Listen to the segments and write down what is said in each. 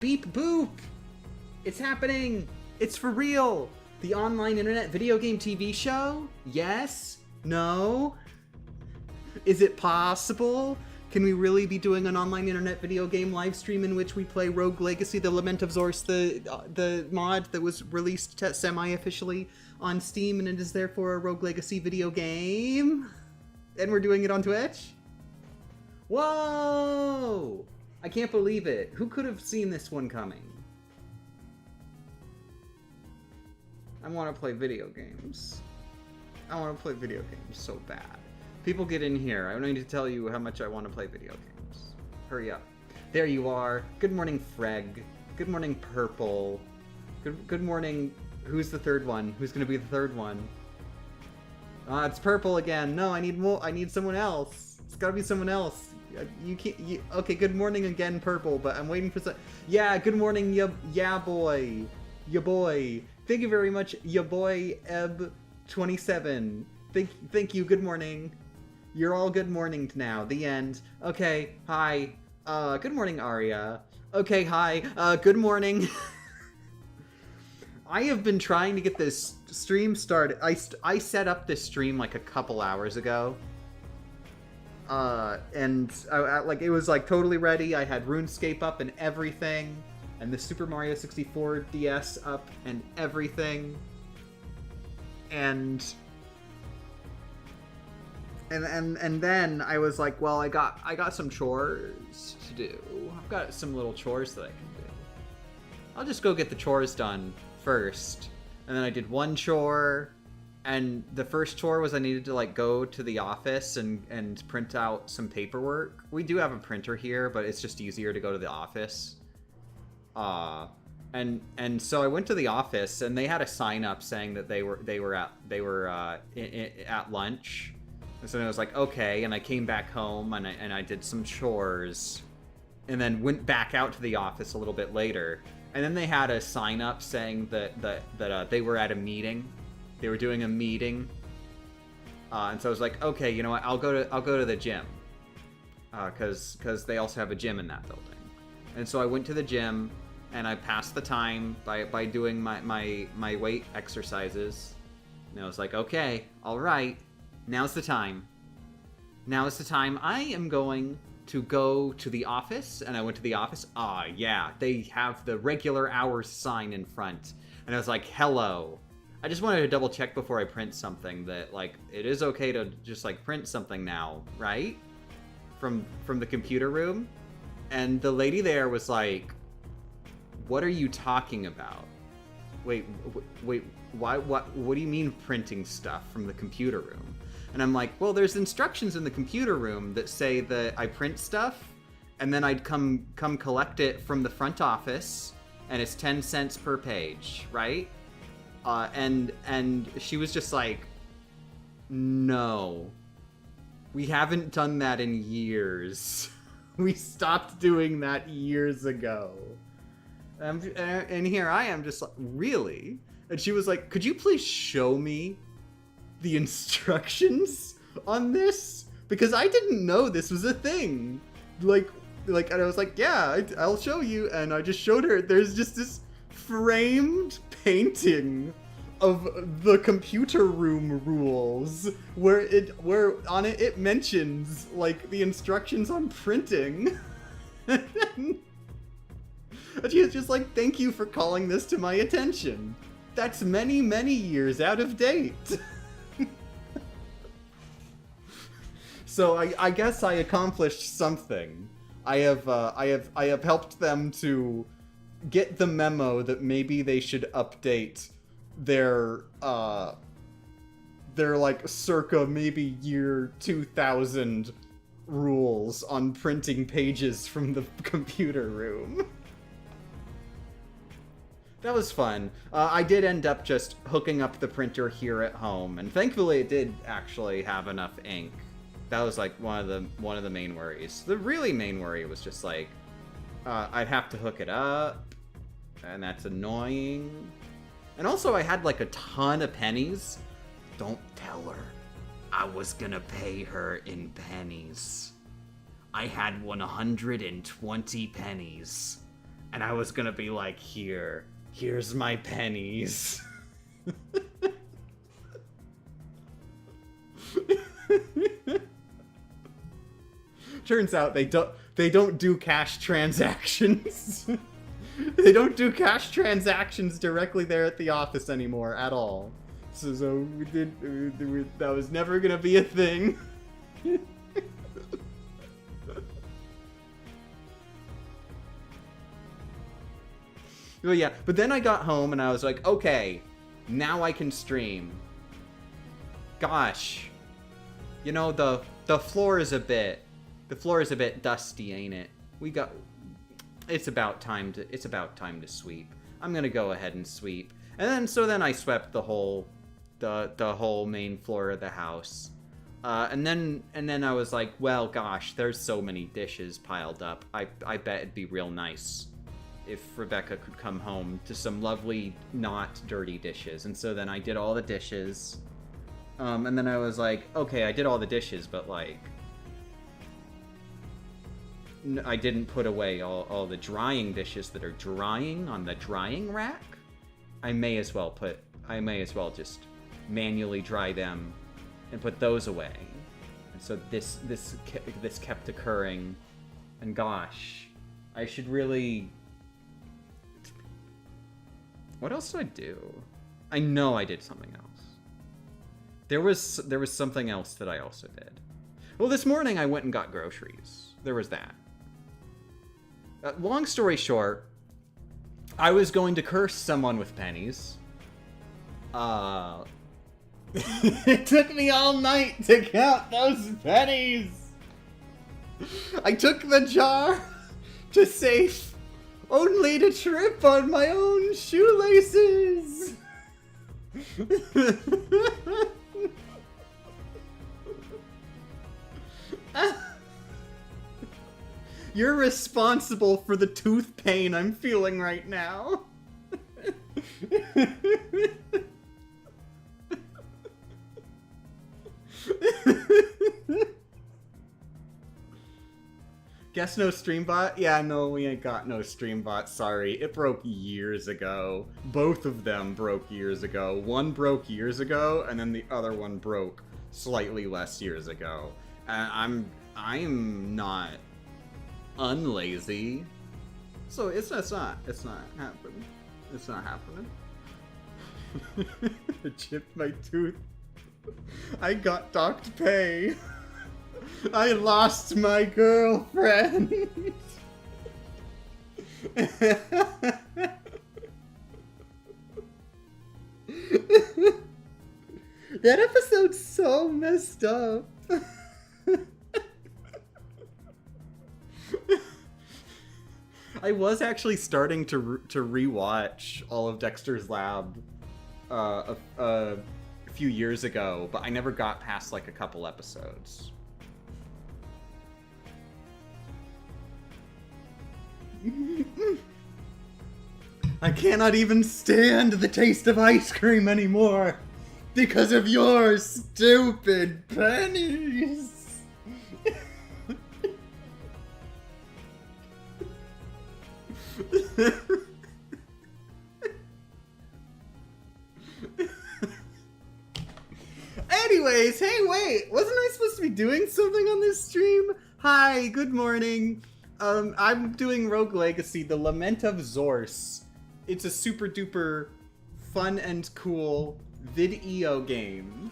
Beep boop! It's happening! It's for real! The online internet video game TV show? Yes? No? Is it possible? Can we really be doing an online internet video game live stream in which we play Rogue Legacy, the Lament of Zors, the mod that was released semi-officially on Steam, and it is therefore a Rogue Legacy video game? And we're doing it on Twitch? Whoa! I can't believe it. Who could have seen this one coming? I want to play video games. I want to play video games so bad. People get in here. I don't need to tell you how much I want to play video games. Hurry up. There you are. Good morning, Freg. Good morning, Purple. Good morning. Who's the third one? Who's going to be the third one? It's Purple again. No, I need more. I need someone else. It's got to be someone else. You can't. Okay, good morning again, Purple. But I'm waiting for some. Yeah, good morning, yeah boy, ya boy. Thank you very much, ya boy, Eb27. Thank you. Good morning. You're all good morninged now. The end. Okay. Hi. Good morning, Aria. Okay. Hi. Good morning. I have been trying to get this stream started. I set up this stream like a couple hours ago. And like it was like totally ready. I had RuneScape up and everything, and the Super Mario 64 DS up and everything, and then I was like, well, I got some chores to do. I've got some little chores that I can do. I'll just go get the chores done first. And then I did one chore. And the first chore was I needed to like go to the office and print out some paperwork. We do have a printer here, but it's just easier to go to the office. And so I went to the office and they had a sign up saying that they were at lunch. And so I was like, okay. And I came back home and I did some chores, and then went back out to the office a little bit later. And then they had a sign up saying that they were at a meeting. They were doing a meeting, and so I was like, okay, you know what? I'll go to the gym, because they also have a gym in that building. And so I went to the gym, and I passed the time by doing my weight exercises. And I was like, okay, all right, now's the time. Now is the time. I am going to go to the office, and I went to the office. Yeah, they have the regular hours sign in front, and I was like, hello. I just wanted to double check before I print something that, like, it is okay to just, like, print something now, right? From the computer room. And the lady there was like, what are you talking about? Wait, why, what do you mean printing stuff from the computer room? And I'm like, well, there's instructions in the computer room that say that I print stuff, and then I'd come collect it from the front office, and it's 10 cents per page, right? And she was just like, no, we haven't done that in years. We stopped doing that years ago. And here I am just like, really? And she was like, could you please show me the instructions on this? Because I didn't know this was a thing. Like, and I was like, yeah, I'll show you. And I just showed her. There's just this framed painting of the computer room rules where on it mentions like the instructions on printing. And she was just like, thank you for calling this to my attention. That's many, many years out of date. So I guess I accomplished something. I have helped them to get the memo that maybe they should update their like circa maybe year 2000 rules on printing pages from the computer room. That was fun. I did end up just hooking up the printer here at home, and thankfully it did actually have enough ink. That was like one of the main worries. The really main worry was just like I'd have to hook it up, and that's annoying. And also I had like a ton of pennies. Don't tell her. I was gonna pay her in pennies. I had 120 pennies. And I was gonna be like, here's my pennies. Turns out they don't do cash transactions. They don't do cash transactions directly there at the office anymore at all. So that was never gonna be a thing. Well, yeah, but then I got home and I was like, okay, now I can stream. Gosh, you know, the floor is a bit dusty, ain't it? It's about time to sweep. I'm gonna go ahead and sweep. And then I swept the whole main floor of the house. And then I was like, well, gosh, there's so many dishes piled up. I bet it'd be real nice if Rebecca could come home to some lovely, not dirty dishes. And so then I did all the dishes. And then I was like, okay, I did all the dishes, but like, I didn't put away all the drying dishes that are drying on the drying rack. I may as well just manually dry them and put those away. And so this kept occurring, and gosh, I should really. What else did I do? I know I did something else. There was something else that I also did. Well, this morning I went and got groceries. There was that. Long story short, I was going to curse someone with pennies. It took me all night to count those pennies. I took the jar to safe, only to trip on my own shoelaces. You're responsible for the tooth pain I'm feeling right now. Guess no streambot? Yeah, no, we ain't got no streambot, sorry. It broke years ago. Both of them broke years ago. One broke years ago, and then the other one broke slightly less years ago. I'm not unlazy. So it's not happening. It's not happening. I chipped my tooth. I got docked pay. I lost my girlfriend. That episode's so messed up. I was actually starting to rewatch all of Dexter's Lab a few years ago, but I never got past like a couple episodes. I cannot even stand the taste of ice cream anymore because of your stupid pennies. Anyways, hey, wait, wasn't I supposed to be doing something on this stream? Hi, good morning. I'm doing Rogue Legacy, the Lament of Zors. It's a super duper fun and cool vid-EO game.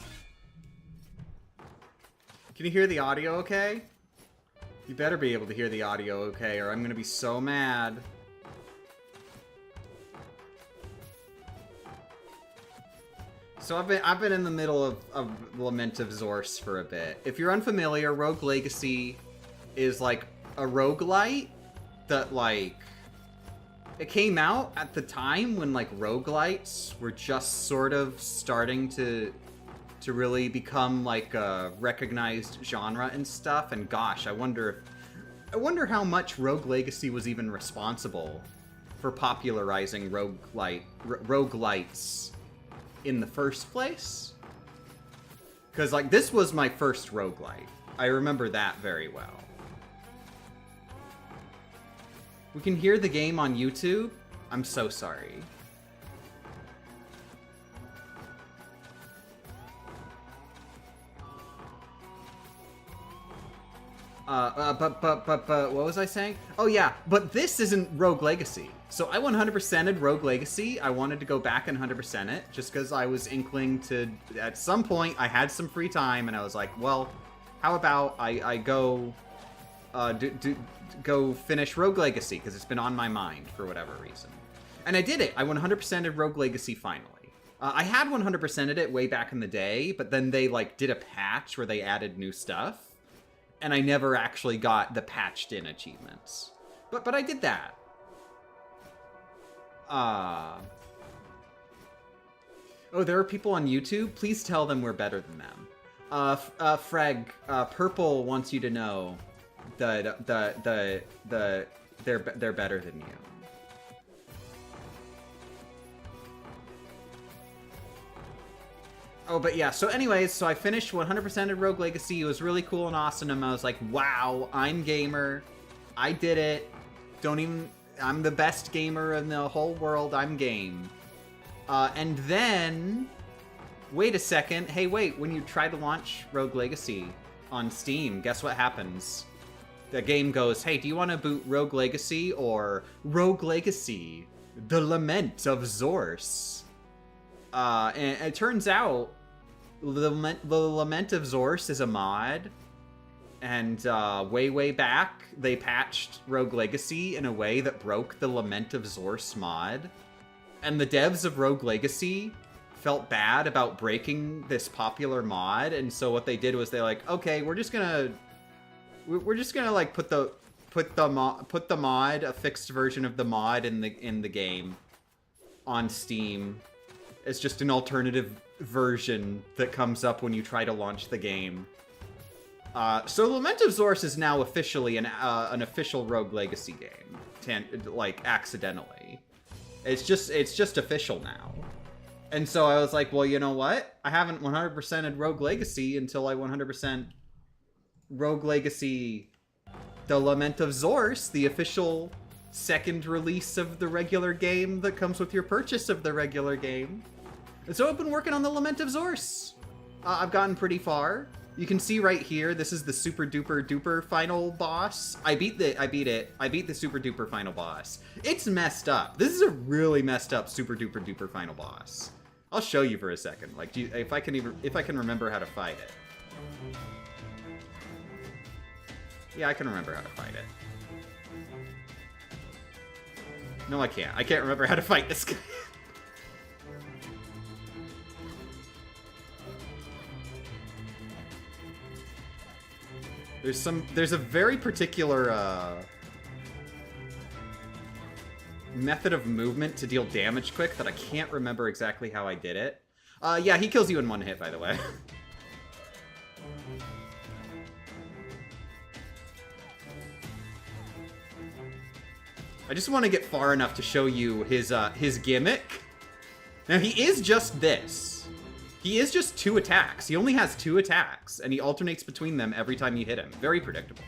Can you hear the audio okay? You better be able to hear the audio okay, or I'm gonna be so mad. So I've been in the middle of Lament of Zors for a bit. If you're unfamiliar, Rogue Legacy is like a roguelite that like it came out at the time when like roguelites were just sort of starting to really become like a recognized genre and stuff. And gosh, I wonder how much Rogue Legacy was even responsible for popularizing roguelites in the first place. Because like this was my first roguelite. I remember that very well. We can hear the game on YouTube. I'm so sorry. But what was I saying? Oh yeah, but this isn't Rogue Legacy. So I 100%ed Rogue Legacy. I wanted to go back and 100% it, just because I was inkling to, at some point, I had some free time, and I was like, well, how about I go, go finish Rogue Legacy, because it's been on my mind for whatever reason. And I did it. I 100%ed Rogue Legacy finally. I had 100%ed it way back in the day, but then they, like, did a patch where they added new stuff. And I never actually got the patched-in achievements. But I did that. Oh, there are people on YouTube? Please tell them we're better than them. Freg, Purple wants you to know that they're better than you. Oh, but yeah, so anyways, so I finished 100% of Rogue Legacy. It was really cool and awesome, and I was like, wow, I'm gamer. I did it. I'm the best gamer in the whole world. I'm game. And then, wait a second. Hey, wait, when you try to launch Rogue Legacy on Steam, guess what happens? The game goes, hey, do you want to boot Rogue Legacy or Rogue Legacy, the Lament of Zors? And it turns out the Lament of Zors is a mod, and way back they patched Rogue Legacy in a way that broke the Lament of Zors mod, and the devs of Rogue Legacy felt bad about breaking this popular mod, and so what they did was they like, okay, we're just gonna like put the mod, a fixed version of the mod in the game on Steam. It's just an alternative version that comes up when you try to launch the game. So Lament of Zors is now officially an official Rogue Legacy game, like accidentally. It's just official now. And so I was like, well, you know what? I haven't 100%ed Rogue Legacy until I 100% Rogue Legacy, the Lament of Zors, the official second release of the regular game that comes with your purchase of the regular game. And so I've been working on the Lament of Zors. I've gotten pretty far. You can see right here, this is the super duper duper final boss. I beat it. I beat the super duper final boss. It's messed up. This is a really messed up super duper duper final boss. I'll show you for a second. Like, if I can remember how to fight it. Yeah, I can remember how to fight it. No, I can't. I can't remember how to fight this guy. There's a very particular method of movement to deal damage quick that I can't remember exactly how I did it. Yeah, he kills you in one hit, by the way. I just want to get far enough to show you his gimmick. Now, he is just this. He is just 2 attacks. He only has 2 attacks, and he alternates between them every time you hit him. Very predictable.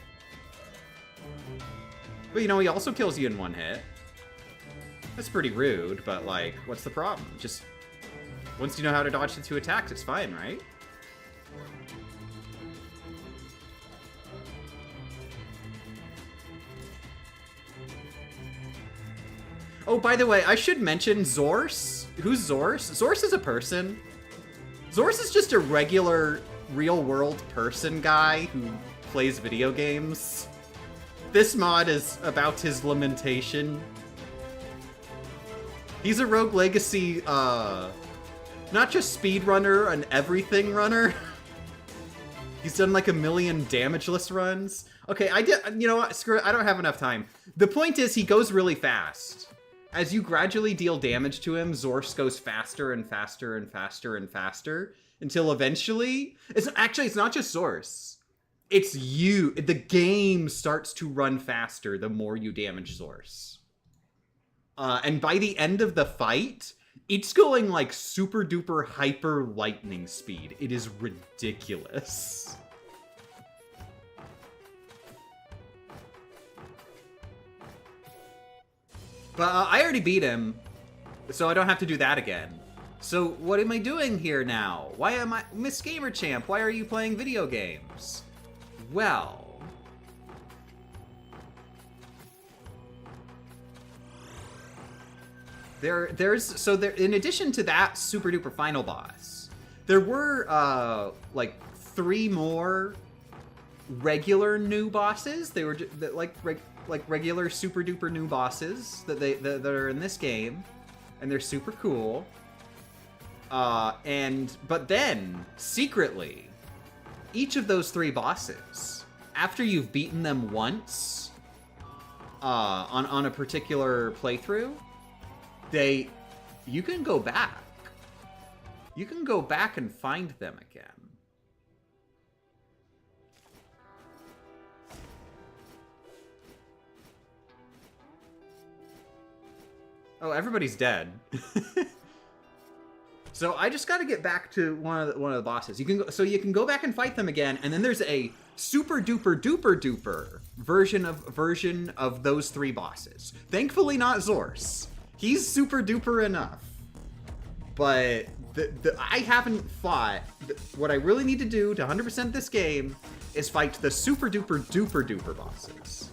But, you know, he also kills you in one hit. That's pretty rude, but, like, what's the problem? Just, once you know how to dodge the 2 attacks, it's fine, right? Oh, by the way, I should mention Zors. Who's Zors? Zors is a person. Zors is just a regular, real-world person guy who plays video games. This mod is about his lamentation. He's a Rogue Legacy, not just speedrunner, an everything runner. He's done like 1 million damageless runs. Okay, you know what, screw it, I don't have enough time. The point is, he goes really fast. As you gradually deal damage to him, Zors goes faster and faster and faster and faster until eventually... It's not just Zors. It's you. The game starts to run faster the more you damage Zors. And by the end of the fight, it's going like super duper hyper lightning speed. It is ridiculous. But I already beat him, so I don't have to do that again. So what am I doing here now? Why am I... Miss Gamer Champ, why are you playing video games? Well... in addition to that super duper final boss, there were, like, 3 more regular new bosses. They were like regular super duper new bosses that are in this game, and they're super cool. But then secretly, each of those 3 bosses, after you've beaten them once, on a particular playthrough, you can go back. You can go back and find them again. Oh, everybody's dead. So I just got to get back to one of the bosses. You can go back and fight them again, and then there's a super duper duper duper version of those 3 bosses. Thankfully, not Zors. He's super duper enough. But I haven't fought. What I really need to do to 100% this game is fight the super duper duper duper bosses.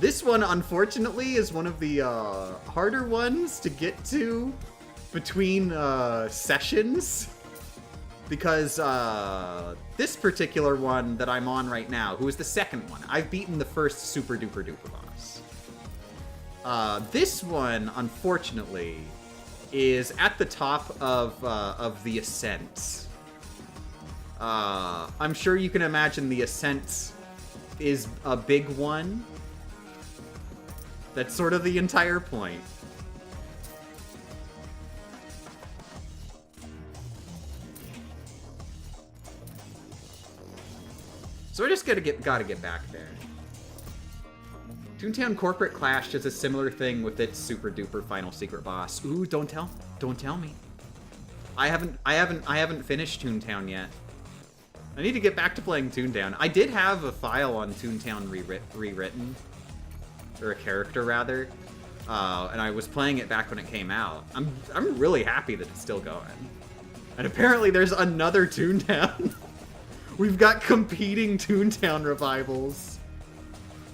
This one, unfortunately, is one of the harder ones to get to between sessions. Because this particular one that I'm on right now, who is the second one, I've beaten the first super duper duper boss. This one, unfortunately, is at the top of the ascent. I'm sure you can imagine the ascent is a big one. That's sort of the entire point. So I just gotta get back there. Toontown Corporate Clash does a similar thing with its super duper final secret boss. Ooh, don't tell me. I haven't finished Toontown yet. I need to get back to playing Toontown. I did have a file on Toontown rewritten, or a character rather, and I was playing it back when it came out. I'm really happy that it's still going. And apparently there's another Toontown. We've got competing Toontown revivals.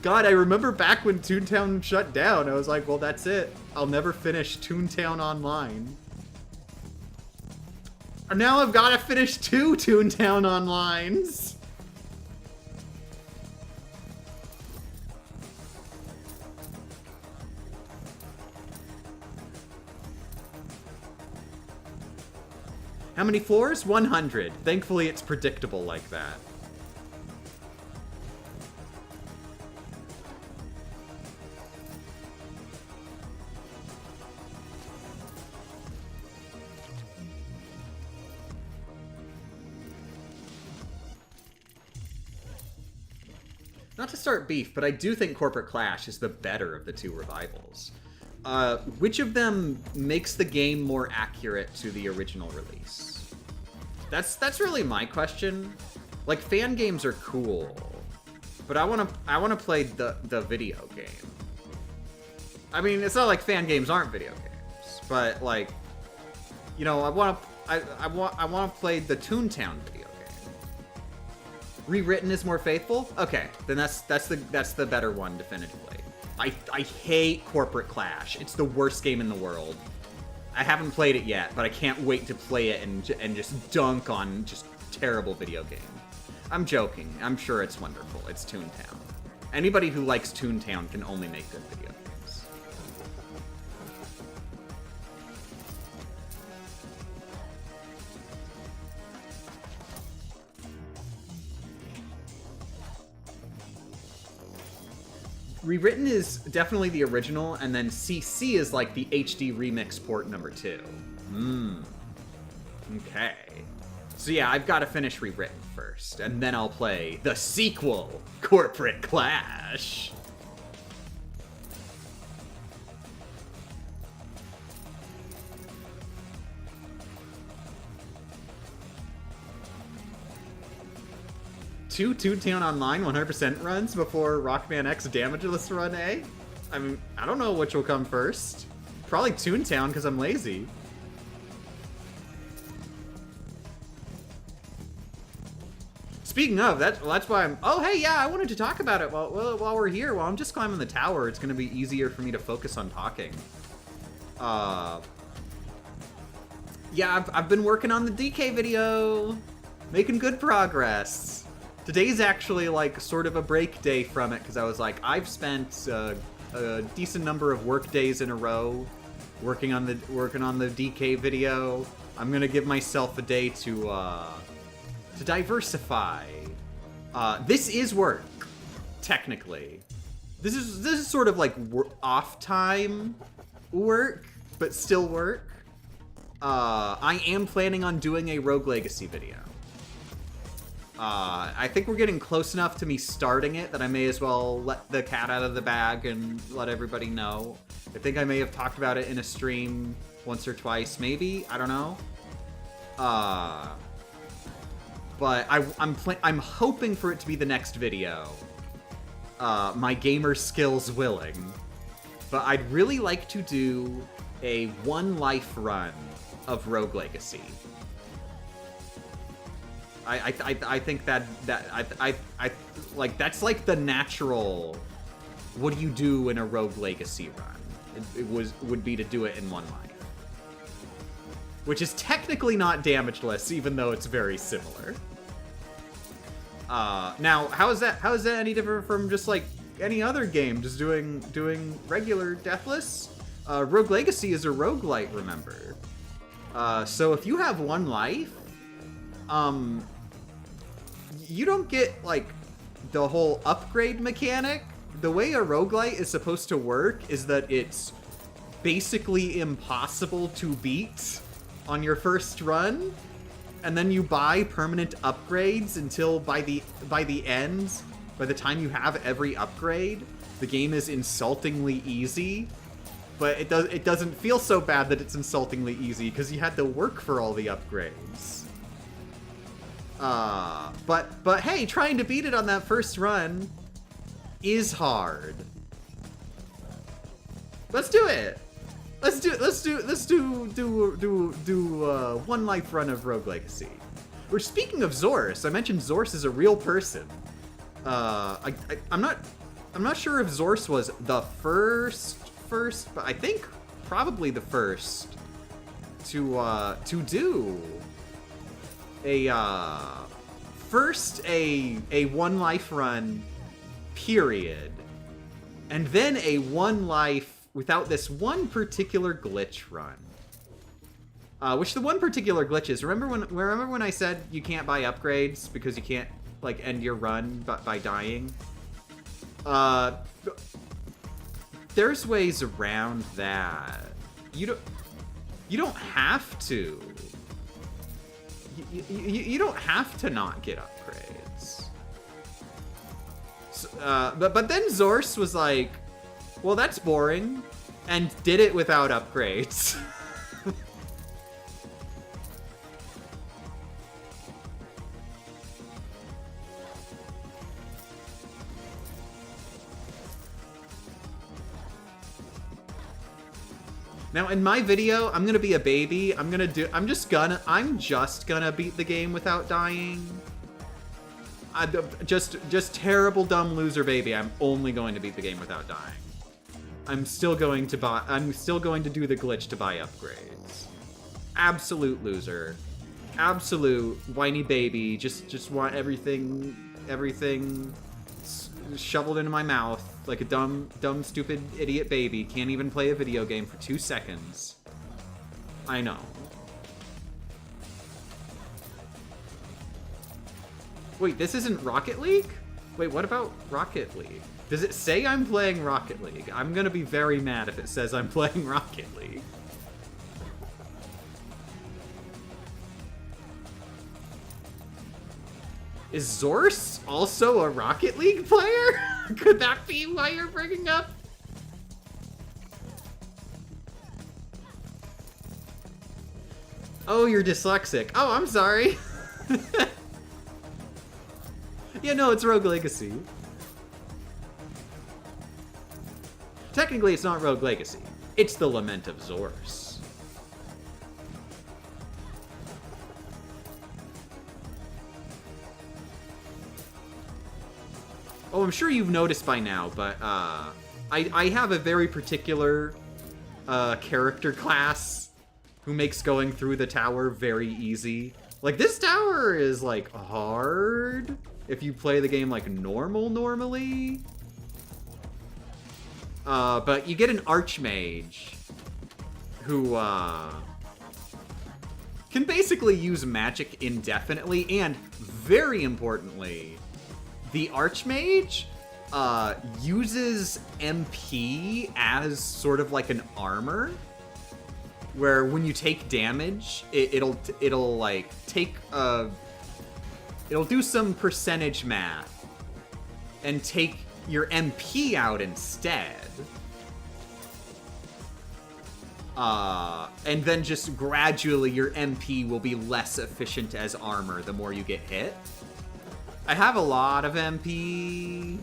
God, I remember back when Toontown shut down, I was like, well, that's it. I'll never finish Toontown Online. And now I've got to finish 2 Toontown Onlines. How many floors? 100. Thankfully, it's predictable like that. Not to start beef, but I do think Corporate Clash is the better of the 2 revivals. Which of them makes the game more accurate to the original release? That's really my question. Like, fan games are cool, but I wanna play the video game. I mean, it's not like fan games aren't video games, but like, you know, I wanna play the Toontown video game. Rewritten is more faithful? Okay, then that's the better one definitively. I hate Corporate Clash. It's the worst game in the world. I haven't played it yet, but I can't wait to play it and just dunk on just terrible video game. I'm joking. I'm sure it's wonderful. It's Toontown. Anybody who likes Toontown can only make good video games. Rewritten is definitely the original, and then CC is like the HD remix port number 2. Okay. So yeah, I've got to finish Rewritten first, and then I'll play the sequel, Corporate Clash. 2 Toontown Online 100% runs before Rockman X Damageless Run A? I mean, I don't know which will come first. Probably Toontown, because I'm lazy. Speaking of, that's why I'm... Oh, hey, yeah, I wanted to talk about it while we're here. While I'm just climbing the tower, it's going to be easier for me to focus on talking. Yeah, I've been working on the DK video. Making good progress. Today's actually, like, sort of a break day from it, because I was like, I've spent a decent number of work days in a row working on the DK video. I'm going to give myself a day to diversify. This is work, technically. This is sort of like off time work, but still work. I am planning on doing a Rogue Legacy video. I think we're getting close enough to me starting it that I may as well let the cat out of the bag and let everybody know. I think I may have talked about it in a stream once or twice, maybe. I don't know. But I'm hoping for it to be the next video. My gamer skills willing. But I'd really like to do a 1 life run of Rogue Legacy. I think that like that's like the natural. What do you do in a Rogue Legacy run? It would be to do it in 1 life, which is technically not damageless, even though it's very similar. Now, how is that any different from just like any other game, just doing regular deathless? Rogue Legacy is a roguelite, remember? So if you have 1 life, you don't get like the whole upgrade mechanic. The way a roguelite is supposed to work is that it's basically impossible to beat on your first run, and then you buy permanent upgrades until by the end, by the time you have every upgrade, the game is insultingly easy. But it doesn't feel so bad that it's insultingly easy because you had to work for all the upgrades. But hey, trying to beat it on that first run is hard. Let's do it. Let's do 1 life run of Rogue Legacy. We're speaking of Zors. I mentioned Zors is a real person. I'm not sure if Zors was the first, but I think probably the first to do a 1 life run, period, and then a 1 life without this one particular glitch run. Which the one particular glitch is, remember when I said you can't buy upgrades because you can't like end your run by dying? There's ways around that. You don't have to. You don't have to not get upgrades. So, but then Zors was like, well, that's boring, and did it without upgrades. Now, in my video, I'm gonna be a baby. I'm just gonna beat the game without dying. Just terrible, dumb loser baby. I'm only going to beat the game without dying. I'm still going to do the glitch to buy upgrades. Absolute loser. Absolute whiny baby. Just want everything shoveled into my mouth like a dumb, stupid, idiot baby. Can't even play a video game for 2 seconds. I know. Wait, this isn't Rocket League? Wait, what about Rocket League? Does it say I'm playing Rocket League? I'm gonna be very mad if it says I'm playing Rocket League. Is Zors also a Rocket League player? Could that be why you're bringing up? Oh, you're dyslexic. Oh, I'm sorry. Yeah, no, it's Rogue Legacy. Technically, it's not Rogue Legacy. It's the Lament of Zors. Oh, I'm sure you've noticed by now, but I have a very particular character class who makes going through the tower very easy. Like, this tower is, like, hard if you play the game, like, normally. But you get an Archmage who, can basically use magic indefinitely, and, very importantly, the Archmage, uses MP as sort of like an armor, where when you take damage, it'll like take it'll do some percentage math and take your MP out instead. And then just gradually your MP will be less efficient as armor the more you get hit. I have a lot of MP,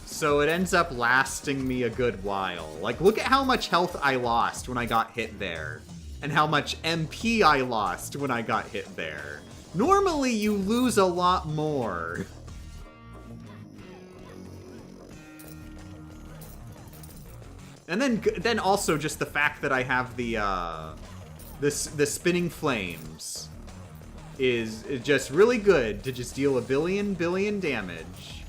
so it ends up lasting me a good while. Like, look at how much health I lost when I got hit there, and how much MP I lost when I got hit there. Normally, you lose a lot more. And then also just the fact that I have the spinning flames is just really good to just deal a billion damage.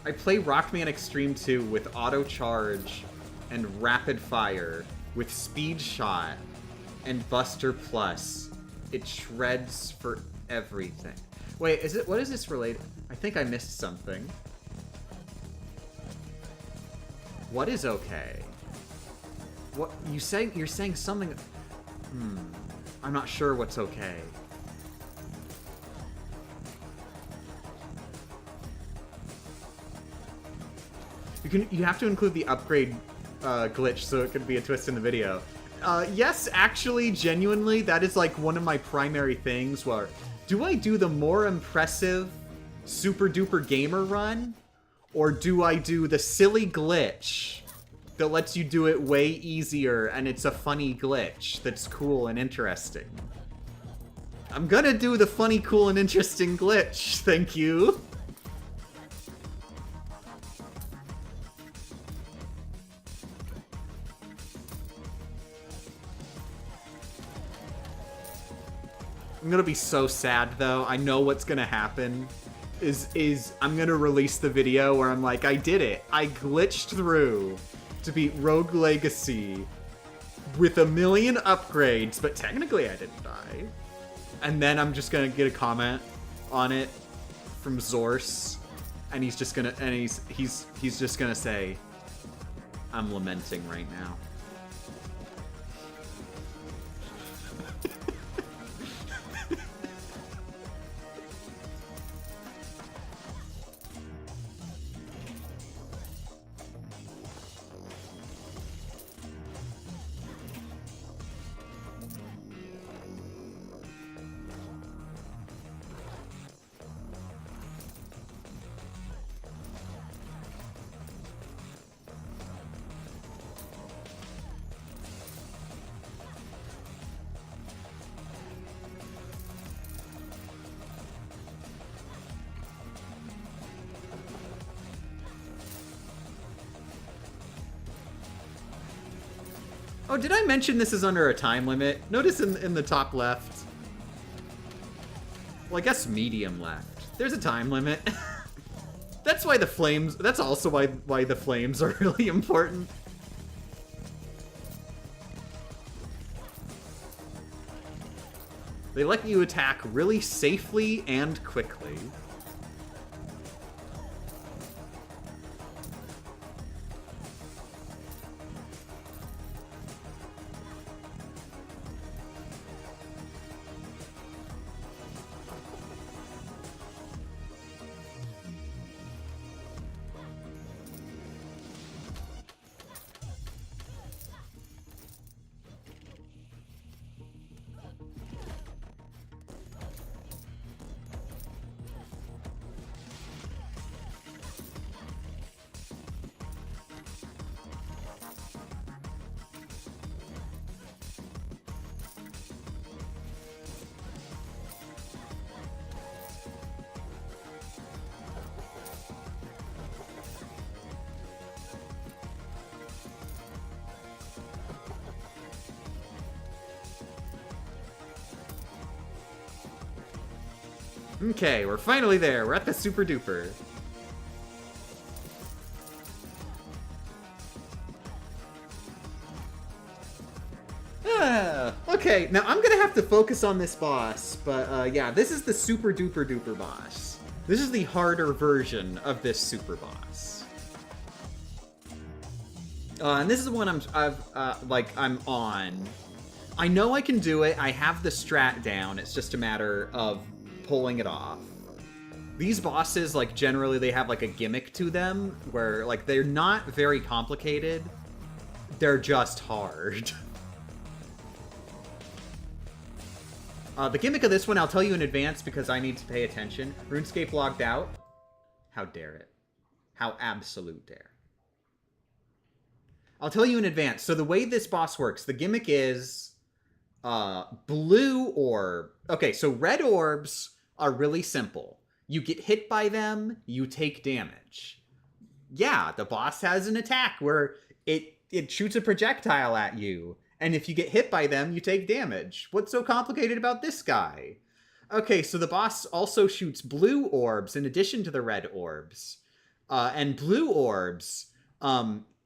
I play Rockman Extreme 2 with auto charge and rapid fire with speed shot and Buster Plus. It shreds for everything. Wait, what is this related? I think I missed something. What is okay? What you're saying something. I'm not sure what's okay. You have to include the upgrade glitch so it could be a twist in the video. Yes, actually, genuinely, that is like one of my primary things. Where do I do the more impressive super duper gamer run, or do I do the silly glitch that lets you do it way easier and it's a funny glitch that's cool and interesting? I'm gonna do the funny, cool, and interesting glitch, thank you. I'm gonna be so sad though. I know what's gonna happen. Is I'm gonna release the video where I'm like, I did it. I glitched through to beat Rogue Legacy with 1,000,000 upgrades, but technically I didn't die. And then I'm just gonna get a comment on it from Zors, and he's just gonna he's just gonna say, I'm lamenting right now. Oh, did I mention this is under a time limit? Notice in the top left. Well, I guess medium left. There's a time limit. That's why the flames... That's also why the flames are really important. They let you attack really safely and quickly. Okay, we're finally there. We're at the super duper. Okay, now I'm gonna have to focus on this boss, but yeah, this is the super duper duper boss. This is the harder version of this super boss. And this is the one I'm on. I know I can do it. I have the strat down. It's just a matter of pulling it off. These bosses, like, generally they have like a gimmick to them where like they're not very complicated. They're just hard. The gimmick of this one, I'll tell you in advance because I need to pay attention. RuneScape logged out. How dare it. How absolute dare. I'll tell you in advance. So the way this boss works, the gimmick is blue orb. Okay, so red orbs are really simple. You get hit by them, you take damage. Yeah, the boss has an attack where it shoots a projectile at you. And if you get hit by them, you take damage. What's so complicated about this guy? Okay, so the boss also shoots blue orbs in addition to the red orbs. And blue orbs,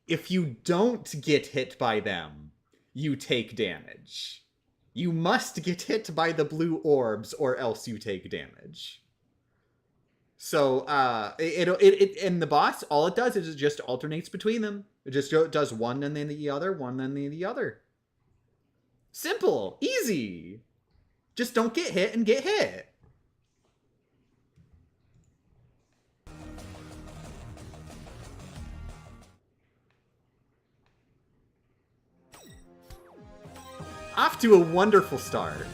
if you don't get hit by them, you take damage. You must get hit by the blue orbs or else you take damage. So, and the boss, all it does is it just alternates between them. It just does one and then the other, one and then the other. Simple. Easy. Just don't get hit and get hit. Off to a wonderful start.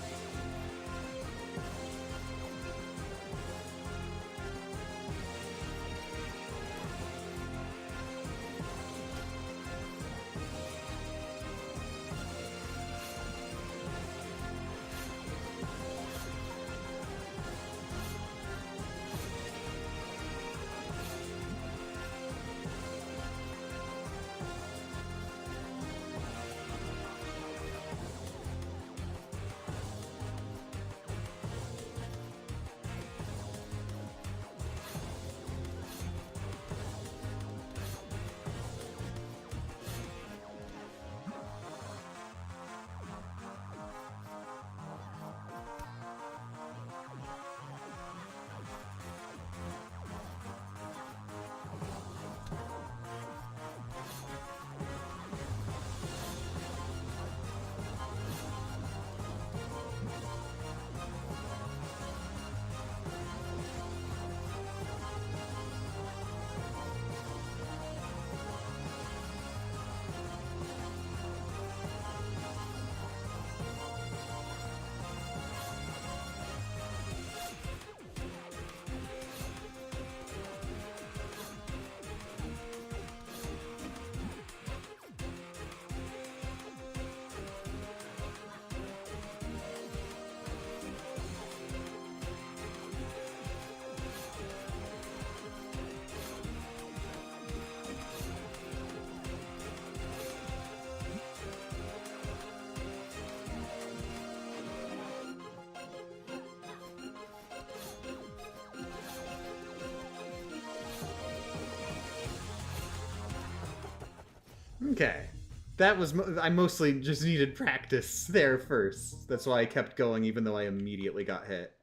Okay. That was... I mostly just needed practice there first. That's why I kept going even though I immediately got hit.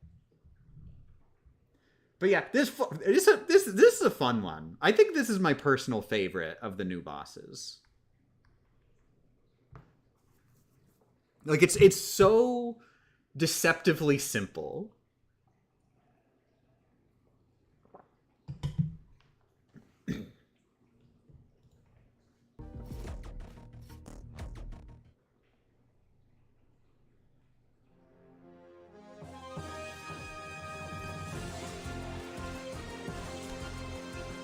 But yeah, this is a fun one. I think this is my personal favorite of the new bosses. Like, it's so deceptively simple.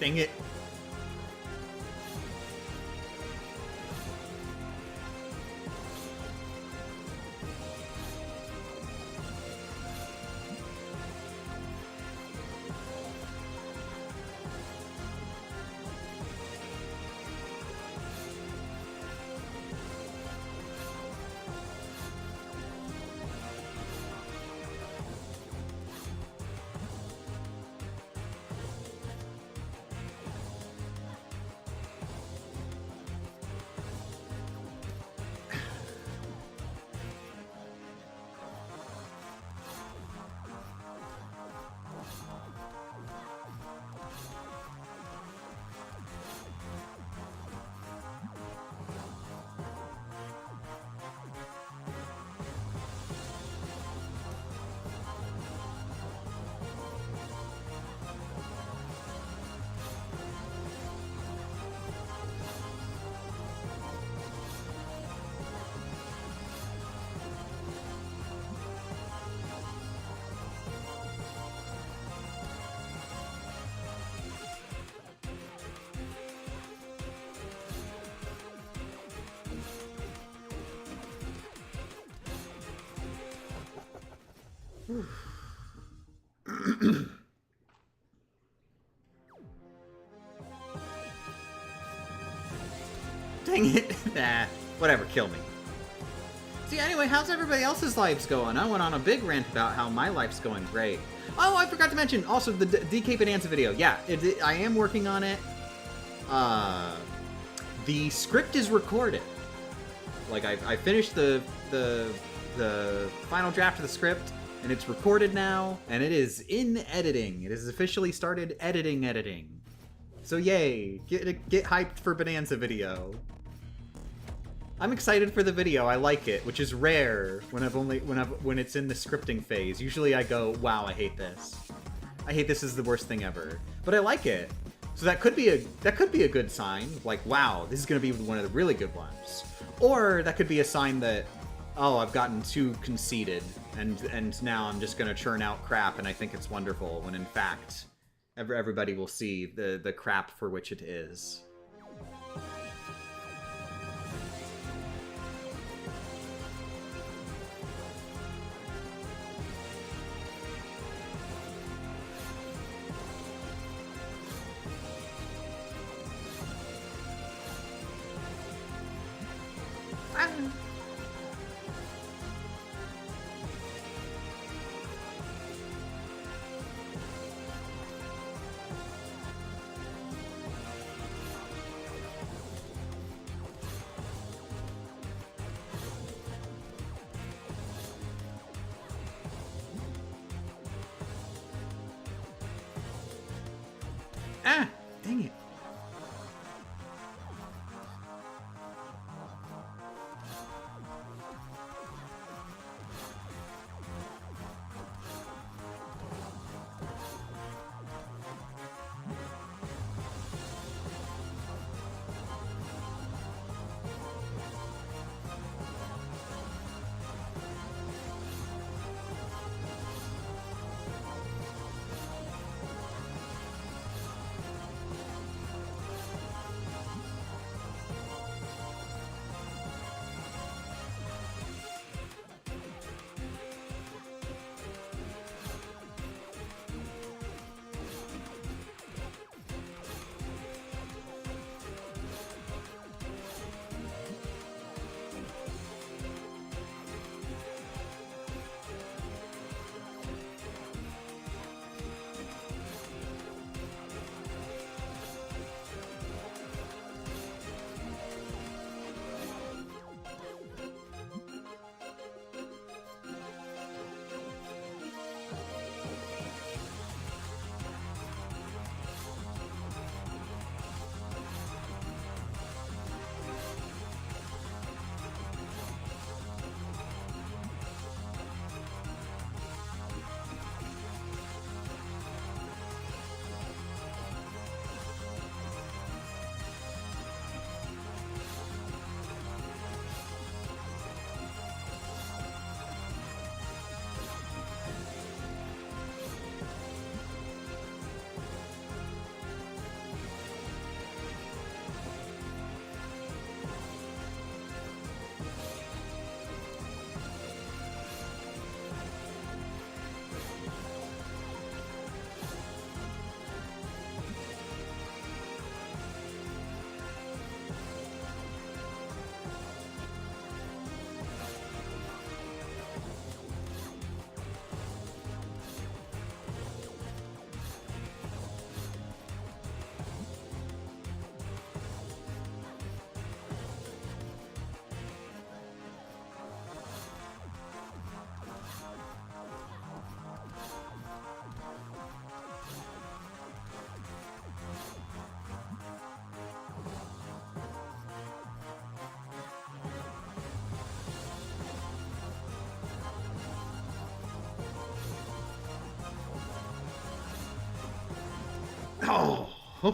Dang it. Dang it. Nah, whatever, kill me. See, anyway, how's everybody else's lives going? I went on a big rant about how my life's going great. Oh, I forgot to mention, also, the DK Bonanza video. Yeah, I am working on it. The script is recorded. Like, I finished the final draft of the script, and it's recorded now, and it is in editing. It has officially started editing. So yay, get hyped for Bonanza video. I'm excited for the video. I like it, which is rare when it's in the scripting phase. Usually I go, wow, I hate this. I hate this is the worst thing ever. But I like it. So that could be a good sign. Like, wow, this is gonna be one of the really good ones. Or that could be a sign that, oh, I've gotten too conceited and now I'm just gonna churn out crap and I think it's wonderful, when in fact everybody will see the crap for which it is. Ah, dang it.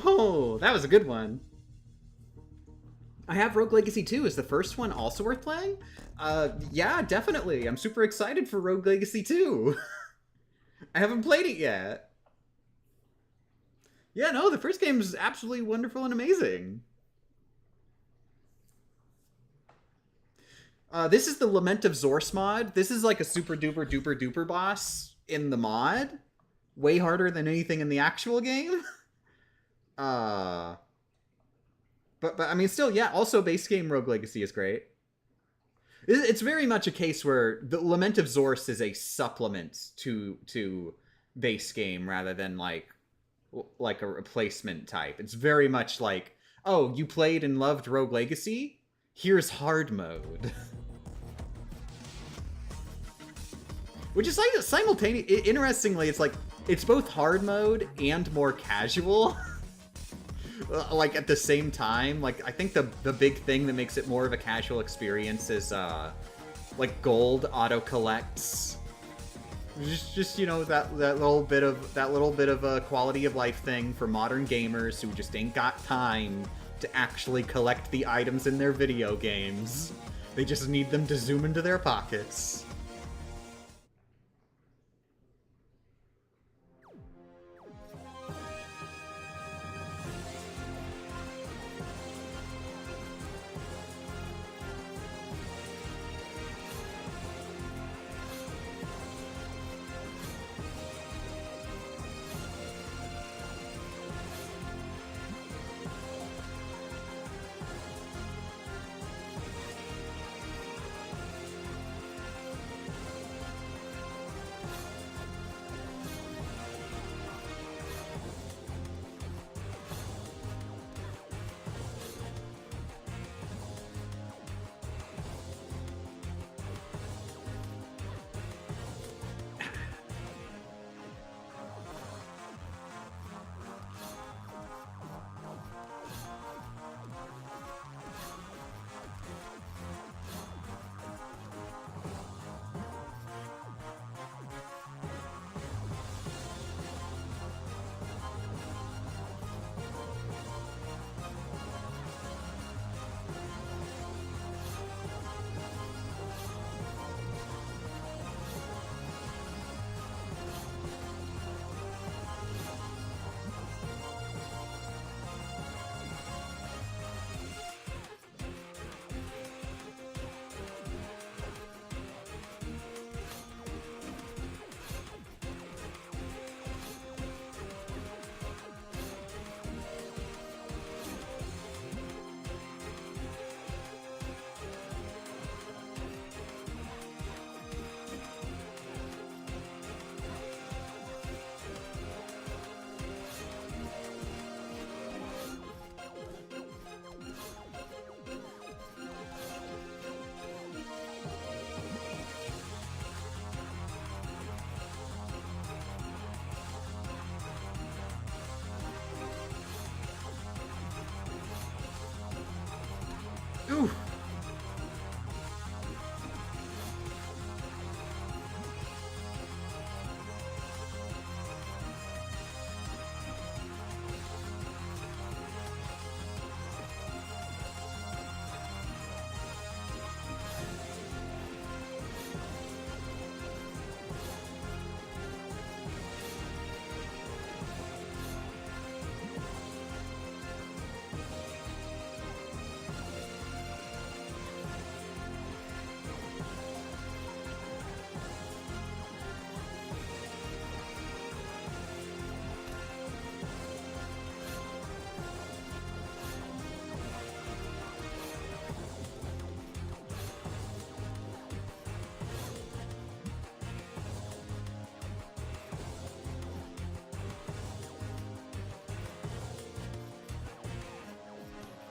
Oh, that was a good one. I have Rogue Legacy 2. Is the first one also worth playing? Yeah, definitely. I'm super excited for Rogue Legacy 2. I haven't played it yet. Yeah, no, the first game is absolutely wonderful and amazing. This is the Lament of Zors mod. This is like a super duper duper duper boss in the mod. Way harder than anything in the actual game. But I mean, still, yeah. Also, base game Rogue Legacy is great. It's very much a case where the Lament of Zors is a supplement to base game rather than like a replacement type. It's very much like, oh, you played and loved Rogue Legacy? Here's hard mode. Which is like simultaneous. Interestingly, it's like it's both hard mode and more casual. Like at the same time. Like I think the big thing that makes it more of a casual experience is like gold auto collects. Just you know that little bit of a quality of life thing for modern gamers who just ain't got time to actually collect the items in their video games. They just need them to zoom into their pockets. Ooh.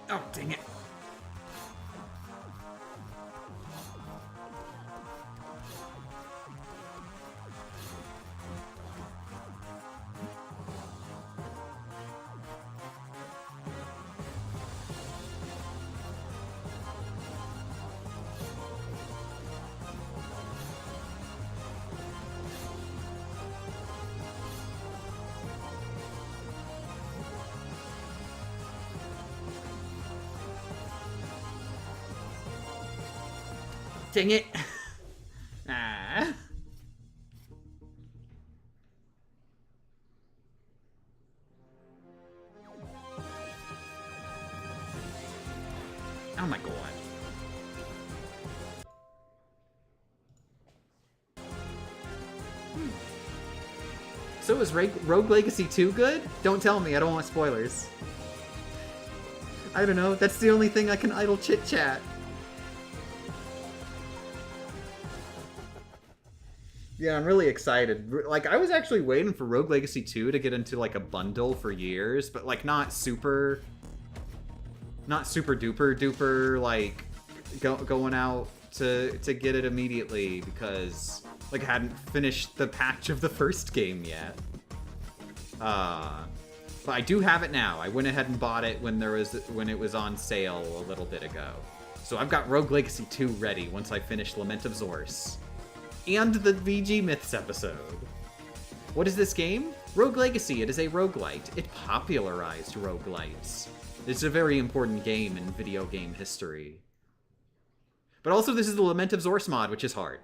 Oh, dang it. Dang it. Ah. Oh my god. So is Rogue Legacy 2 good? Don't tell me, I don't want spoilers. I don't know, that's the only thing I can idle chit-chat. Yeah, I'm really excited. Like, I was actually waiting for Rogue Legacy 2 to get into, like, a bundle for years, but, like, not super duper duper, like, going out to get it immediately because, like, I hadn't finished the patch of the first game yet. But I do have it now. I went ahead and bought it when it was on sale a little bit ago. So I've got Rogue Legacy 2 ready once I finish Lament of Zors. And the VG Myths episode. What is this game? Rogue Legacy. It is a roguelite. It popularized roguelites. It's a very important game in video game history. But also this is the Lament of Zors mod, which is hard.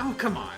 Oh, come on.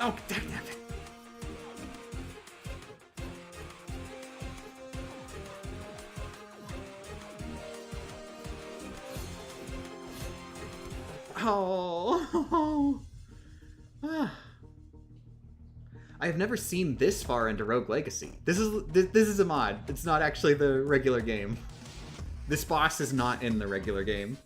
Oh, damn it. Oh. I have never seen this far into Rogue Legacy. This is a mod. It's not actually the regular game. This boss is not in the regular game.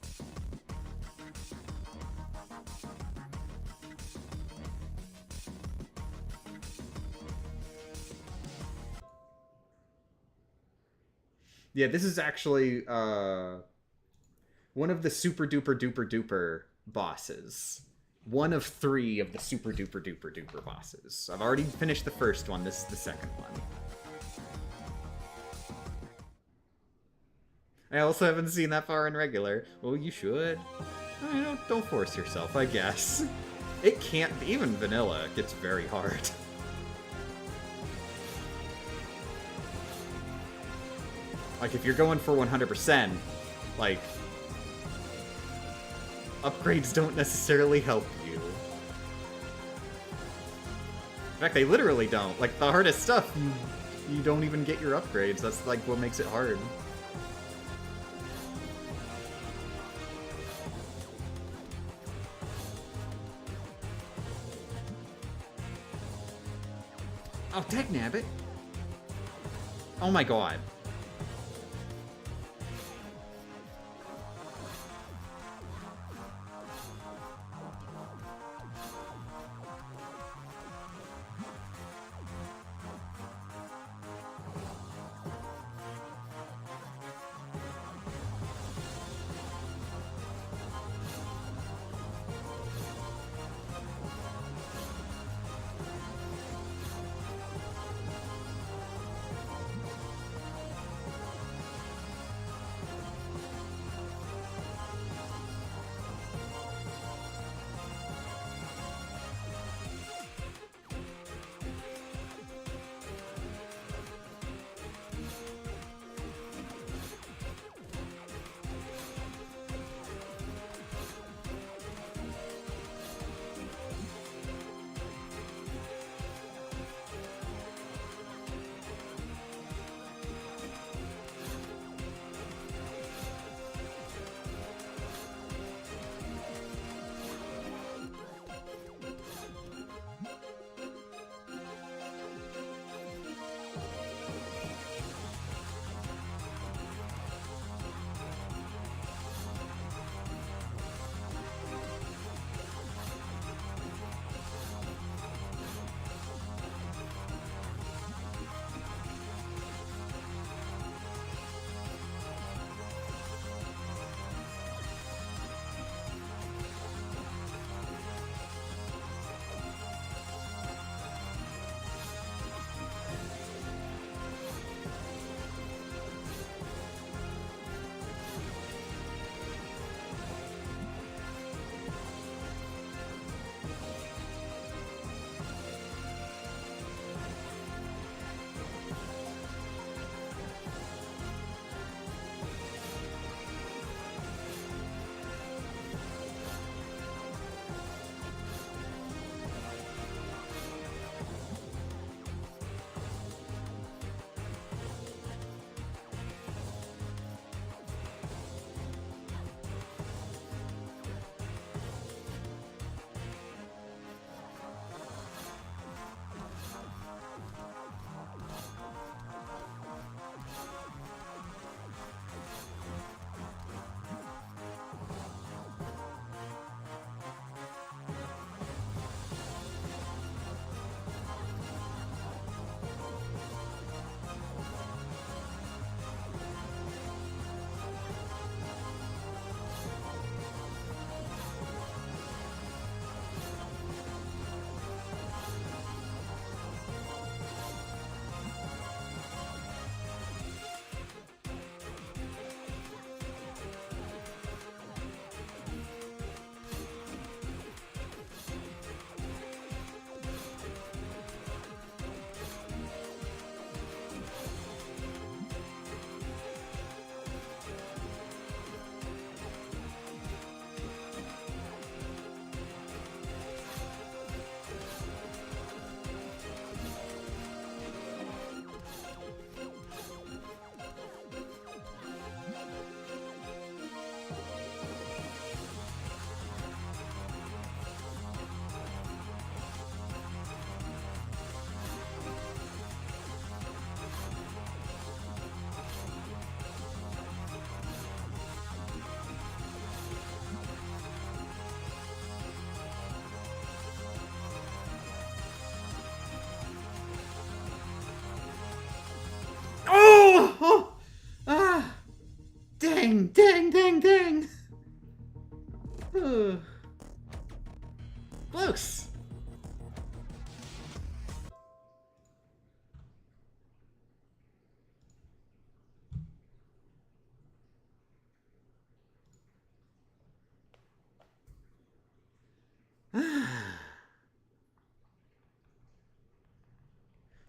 Yeah, this is actually one of the super duper duper duper bosses. One of 3 of the super duper duper duper bosses. I've already finished the first one. This is the second one. I also haven't seen that far in regular. Well, you should. I mean, don't force yourself, I guess. It can't. Even vanilla gets very hard. Like, if you're going for 100%, like, upgrades don't necessarily help you. In fact, they literally don't. Like, the hardest stuff, you don't even get your upgrades. That's, like, what makes it hard. Oh, dagnabbit. Oh my god.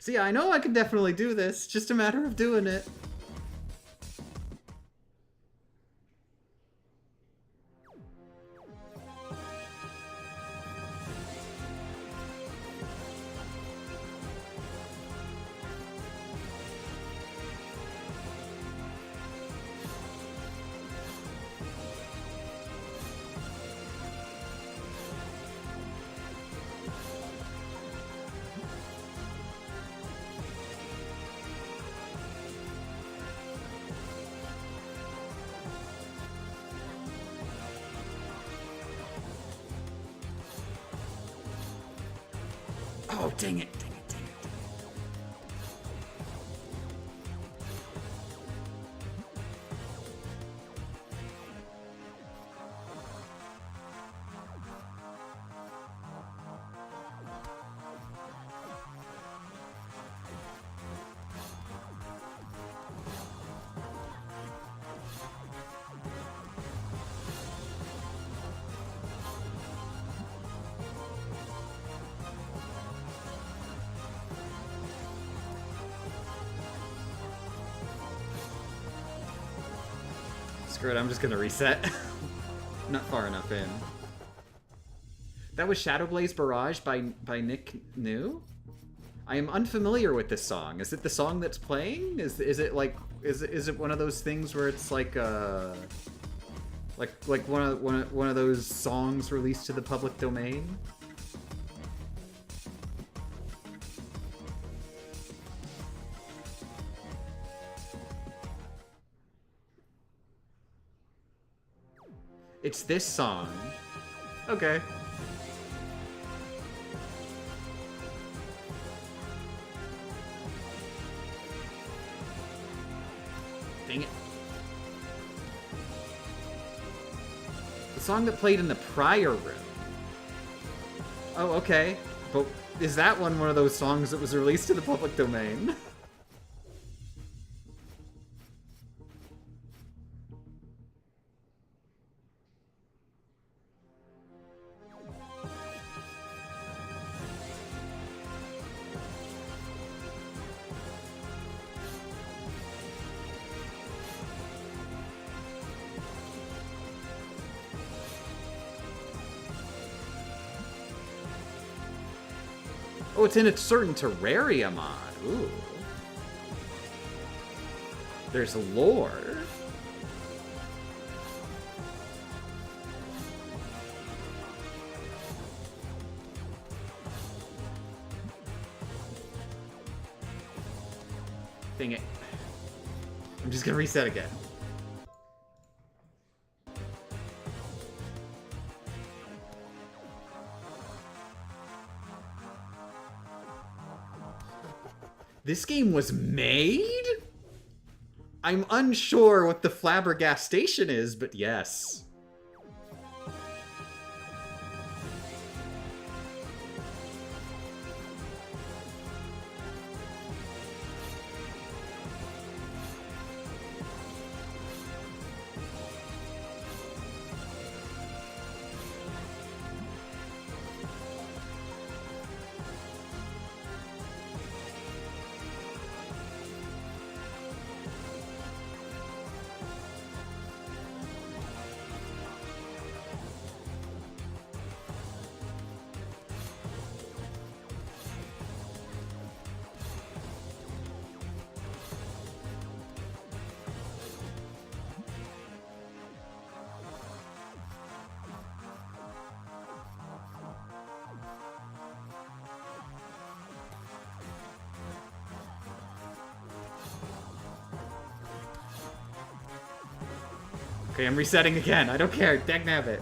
See, I know I can definitely do this. Just a matter of doing it. Oh, dang it, dang it, dang it. Screw it, I'm just gonna reset. Not far enough in. That was Shadowblaze Barrage by Nick New? I am unfamiliar with this song. Is it the song that's playing? Is it like is it one of those things where it's like like one of those songs released to the public domain? It's this song. Okay. Dang it. The song that played in the prior room. Oh, okay. But is that one of those songs that was released to the public domain? Oh, it's in a certain Terraria mod. Ooh. There's lore. Dang it. I'm just gonna reset again. This game was made? I'm unsure what the flabbergastation is, but yes. Okay, I'm resetting again. I don't care. Dagnabbit.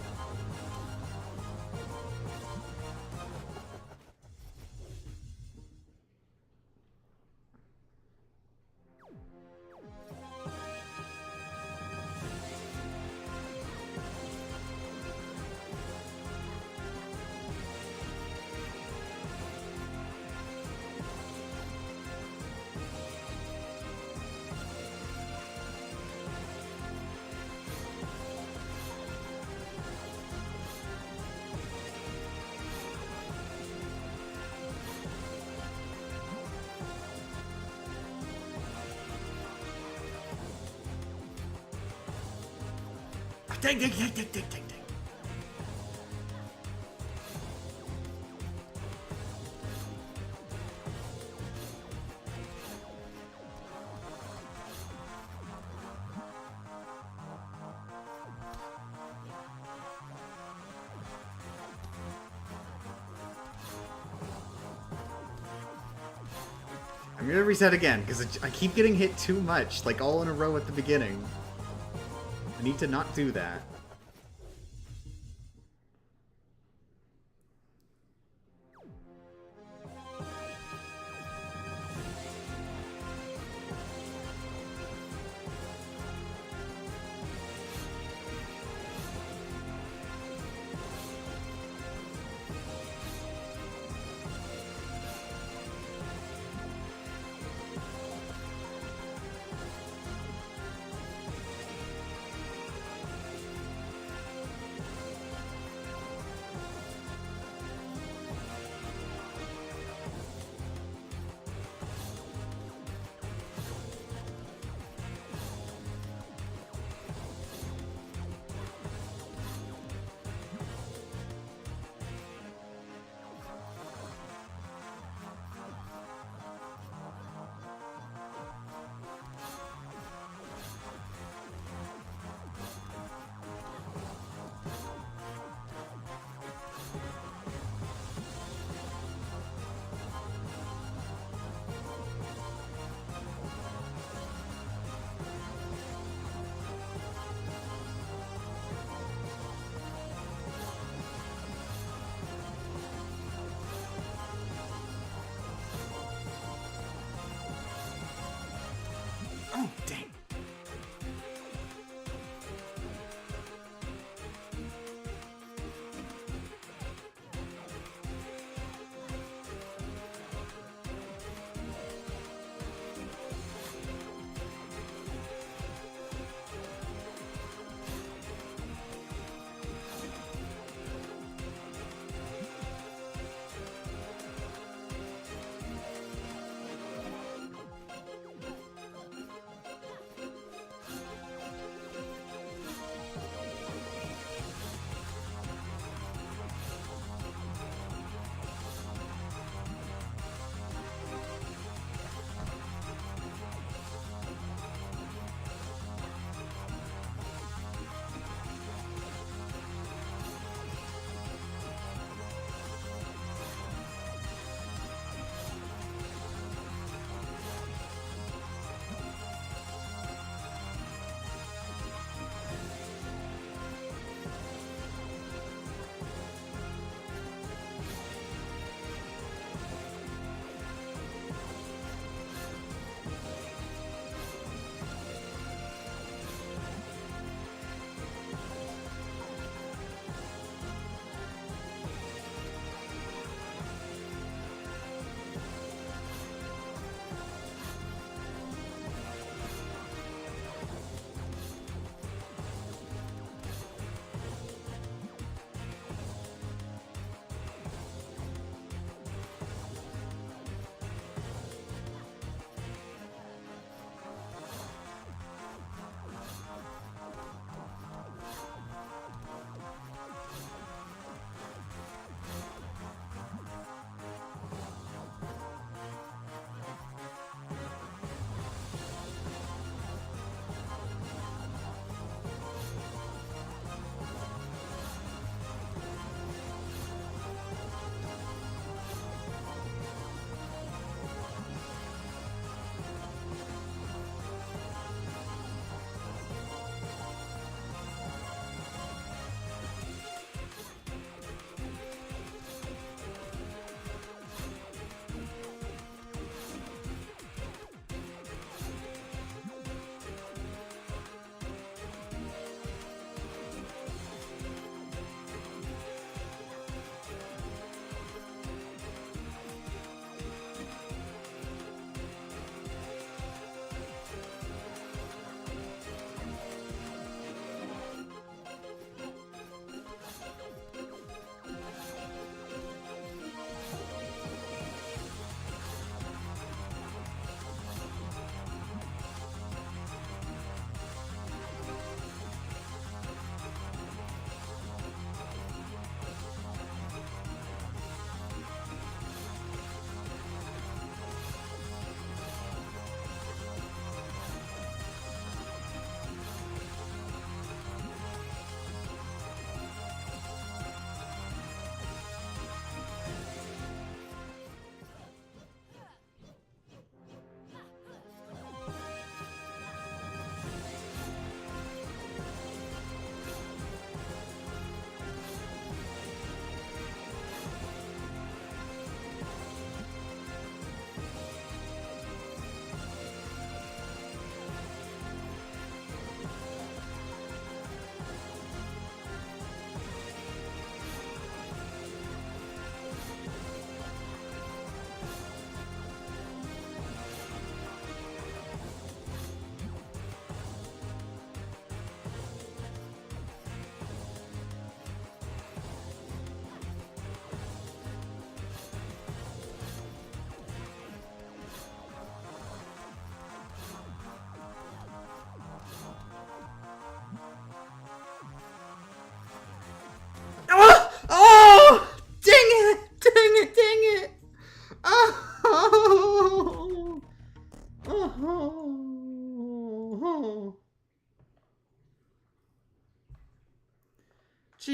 dang, dang, dang, dang, dang, dang. I'm gonna reset again, because I keep getting hit too much, like all in a row at the beginning. I need to not do that.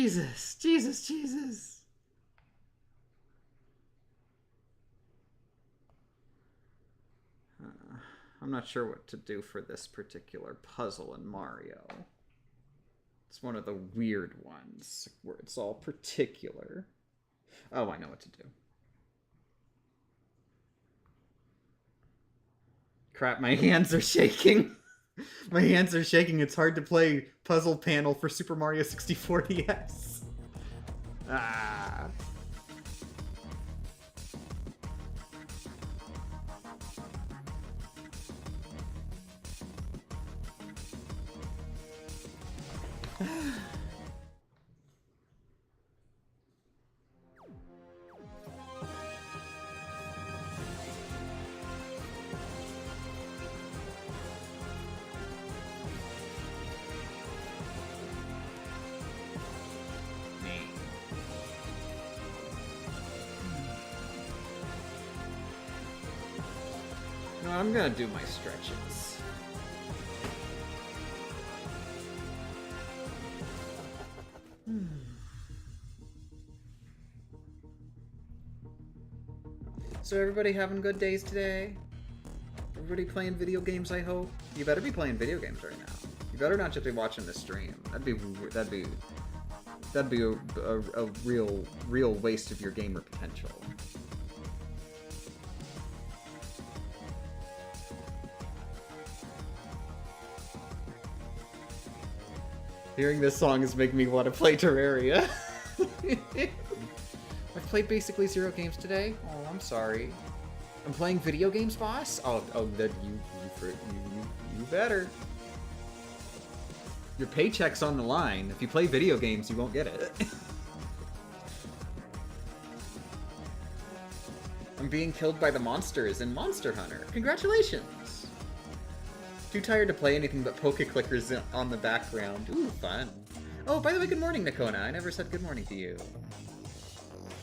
Jesus, Jesus, Jesus. I'm not sure what to do for this particular puzzle in Mario. It's one of the weird ones where it's all particular. Oh, I know what to do. Crap, my hands are shaking. My hands are shaking. It's hard to play puzzle panel for Super Mario 64 DS. Ah. No, I'm gonna do my stretches. So everybody having good days today? Everybody playing video games, I hope? You better be playing video games right now. You better not just be watching the stream. That'd be a real waste of your gamer potential. Hearing this song is making me want to play Terraria. I've played basically 0 games today. Oh, I'm sorry. I'm playing video games, boss. Oh, then you better. Your paycheck's on the line. If you play video games, you won't get it. I'm being killed by the monsters in Monster Hunter. Congratulations. Too tired to play anything but poke clickers on the background. Ooh, fun. Oh, by the way, good morning, Nakona. I never said good morning to you.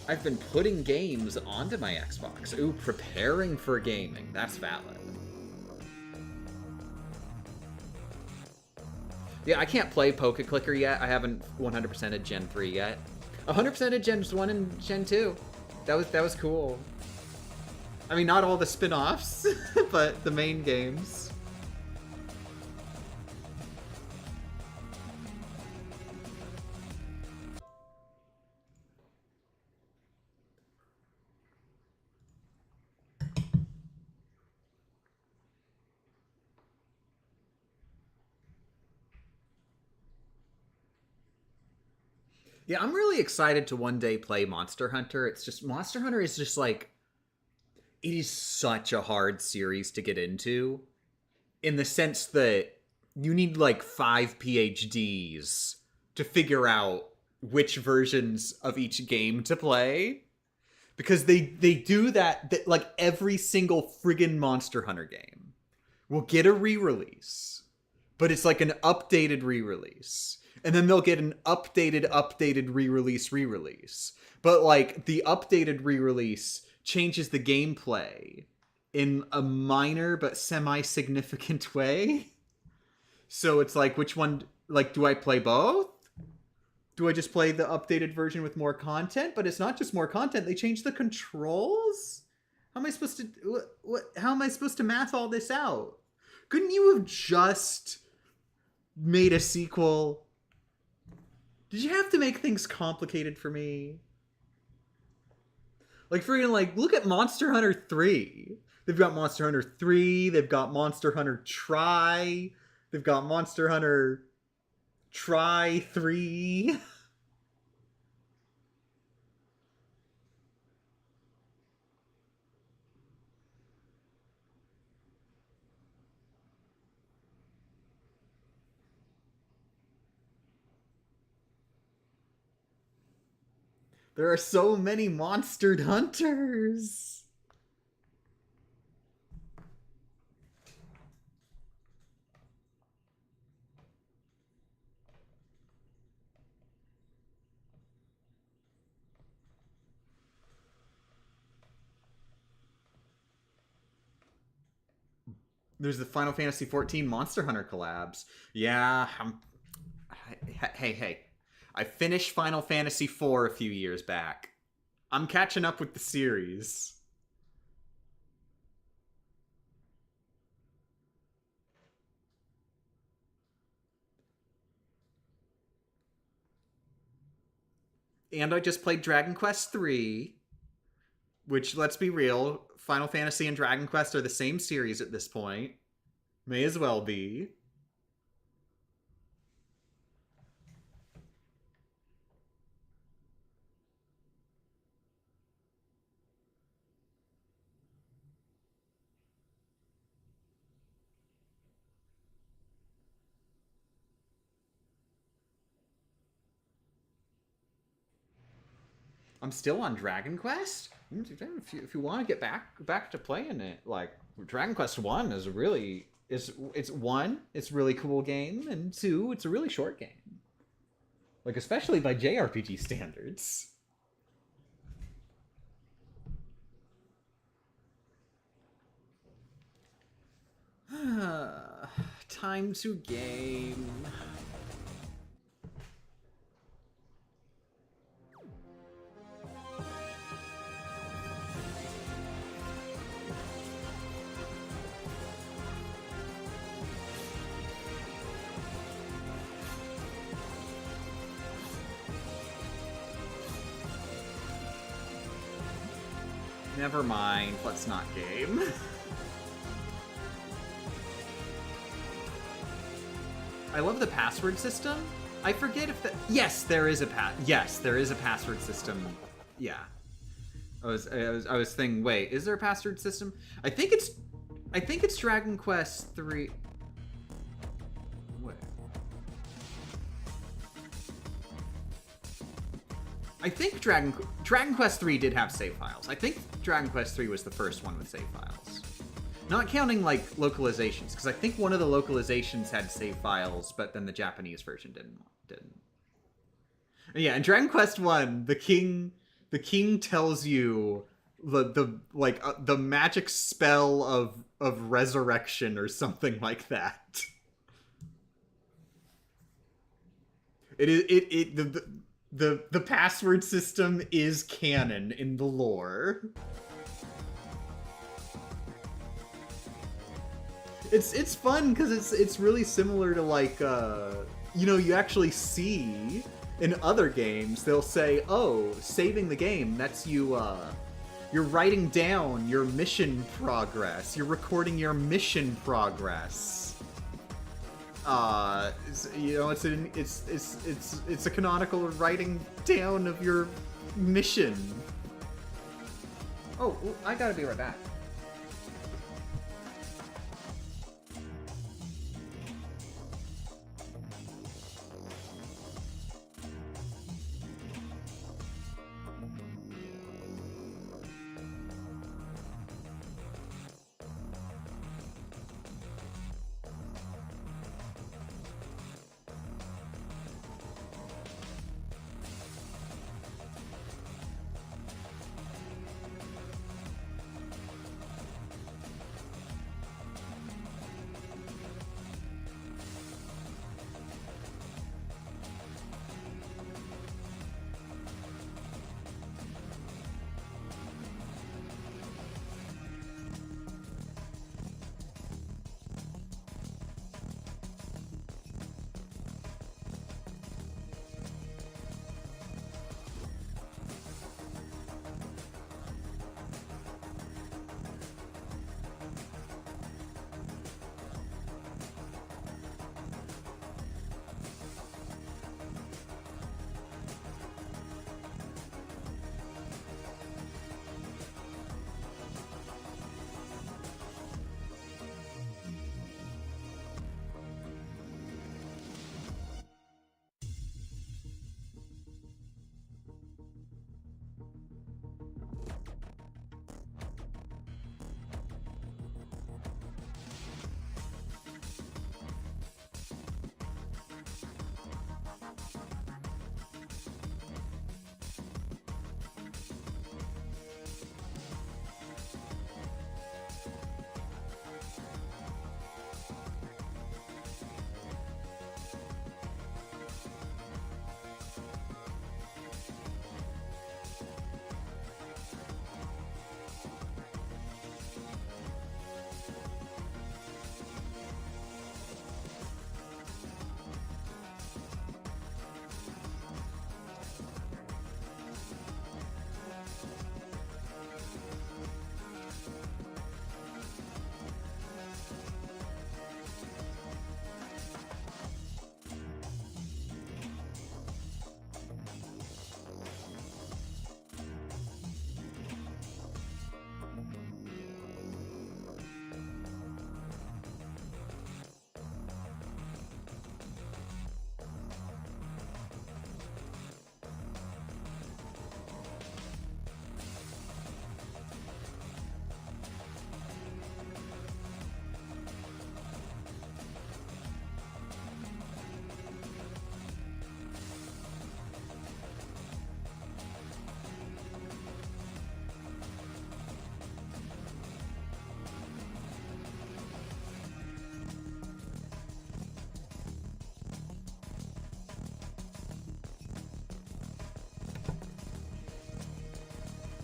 I've been putting games onto my Xbox. Ooh, preparing for gaming. That's valid. Yeah, I can't play Poke Clicker yet. I haven't 100%ed Gen 3 yet. 100%ed Gen 1 and Gen 2. That was cool. I mean, not all the spin-offs, but the main games. Yeah, I'm really excited to one day play Monster Hunter. It's just, Monster Hunter is just like, it is such a hard series to get into. In the sense that you need like 5 PhDs to figure out which versions of each game to play. Because they do that, like every single friggin' Monster Hunter game will get a re-release. But it's like an updated re-release. And then they'll get an updated re-release. But, like, the updated re-release changes the gameplay in a minor but semi-significant way. So it's like, which one, like, do I play both? Do I just play the updated version with more content? But it's not just more content, they changed the controls? How am I supposed to, how am I supposed to math all this out? Couldn't you have just made a sequel? Did you have to make things complicated for me? Like, freaking, like, look at Monster Hunter 3. They've got Monster Hunter 3, they've got Monster Hunter Tri, they've got Monster Hunter Tri 3. There are so many monstered hunters. There's the Final Fantasy XIV Monster Hunter collabs. Yeah, hey. I finished Final Fantasy IV a few years back. I'm catching up with the series. And I just played Dragon Quest III, which, let's be real, Final Fantasy and Dragon Quest are the same series at this point. May as well be. I'm still on Dragon Quest. If you want to get back to playing it, like Dragon Quest One is really it's one, it's a really cool game, and two, it's a really short game. Like especially by JRPG standards. Time to game. Never mind, let's not game. I love the password system. I forget if yes, there is a password system. Yeah. I was thinking, wait, is there a password system? I think it's Dragon Quest 3. Wait. I think Dragon Quest 3 did have save files. I think Dragon Quest 3 was the first one with save files. Not counting, like, localizations, because I think one of the localizations had save files, but then the Japanese version didn't. And yeah, in Dragon Quest 1, the king tells you the magic spell of resurrection or something like that. The password system is canon in the lore. It's fun because it's really similar to like you actually see in other games they'll say, oh, saving the game, that's you're writing down your mission progress, you're recording your mission progress. It's a canonical writing down of your mission. Oh, I gotta be right back.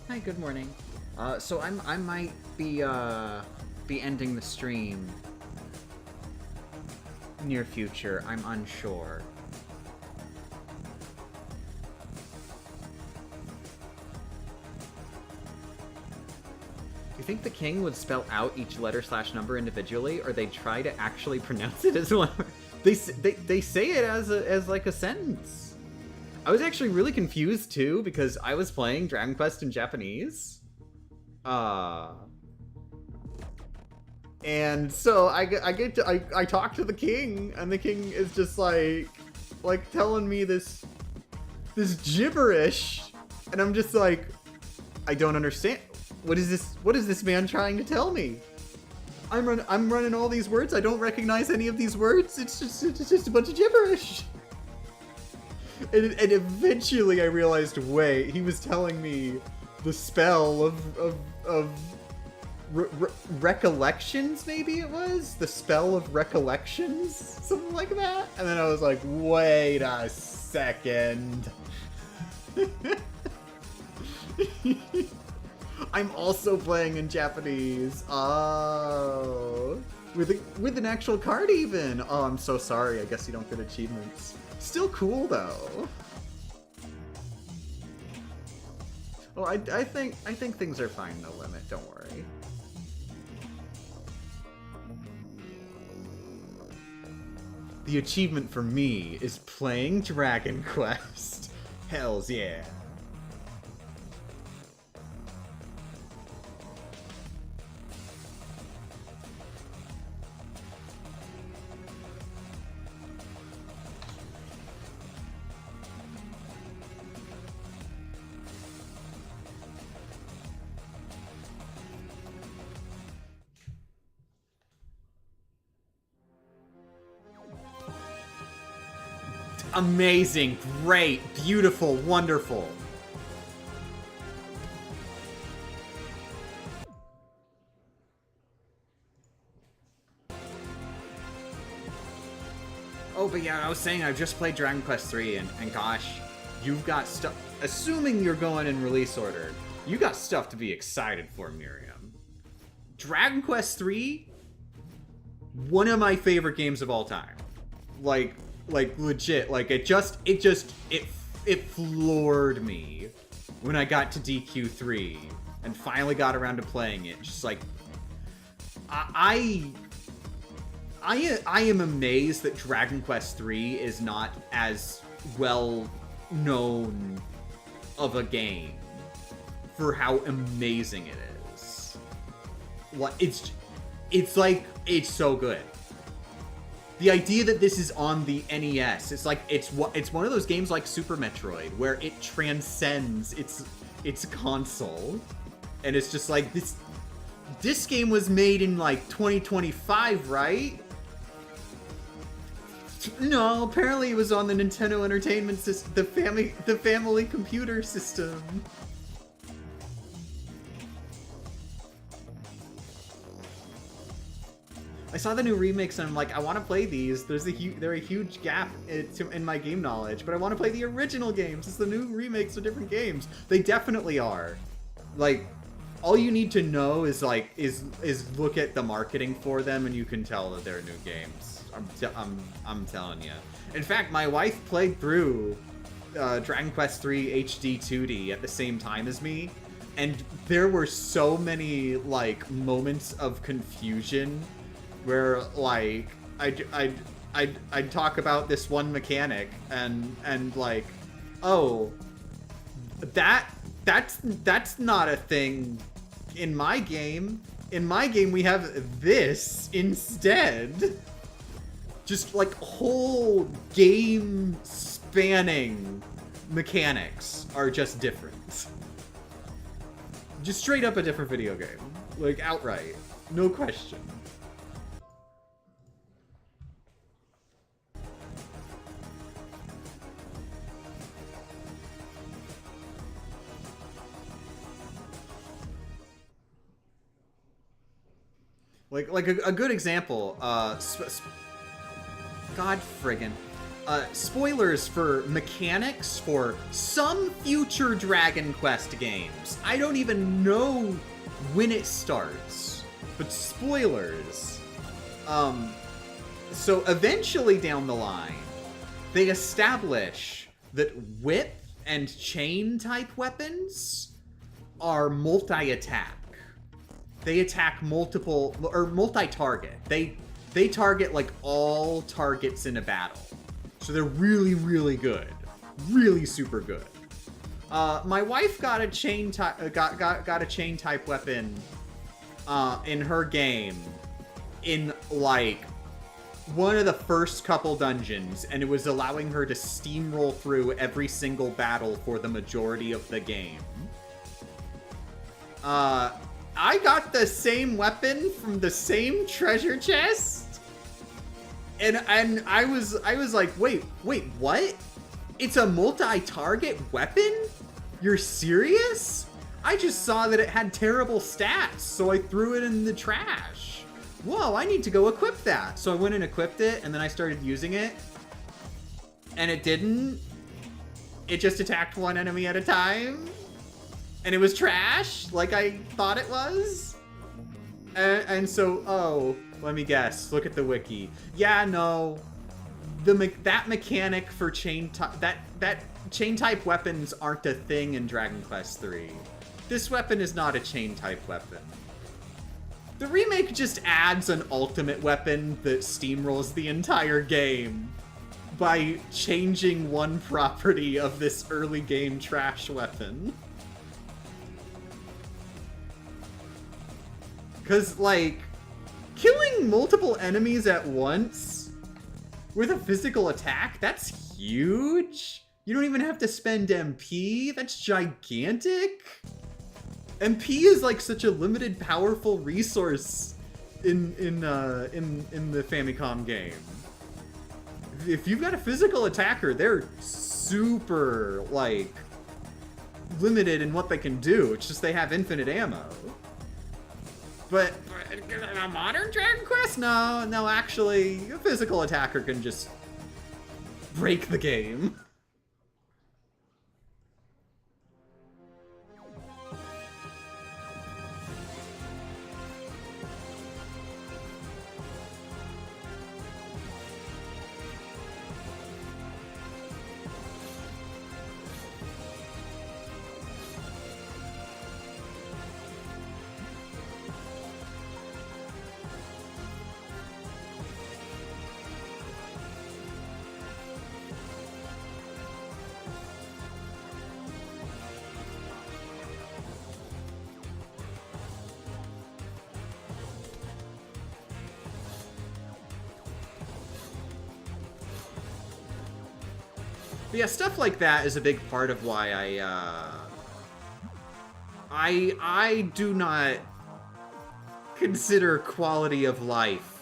Hi, good morning. So I might be ending the stream near future. I'm unsure. Do you think the king would spell out each letter / number individually, or they'd try to actually pronounce it as one? They say it as like a sentence. I was actually really confused too because I was playing Dragon Quest in Japanese. And so I talk to the king, and the king is just like telling me this gibberish, and I'm just like, I don't understand. What is this man trying to tell me? I'm running all these words. I don't recognize any of these words. It's just a bunch of gibberish. And eventually I realized, wait, he was telling me the spell of recollections, maybe it was? The spell of recollections? Something like that? And then I was like, wait a second. I'm also playing in Japanese. Oh. With an actual card even. Oh, I'm so sorry. I guess you don't get achievements. Still cool though. Well, I think things are fine, no limit. Don't worry. The achievement for me is playing Dragon Quest. Hells yeah. Amazing, great, beautiful, wonderful. Oh, but yeah, I was saying I just played Dragon Quest 3, and gosh, you've got stuff. Assuming you're going in release order, you got stuff to be excited for, Miriam. Dragon Quest 3, one of my favorite games of all time. Like legit, like it floored me when I got to DQ3 and finally got around to playing it. Just like I am amazed that Dragon Quest 3 is not as well known of a game for how amazing it is. What it's so good. The idea that this is on the NES, it's like it's one of those games like Super Metroid where it transcends its console, and it's just like this game was made in like 2025, right? No, apparently it was on the Nintendo Entertainment System, the family computer system. I saw the new remakes and I'm like, I want to play these. They're a huge gap in my game knowledge, but I want to play the original games. It's the new remakes of different games. They definitely are. Like, all you need to know is like is look at the marketing for them, and you can tell that they're new games. I'm telling you. In fact, my wife played through Dragon Quest 3 HD 2D at the same time as me, and there were so many like moments of confusion where like I'd talk about this one mechanic and like, oh, that's not a thing in my game. In my game we have this instead. Just like whole game spanning mechanics are just different. Just straight up a different video game. Like outright. No question. Like a good example, God friggin'. spoilers for mechanics for some future Dragon Quest games. I don't even know when it starts, but spoilers. So eventually down the line, they establish that whip and chain type weapons are multi-attack. They attack multiple, or multi-target. They target like all targets in a battle. So they're really, really good. Really super good. My wife got a chain type got a chain type weapon in her game in like one of the first couple dungeons, and it was allowing her to steamroll through every single battle for the majority of the game. I got the same weapon from the same treasure chest. And I was like, wait, what? It's a multi-target weapon? You're serious? I just saw that it had terrible stats, so I threw it in the trash. Whoa, I need to go equip that. So I went and equipped it, and then I started using it. And it didn't. It just attacked one enemy at a time. And it was trash, like I thought it was. And so, oh, let me guess. Look at the wiki. Yeah, no. That mechanic for chain type weapons aren't a thing in Dragon Quest III. This weapon is not a chain type weapon. The remake just adds an ultimate weapon that steamrolls the entire game by changing one property of this early game trash weapon. Because, like, killing multiple enemies at once with a physical attack, that's huge. You don't even have to spend MP. That's gigantic. MP is like such a limited, powerful resource in the Famicom game. If you've got a physical attacker, they're super like limited in what they can do. It's just they have infinite ammo. But a modern Dragon Quest? No, actually, a physical attacker can just break the game. But yeah, stuff like that is a big part of why I do not consider quality of life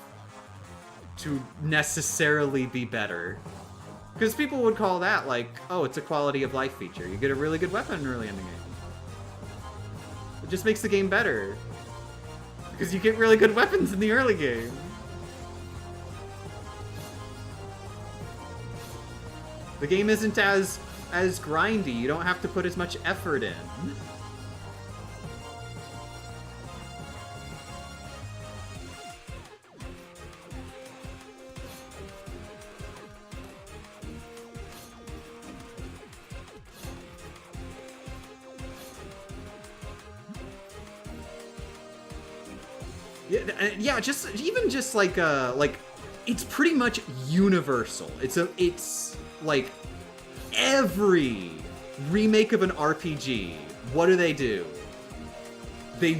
to necessarily be better. Because people would call that like, oh, it's a quality of life feature. You get a really good weapon early in the game. It just makes the game better. Because you get really good weapons in the early game. The game isn't as grindy. You don't have to put as much effort in. Yeah, just like it's pretty much universal. It's like every remake of an RPG. What do? They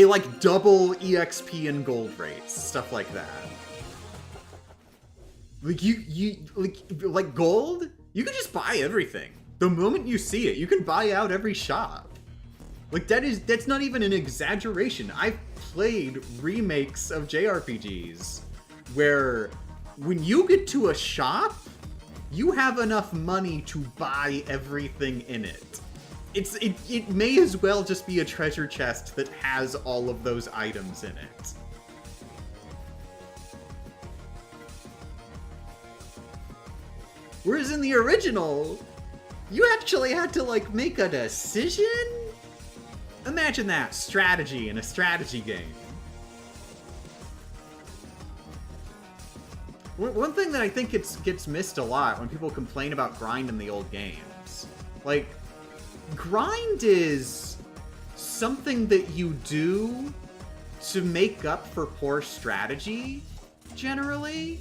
like double EXP and gold rates, stuff like that. Like you like gold, you can just buy everything. The moment you see it, you can buy out every shop. Like that's not even an exaggeration. I've played remakes of JRPGs where when you get to a shop, you have enough money to buy everything in it. It may as well just be a treasure chest that has all of those items in it. Whereas in the original, you actually had to, like, make a decision? Imagine that, strategy in a strategy game. One thing that I think gets missed a lot when people complain about grind in the old games. Like, grind is something that you do to make up for poor strategy, generally.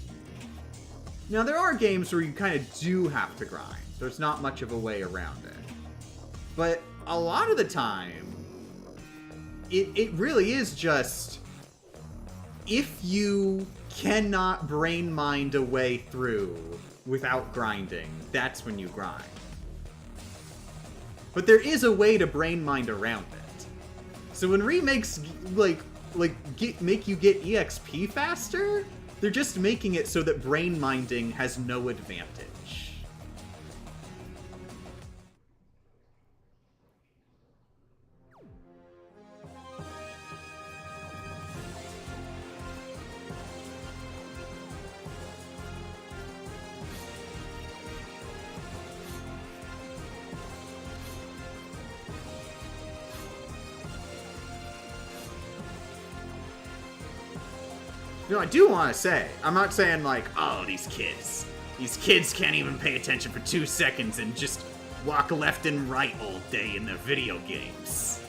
Now, there are games where you kind of do have to grind. There's not much of a way around it. But a lot of the time, it really is just, if you cannot brain mind a way through without grinding, that's when you grind. But there is a way to brain mind around it. So when remakes, make you get EXP faster, they're just making it so that brain minding has no advantage. You know, I do want to say, I'm not saying like, oh, these kids can't even pay attention for 2 seconds and just walk left and right all day in their video games.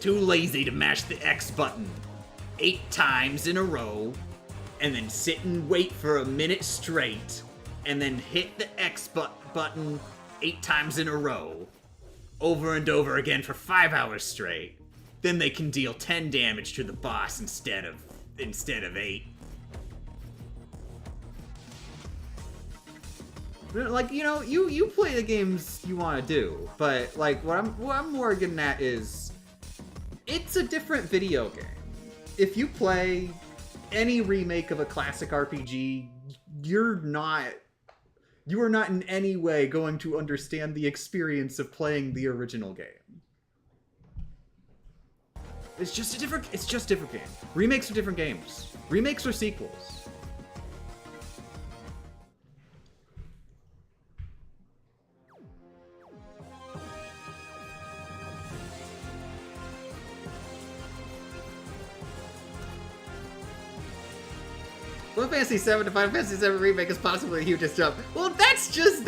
Too lazy to mash the X button 8 times in a row, and then sit and wait for a minute straight, and then hit the X button 8 times in a row. Over and over again for 5 hours straight. Then they can deal 10 damage to the boss instead of 8. Like, you know, you play the games you want to do, but like what I'm more getting at is, it's a different video game. If you play any remake of a classic RPG, you are not in any way going to understand the experience of playing the original game. It's just different game. Remakes are different games. Remakes are sequels. Final Fantasy VII to Final Fantasy VII Remake is possibly the hugest jump. Well, that's just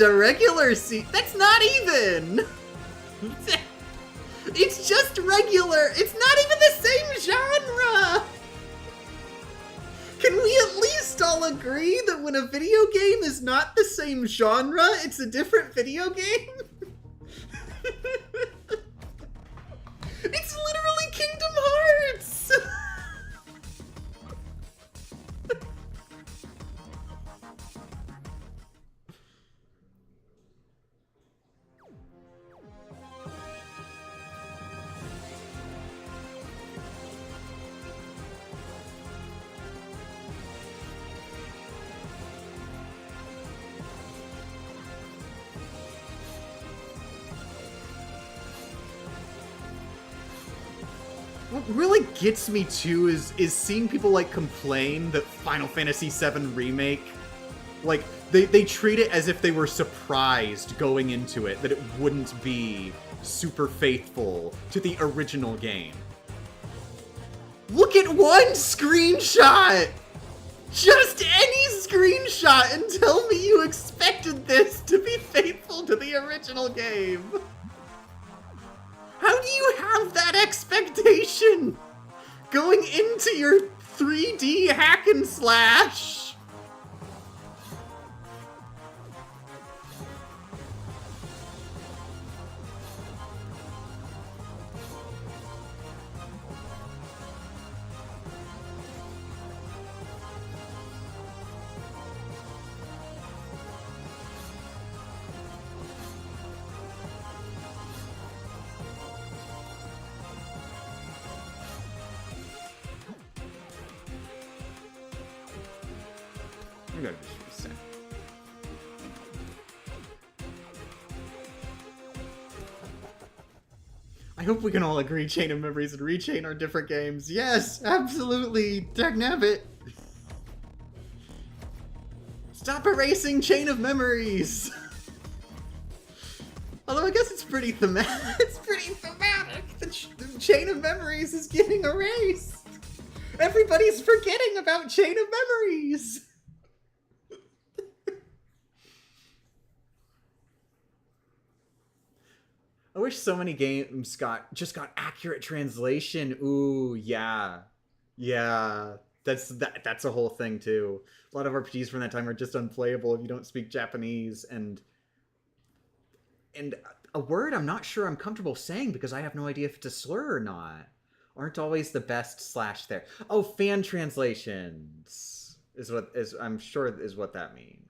a regular that's not even! It's just regular! It's not even the same genre! Can we at least all agree that when a video game is not the same genre, it's a different video game? It's literally Kingdom Hearts! What really gets me too is seeing people like complain that Final Fantasy VII Remake, like, they treat it as if they were surprised going into it that it wouldn't be super faithful to the original game. Look at one screenshot! Just any screenshot and tell me you expected this to be faithful to the original game! How do you have that expectation going into your 3D hack and slash? I'm gonna just reset. I hope we can all agree Chain of Memories and Rechain are different games. Yes, absolutely. Dagnabbit. Stop erasing Chain of Memories. Although I guess it's pretty thematic. It's pretty thematic. The Chain of Memories is getting erased. Everybody's forgetting about Chain of Memories. I wish so many games just got accurate translation. Ooh, yeah. Yeah. That's a whole thing too. A lot of RPGs from that time are just unplayable if you don't speak Japanese, and a word I'm not sure I'm comfortable saying because I have no idea if it's a slur or not. Aren't always the best slash there. Oh, fan translations is what is I'm sure is what that means.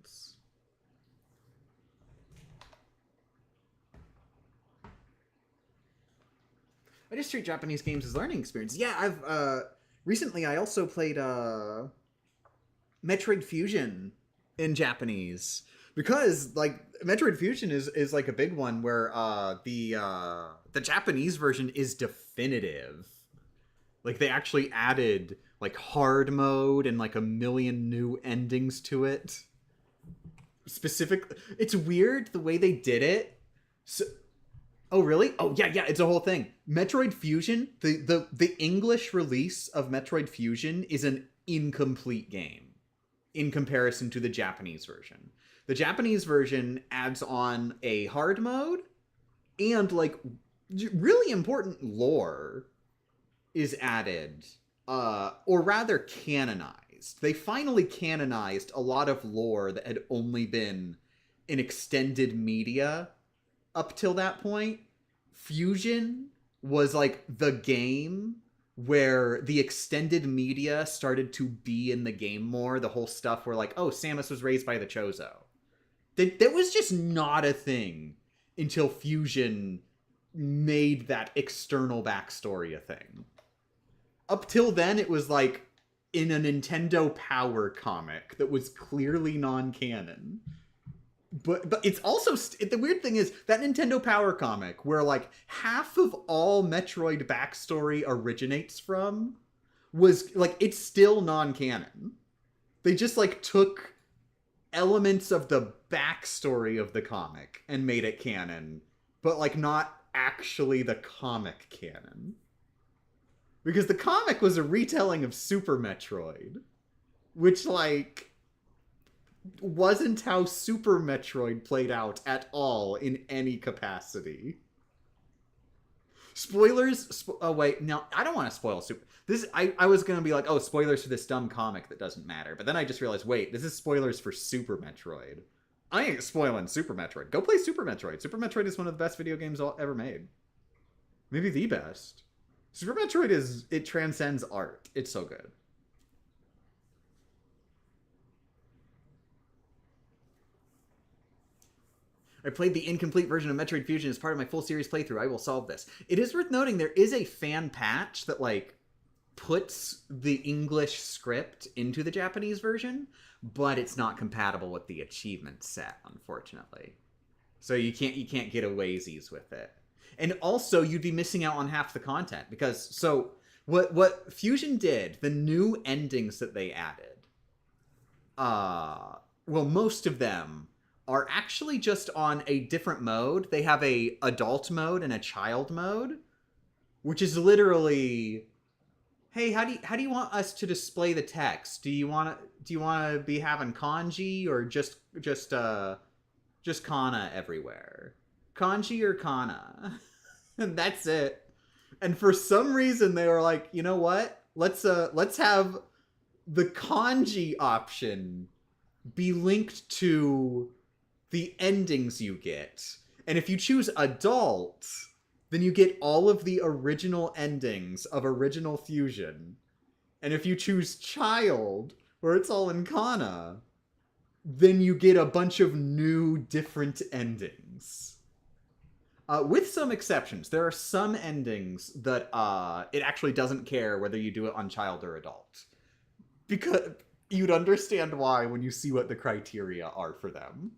I just treat Japanese games as learning experience. Yeah, I've recently I also played Metroid Fusion in Japanese because like Metroid Fusion is like a big one where the Japanese version is definitive. Like they actually added like hard mode and like a million new endings to it. Specific, it's weird the way they did it. So, oh really? Oh yeah, it's a whole thing. Metroid Fusion, the English release of Metroid Fusion is an incomplete game in comparison to the Japanese version. The Japanese version adds on a hard mode and like really important lore is added, or rather canonized. They finally canonized a lot of lore that had only been in extended media up till that point. Fusion was like the game where the extended media started to be in the game more. The whole stuff where like, oh, Samus was raised by the Chozo. That was just not a thing until Fusion made that external backstory a thing. Up till then, it was like in a Nintendo Power comic that was clearly non-canon. But it's also the weird thing is that Nintendo Power comic where like half of all Metroid backstory originates from was like it's still non-canon. They just like took elements of the backstory of the comic and made it canon, but like not actually the comic canon. Because the comic was a retelling of Super Metroid, which, like, wasn't how Super Metroid played out at all in any capacity. Spoilers? Oh, wait, no, I don't want to spoil Super... I was going to be like, oh, spoilers for this dumb comic that doesn't matter. But then I just realized, wait, this is spoilers for Super Metroid. I ain't spoiling Super Metroid. Go play Super Metroid. Super Metroid is one of the best video games ever made. Maybe the best. Super Metroid it transcends art. It's so good. I played the incomplete version of Metroid Fusion as part of my full series playthrough. I will solve this. It is worth noting there is a fan patch that like puts the English script into the Japanese version, but it's not compatible with the achievement set, unfortunately. So you can't get awaysies with it. And also, you'd be missing out on half the content because so what Fusion did, the new endings that they added, well, most of them are actually just on a different mode. They have a adult mode and a child mode, which is literally, hey, how do you want us to display the text? Do you want to be having kanji or just kana everywhere? Kanji or kana? And that's it. And for some reason they were like, you know what? Let's have the kanji option be linked to the endings you get. And if you choose adult, then you get all of the original endings of original Fusion. And if you choose child, where it's all in kana, then you get a bunch of new different endings. With some exceptions. There are some endings that it actually doesn't care whether you do it on child or adult. Because you'd understand why when you see what the criteria are for them.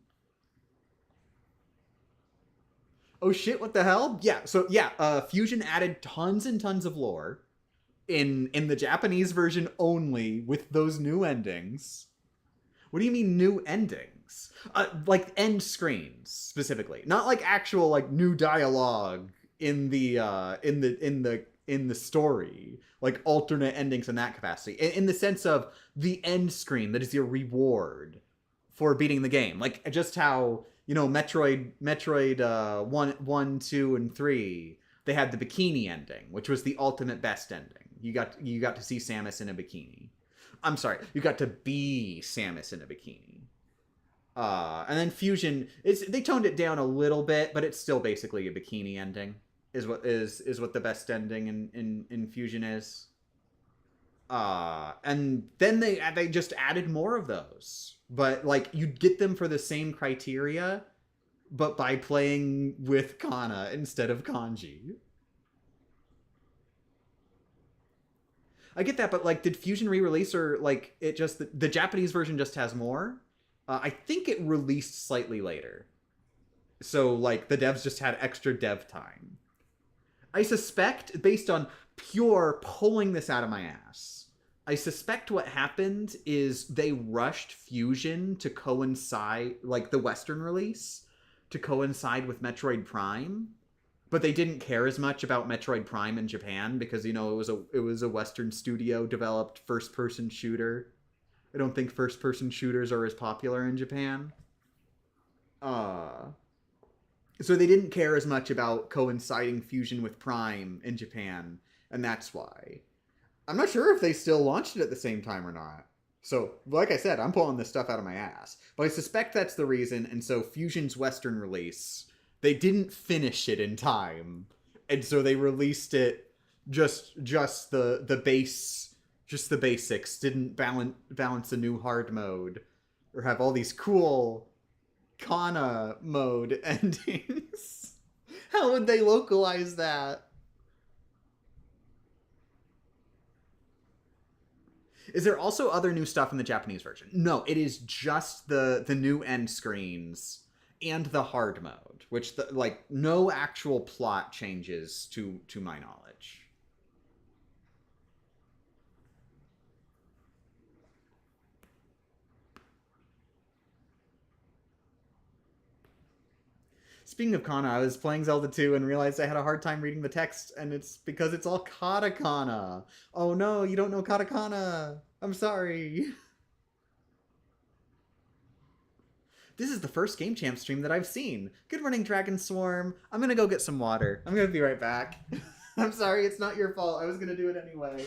Oh shit! What the hell? Yeah. So yeah, Fusion added tons and tons of lore in the Japanese version only with those new endings. What do you mean new endings? Like end screens specifically, not like actual like new dialogue in the story, like alternate endings in that capacity. In the sense of the end screen that is your reward for beating the game, like just how Metroid 1, 2, and 3, they had the bikini ending, which was the ultimate best ending. You got to see Samus in a bikini. I'm sorry, you got to be Samus in a bikini. And then Fusion they toned it down a little bit, but it's still basically a bikini ending. Is what the best ending in Fusion is. And then they just added more of those, but like you'd get them for the same criteria, but by playing with Kana instead of Kanji. I get that, but like, did Fusion re-release, or like it just the Japanese version just has more? I think it released slightly later, so like the devs just had extra dev time. I suspect, based on pure pulling this out of my ass, I suspect what happened is they rushed Fusion to coincide, like the Western release, to coincide with Metroid Prime, but they didn't care as much about Metroid Prime in Japan because it was a Western studio developed first person shooter. I don't think first person shooters are as popular in Japan. Uh so they didn't care as much about coinciding Fusion with Prime in Japan, and that's why. I'm not sure if they still launched it at the same time or not. So, like I said, I'm pulling this stuff out of my ass. But I suspect that's the reason, and so Fusion's Western release, they didn't finish it in time. And so they released it just the base, just the basics, didn't balance a new hard mode or have all these cool Kana mode endings. How would they localize that? Is there also other new stuff in the Japanese version? No, it is just the new end screens and the hard mode, which like no actual plot changes to my knowledge. Speaking of Kana, I was playing Zelda 2 and realized I had a hard time reading the text, and it's because it's all katakana. Oh no, you don't know katakana. I'm sorry. This is the first Game Champ stream that I've seen. Good morning, Dragon Swarm. I'm gonna go get some water. I'm gonna be right back. I'm sorry, it's not your fault. I was gonna do it anyway.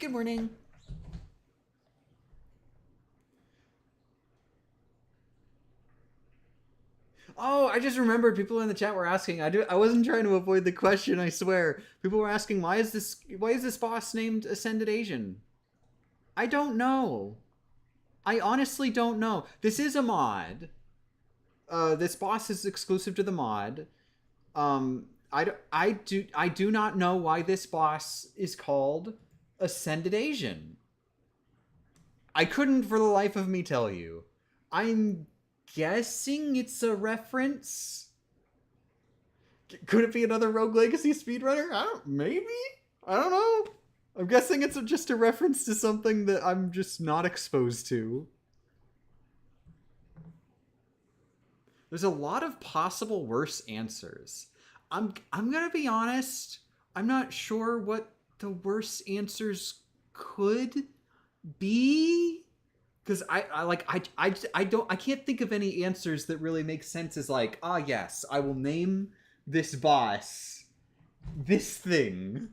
Good morning. Oh, I just remembered people in the chat were asking. I wasn't trying to avoid the question, I swear. People were asking why is this boss named Ascended Asian? I don't know. I honestly don't know. This is a mod. This boss is exclusive to the mod. I do not know why this boss is called Ascended Asian. I couldn't for the life of me tell you. I'm guessing it's a reference. Could it be another Rogue Legacy speedrunner? Maybe? I don't know. I'm guessing it's just a reference to something that I'm just not exposed to. There's a lot of possible worse answers. I'm gonna be honest. I'm not sure what the worst answers could be, because I can't think of any answers that really make sense as like, ah, yes, I will name this boss this thing.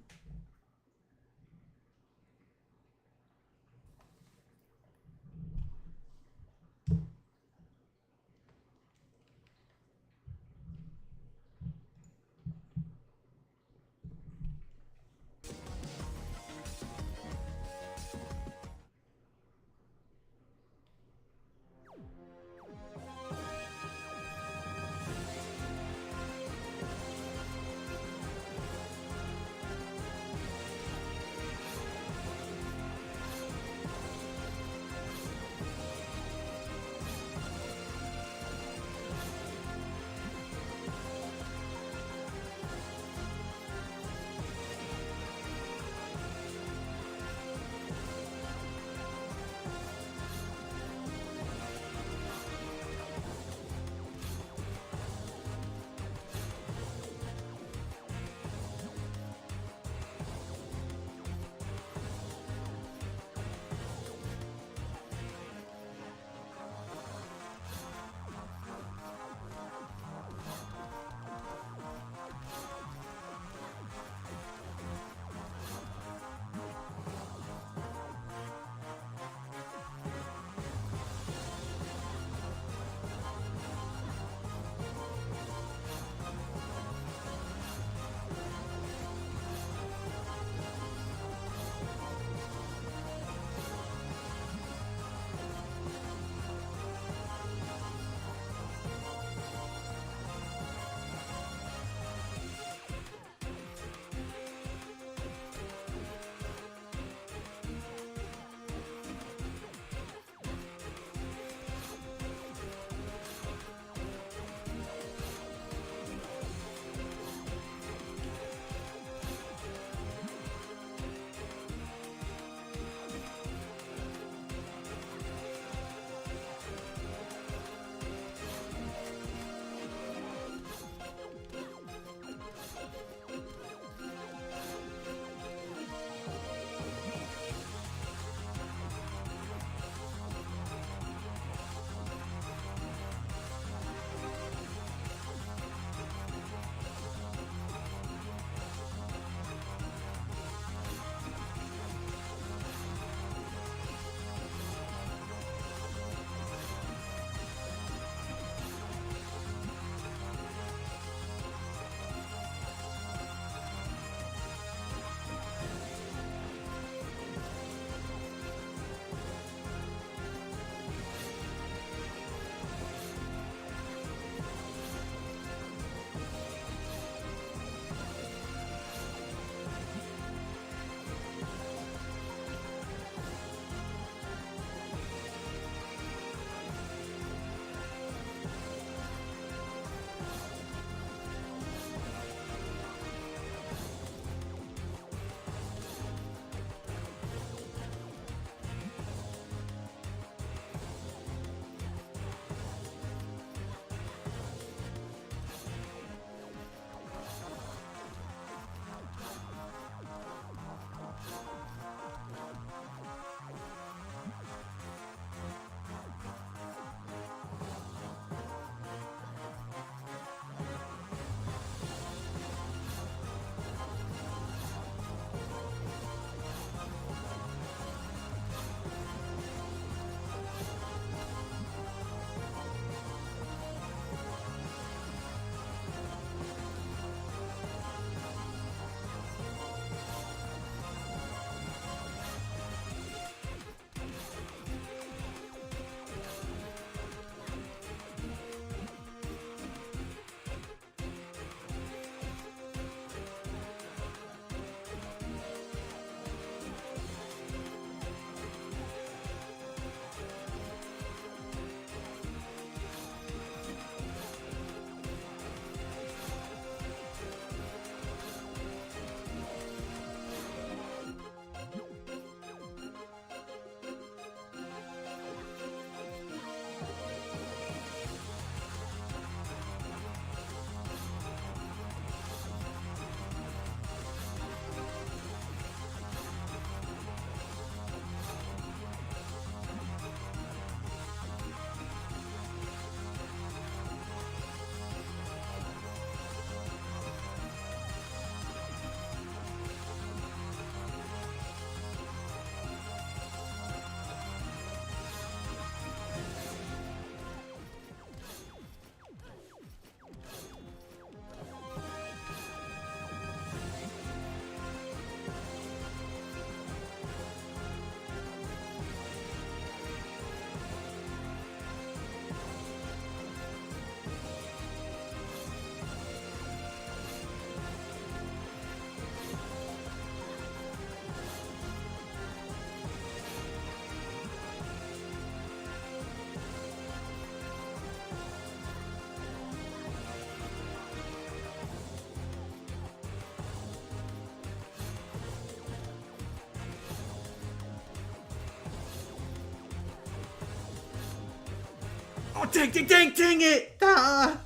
dang it! Ah!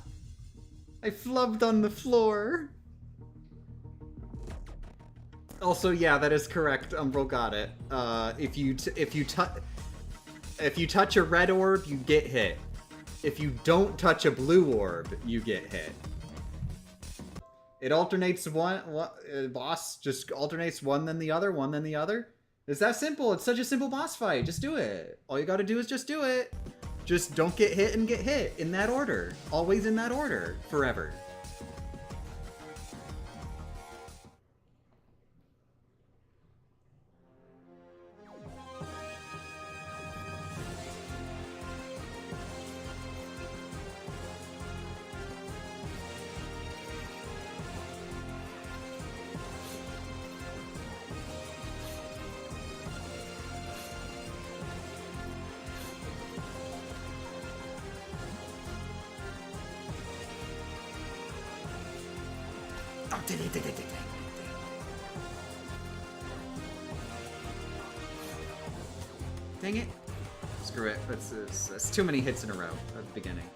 I flubbed on the floor. Also, yeah, that is correct. Umbral got it. If you touch a red orb, you get hit. If you don't touch a blue orb, you get hit. It alternates boss just alternates one then the other, one then the other. It's that simple. It's such a simple boss fight. Just do it. All you gotta do is just do it. Just don't get hit and get hit in that order. Always in that order. Forever. Dang it. Screw it. That's too many hits in a row at the beginning.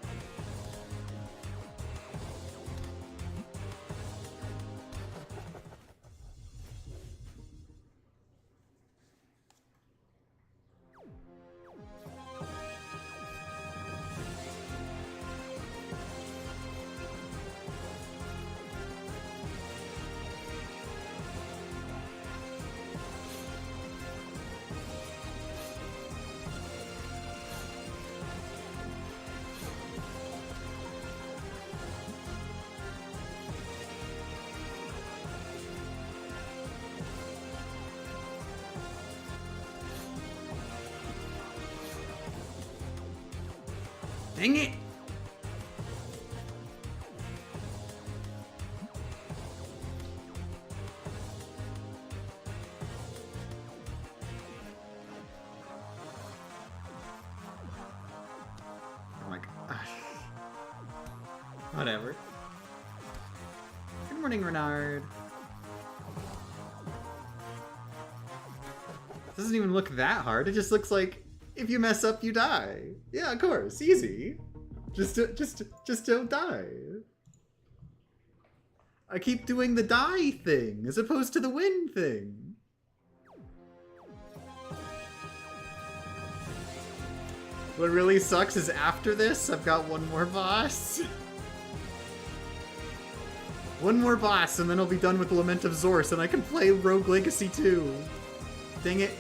Dang it! Oh my gosh. Whatever. Good morning, Renard. Doesn't even look that hard. It just looks like if you mess up, you die. Yeah, of course, easy. Just don't die. I keep doing the die thing as opposed to the win thing. What really sucks is after this, I've got one more boss. One more boss, and then I'll be done with Lament of Zors, and I can play Rogue Legacy 2. Dang it.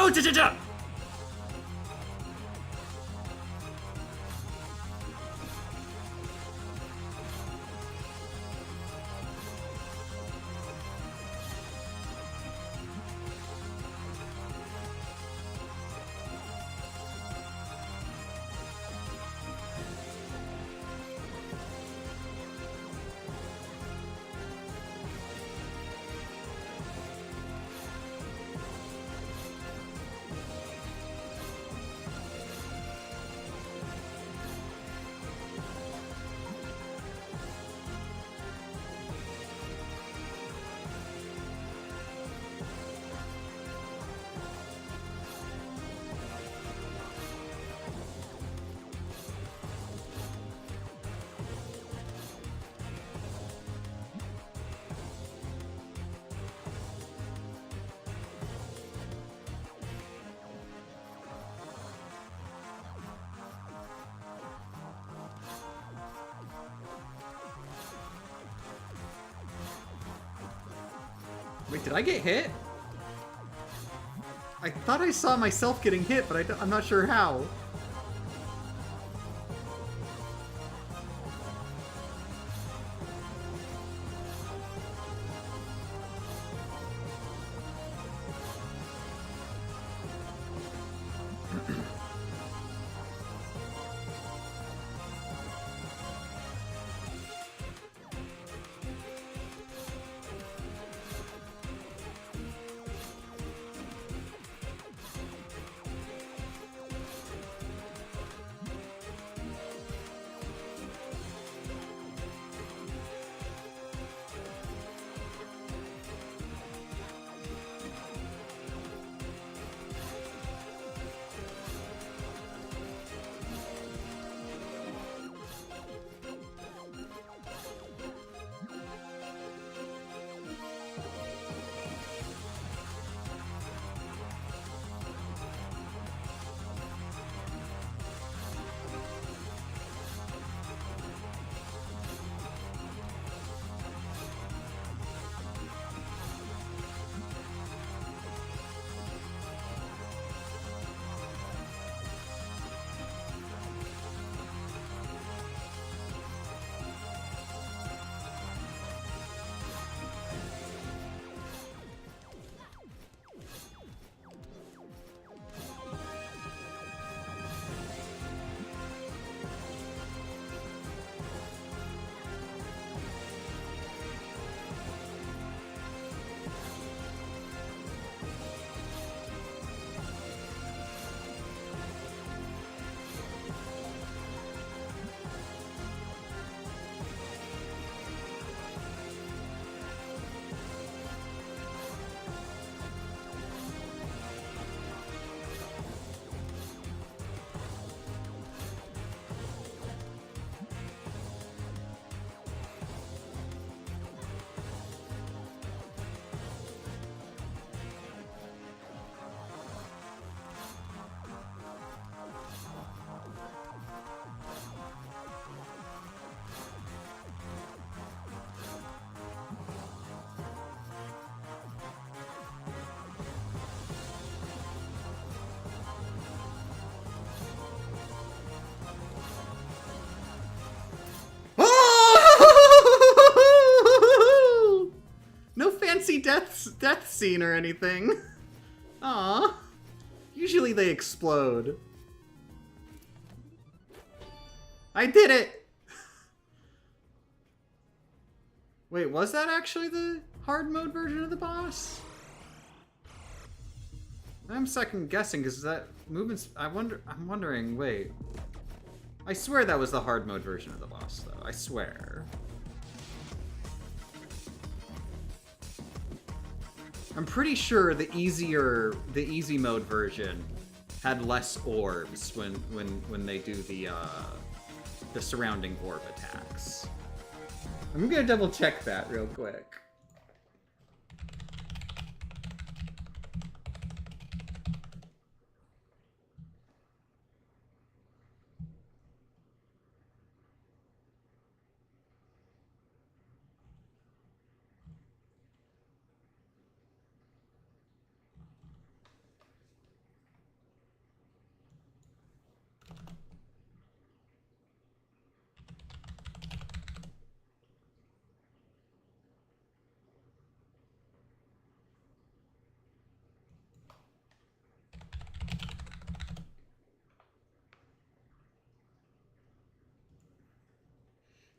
Oh, ja. Wait, did I get hit? I thought I saw myself getting hit, but I'm not sure how. No fancy death scene or anything. Aw. Usually they explode. I did it! Wait, was that actually the hard mode version of the boss? I'm second guessing because that movement's. I'm wondering. Wait. I swear that was the hard mode version of the boss, though. I swear. I'm pretty sure the easy mode version had less orbs when they do the surrounding orb attacks. I'm gonna double check that real quick.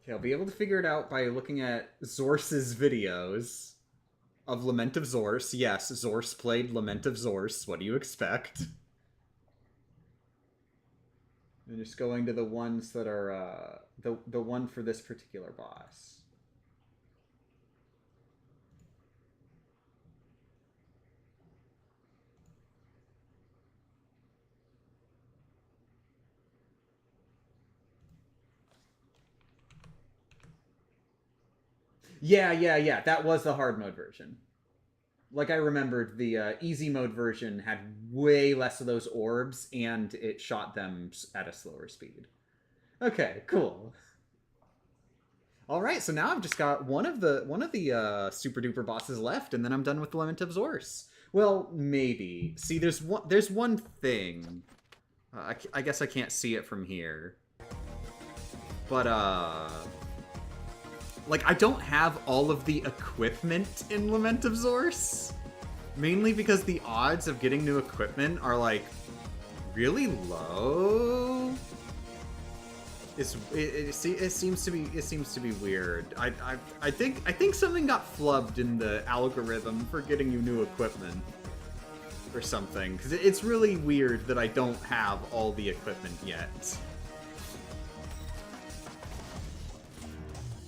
Okay, I'll be able to figure it out by looking at Zors's videos of Lament of Zors. Yes, Zors played Lament of Zors. What do you expect? And just going to the ones that are the one for this particular boss. Yeah. That was the hard mode version. Like I remembered, the easy mode version had way less of those orbs, and it shot them at a slower speed. Okay, cool. All right, so now I've just got one of the super duper bosses left, and then I'm done with the Lament of Zors. Well, maybe. See, there's one thing. I guess I can't see it from here, but like I don't have all of the equipment in Lament of Zors, mainly because the odds of getting new equipment are like really low. It seems to be weird. I think something got flubbed in the algorithm for getting you new equipment or something, because it's really weird that I don't have all the equipment yet.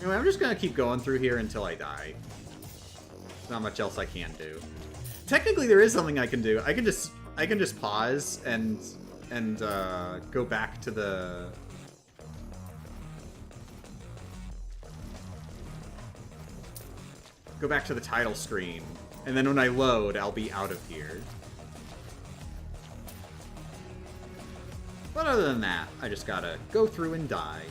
Anyway, I'm just gonna keep going through here until I die. There's not much else I can do. Technically, there is something I can do. I can just pause and go back to the. Go back to the title screen, and then when I load, I'll be out of here. But other than that, I just gotta go through and die.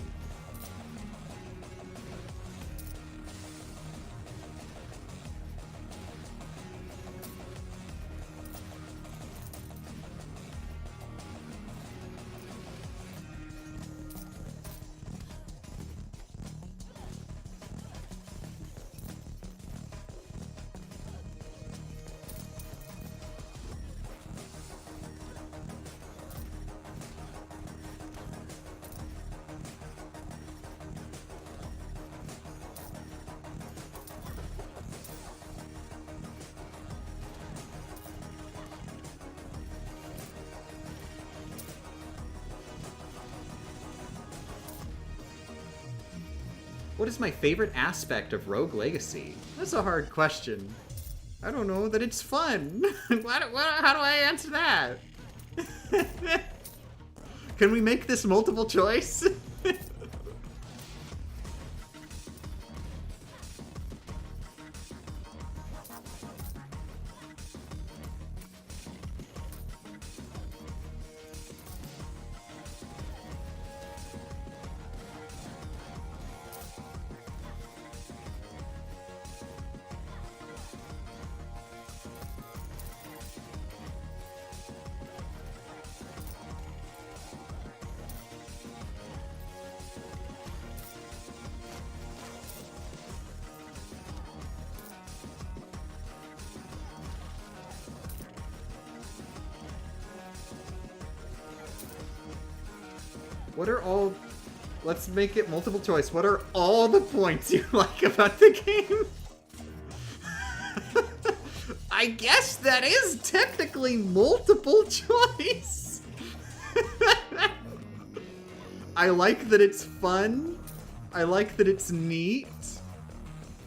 What is my favorite aspect of Rogue Legacy? That's a hard question. I don't know, that it's fun. How do I answer that? Can we make this multiple choice? What are all... Let's make it multiple choice. What are all the points you like about the game? I guess that is technically multiple choice. I like that it's fun. I like that it's neat.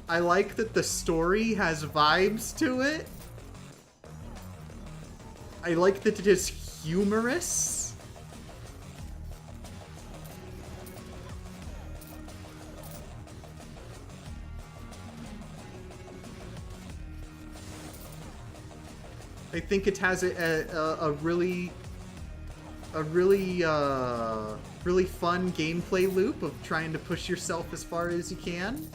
I like that the story has vibes to it. I like that it is humorous. I think it has a really fun gameplay loop of trying to push yourself as far as you can.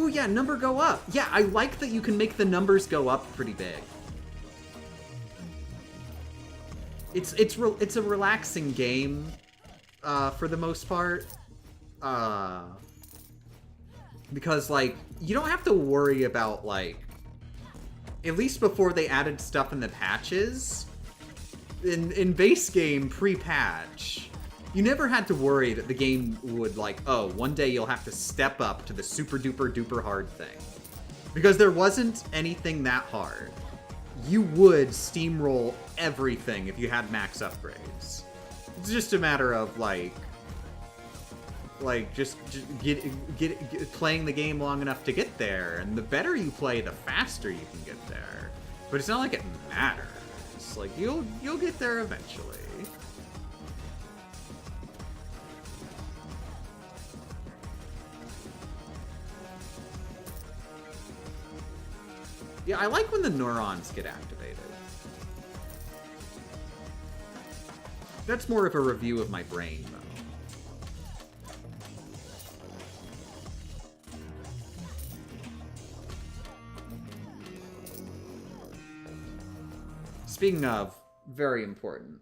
Oh yeah, number go up. Yeah, I like that you can make the numbers go up pretty big. It's a relaxing game, for the most part. Because, like, you don't have to worry about, like, at least before they added stuff in the patches, in base game pre-patch, you never had to worry that the game would, like, oh, one day you'll have to step up to the super duper duper hard thing. Because there wasn't anything that hard. You would steamroll everything if you had max upgrades. It's just a matter of, like just get playing the game long enough to get there, and the better you play, the faster you can get there. But it's not like it matters. Like, you'll get there eventually. Yeah, I like when the neurons get activated. That's more of a review of my brain, though. Speaking of, very important.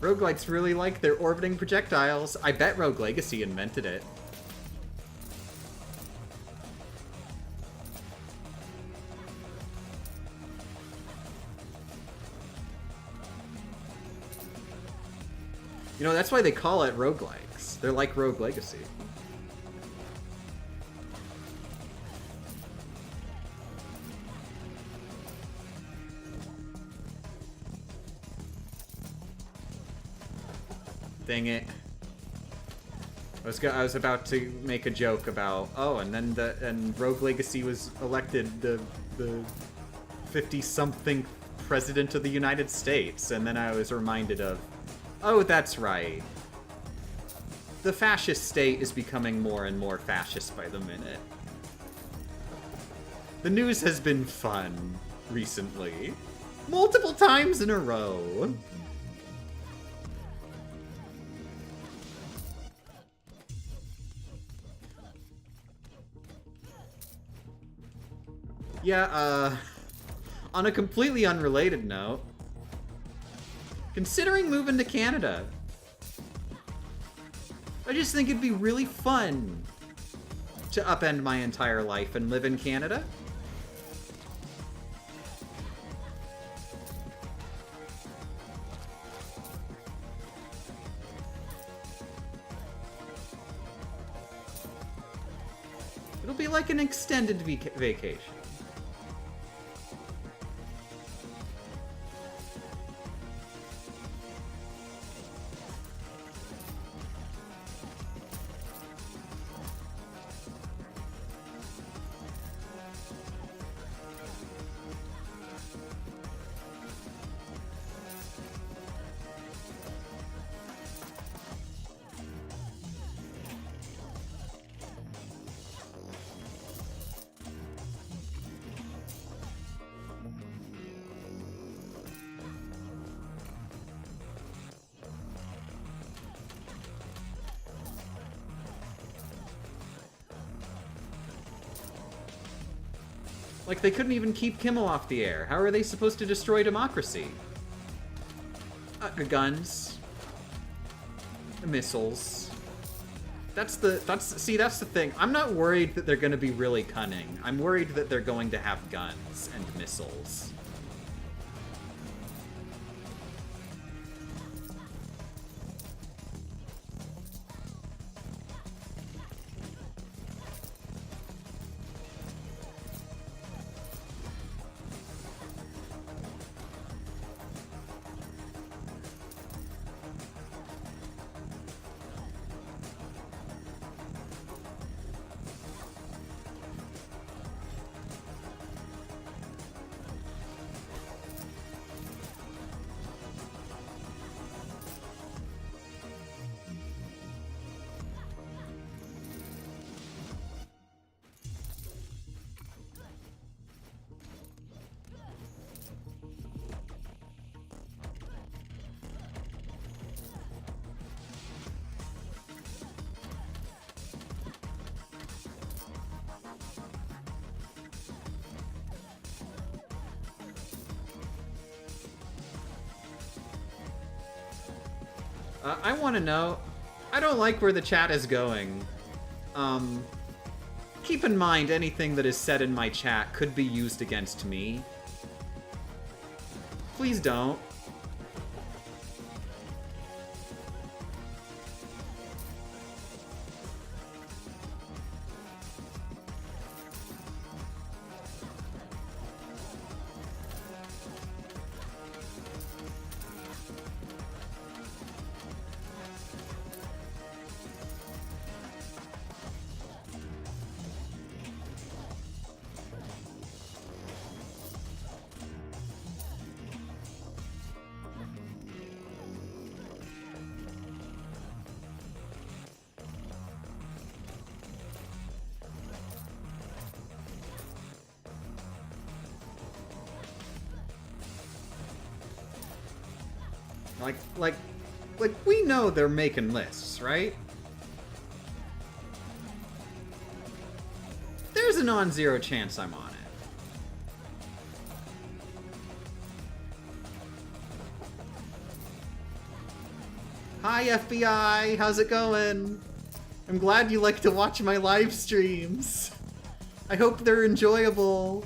Roguelites really like their orbiting projectiles. I bet Rogue Legacy invented it. You know, that's why they call it roguelikes. They're like Rogue Legacy. Dang it. I was about to make a joke about, oh, and then Rogue Legacy was elected the 50-something president of the United States, and then I was reminded of, oh, that's right. The fascist state is becoming more and more fascist by the minute. The news has been fun recently. Multiple times in a row. Yeah, on a completely unrelated note, considering moving to Canada. I just think it'd be really fun to upend my entire life and live in Canada. It'll be like an extended vacation. Like, they couldn't even keep Kimmel off the air. How are they supposed to destroy democracy? Guns. Missiles. That's the thing. I'm not worried that they're gonna be really cunning. I'm worried that they're going to have guns and missiles. I want to know. I don't like where the chat is going. Keep in mind anything that is said in my chat could be used against me. Please don't. Like, we know they're making lists, right? There's a non-zero chance I'm on it. Hi, FBI! How's it going? I'm glad you like to watch my live streams. I hope they're enjoyable.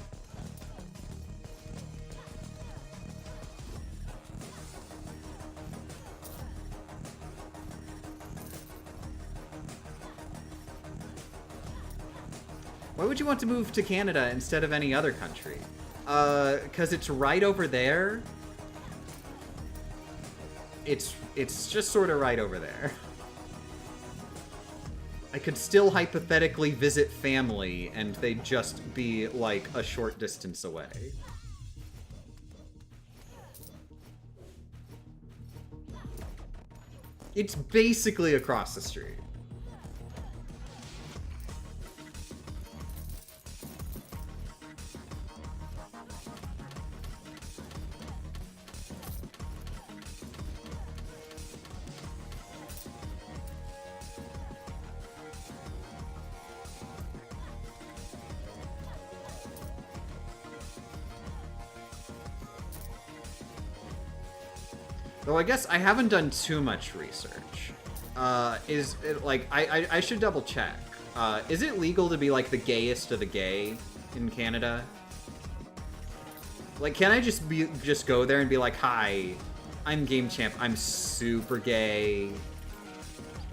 Why would you want to move to Canada instead of any other country? 'Cause it's right over there. It's just sort of right over there. I could still hypothetically visit family, and they'd just be, like, a short distance away. It's basically across the street. Though I guess I haven't done too much research. Is it, like, I should double check. Is it legal to be, like, the gayest of the gay in Canada? Like, can I just go there and be like, hi, I'm Game Champ, I'm super gay.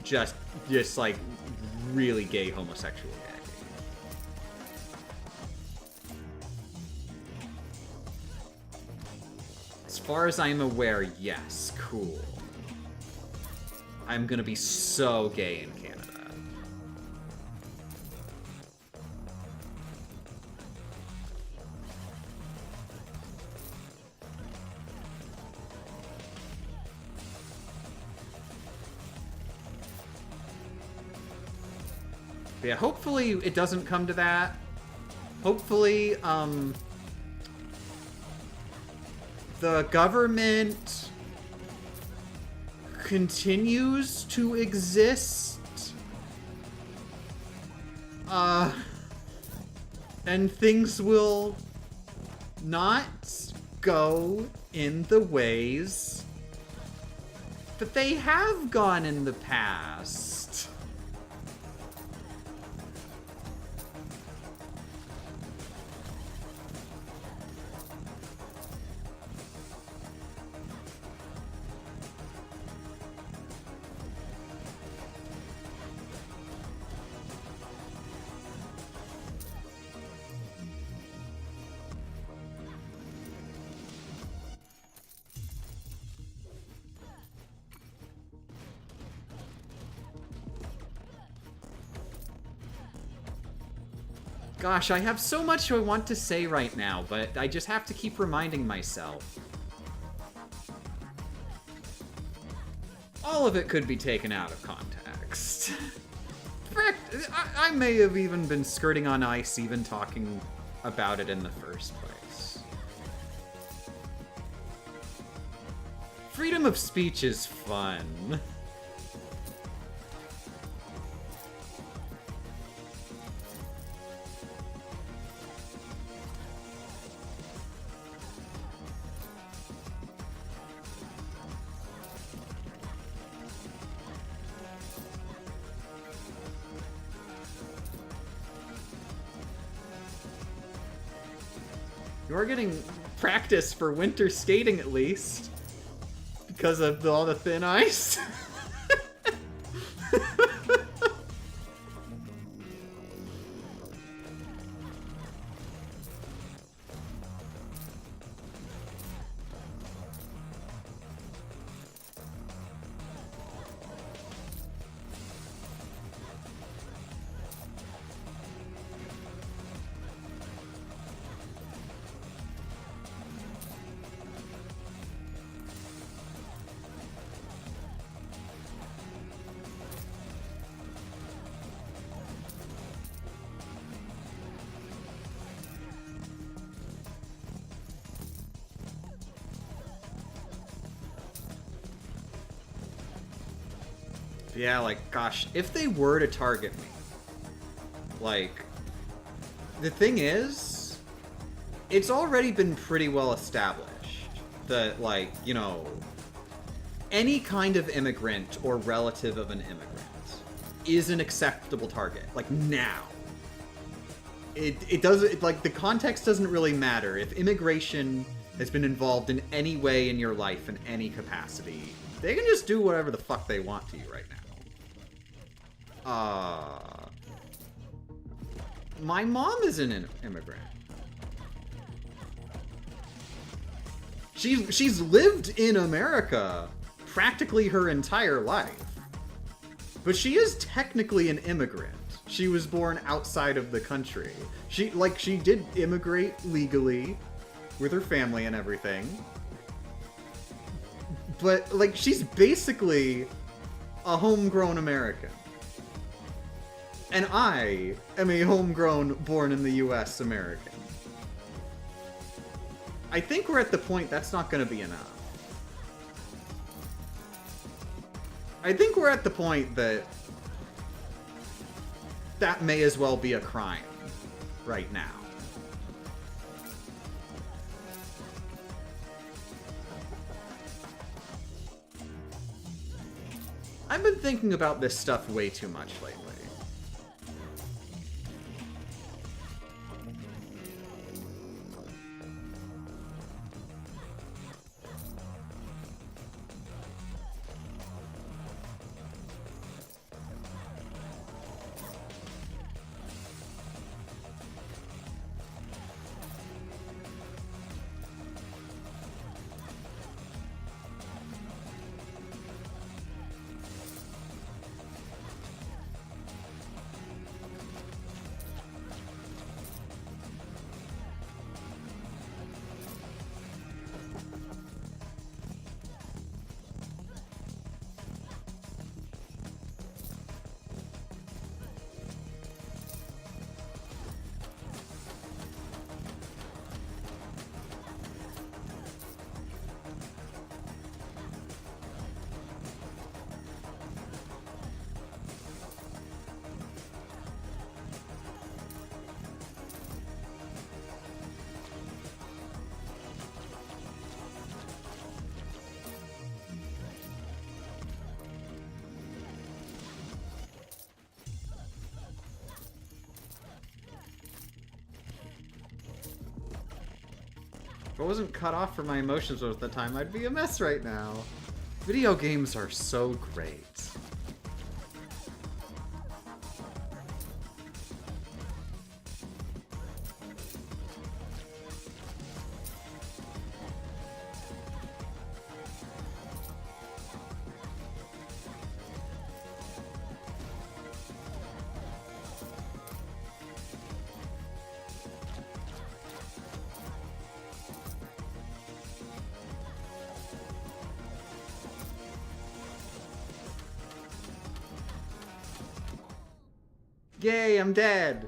Just like, really gay homosexual gay. As far as I'm aware, yes. Cool. I'm gonna be so gay in Canada. But yeah, hopefully it doesn't come to that. Hopefully, the government continues to exist. And things will not go in the ways that they have gone in the past. Gosh, I have so much I want to say right now, but I just have to keep reminding myself. All of it could be taken out of context. Frick, I may have even been skirting on ice even talking about it in the first place. Freedom of speech is fun. You are getting practice for winter skating at least. Because of all the thin ice. Yeah, like, gosh, if they were to target me, like, the thing is, it's already been pretty well established that, like, you know, any kind of immigrant or relative of an immigrant is an acceptable target. Like, now. It doesn't, like, the context doesn't really matter. If immigration has been involved in any way in your life in any capacity, they can just do whatever the fuck they want to you right now. My mom is an immigrant. She's lived in America practically her entire life. But she is technically an immigrant. She was born outside of the country. She did immigrate legally with her family and everything. But, like, she's basically a homegrown American. And I am a homegrown, born in the US American. I think we're at the point that's not going to be enough. I think we're at the point that that may as well be a crime right now. I've been thinking about this stuff way too much lately. If I wasn't cut off from my emotions most of the time, I'd be a mess right now. Video games are so great. Yay, I'm dead!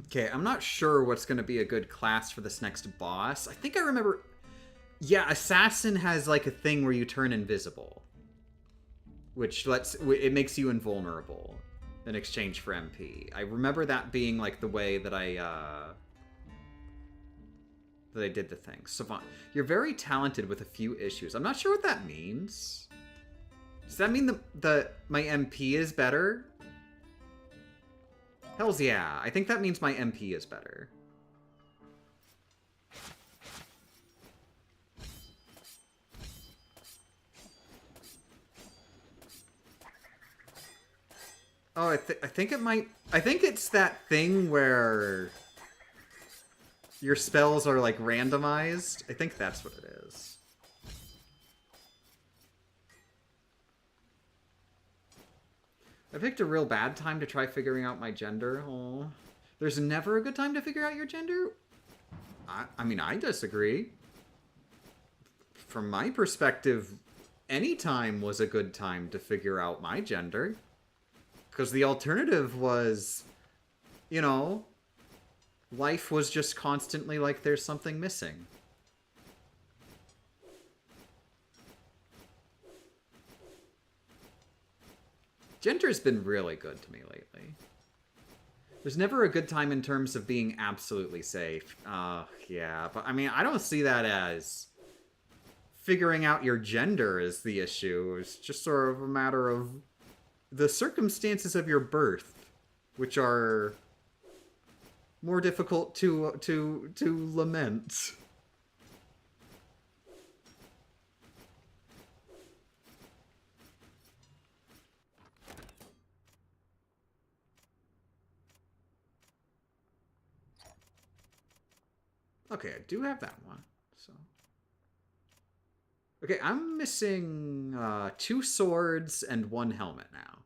Okay, I'm not sure what's going to be a good class for this next boss. I think I remember... Yeah, Assassin has, like, a thing where you turn invisible. Which it makes you invulnerable in exchange for MP. I remember that being, like, the way that I did the thing. Savant. You're very talented with a few issues. I'm not sure what that means. Does that mean my MP is better? Hells yeah. I think that means my MP is better. Oh, I think it might... I think it's that thing where your spells are, like, randomized. I think that's what it is. I picked a real bad time to try figuring out my gender. Oh. There's never a good time to figure out your gender? I mean, I disagree. From my perspective, any time was a good time to figure out my gender. Because the alternative was, you know, life was just constantly like there's something missing. Gender's been really good to me lately. There's never a good time in terms of being absolutely safe. Yeah, but I mean, I don't see that as figuring out your gender is the issue. It's just sort of a matter of the circumstances of your birth, which are more difficult to lament. Okay, I do have that one. So, okay, I'm missing 2 swords and 1 helmet now.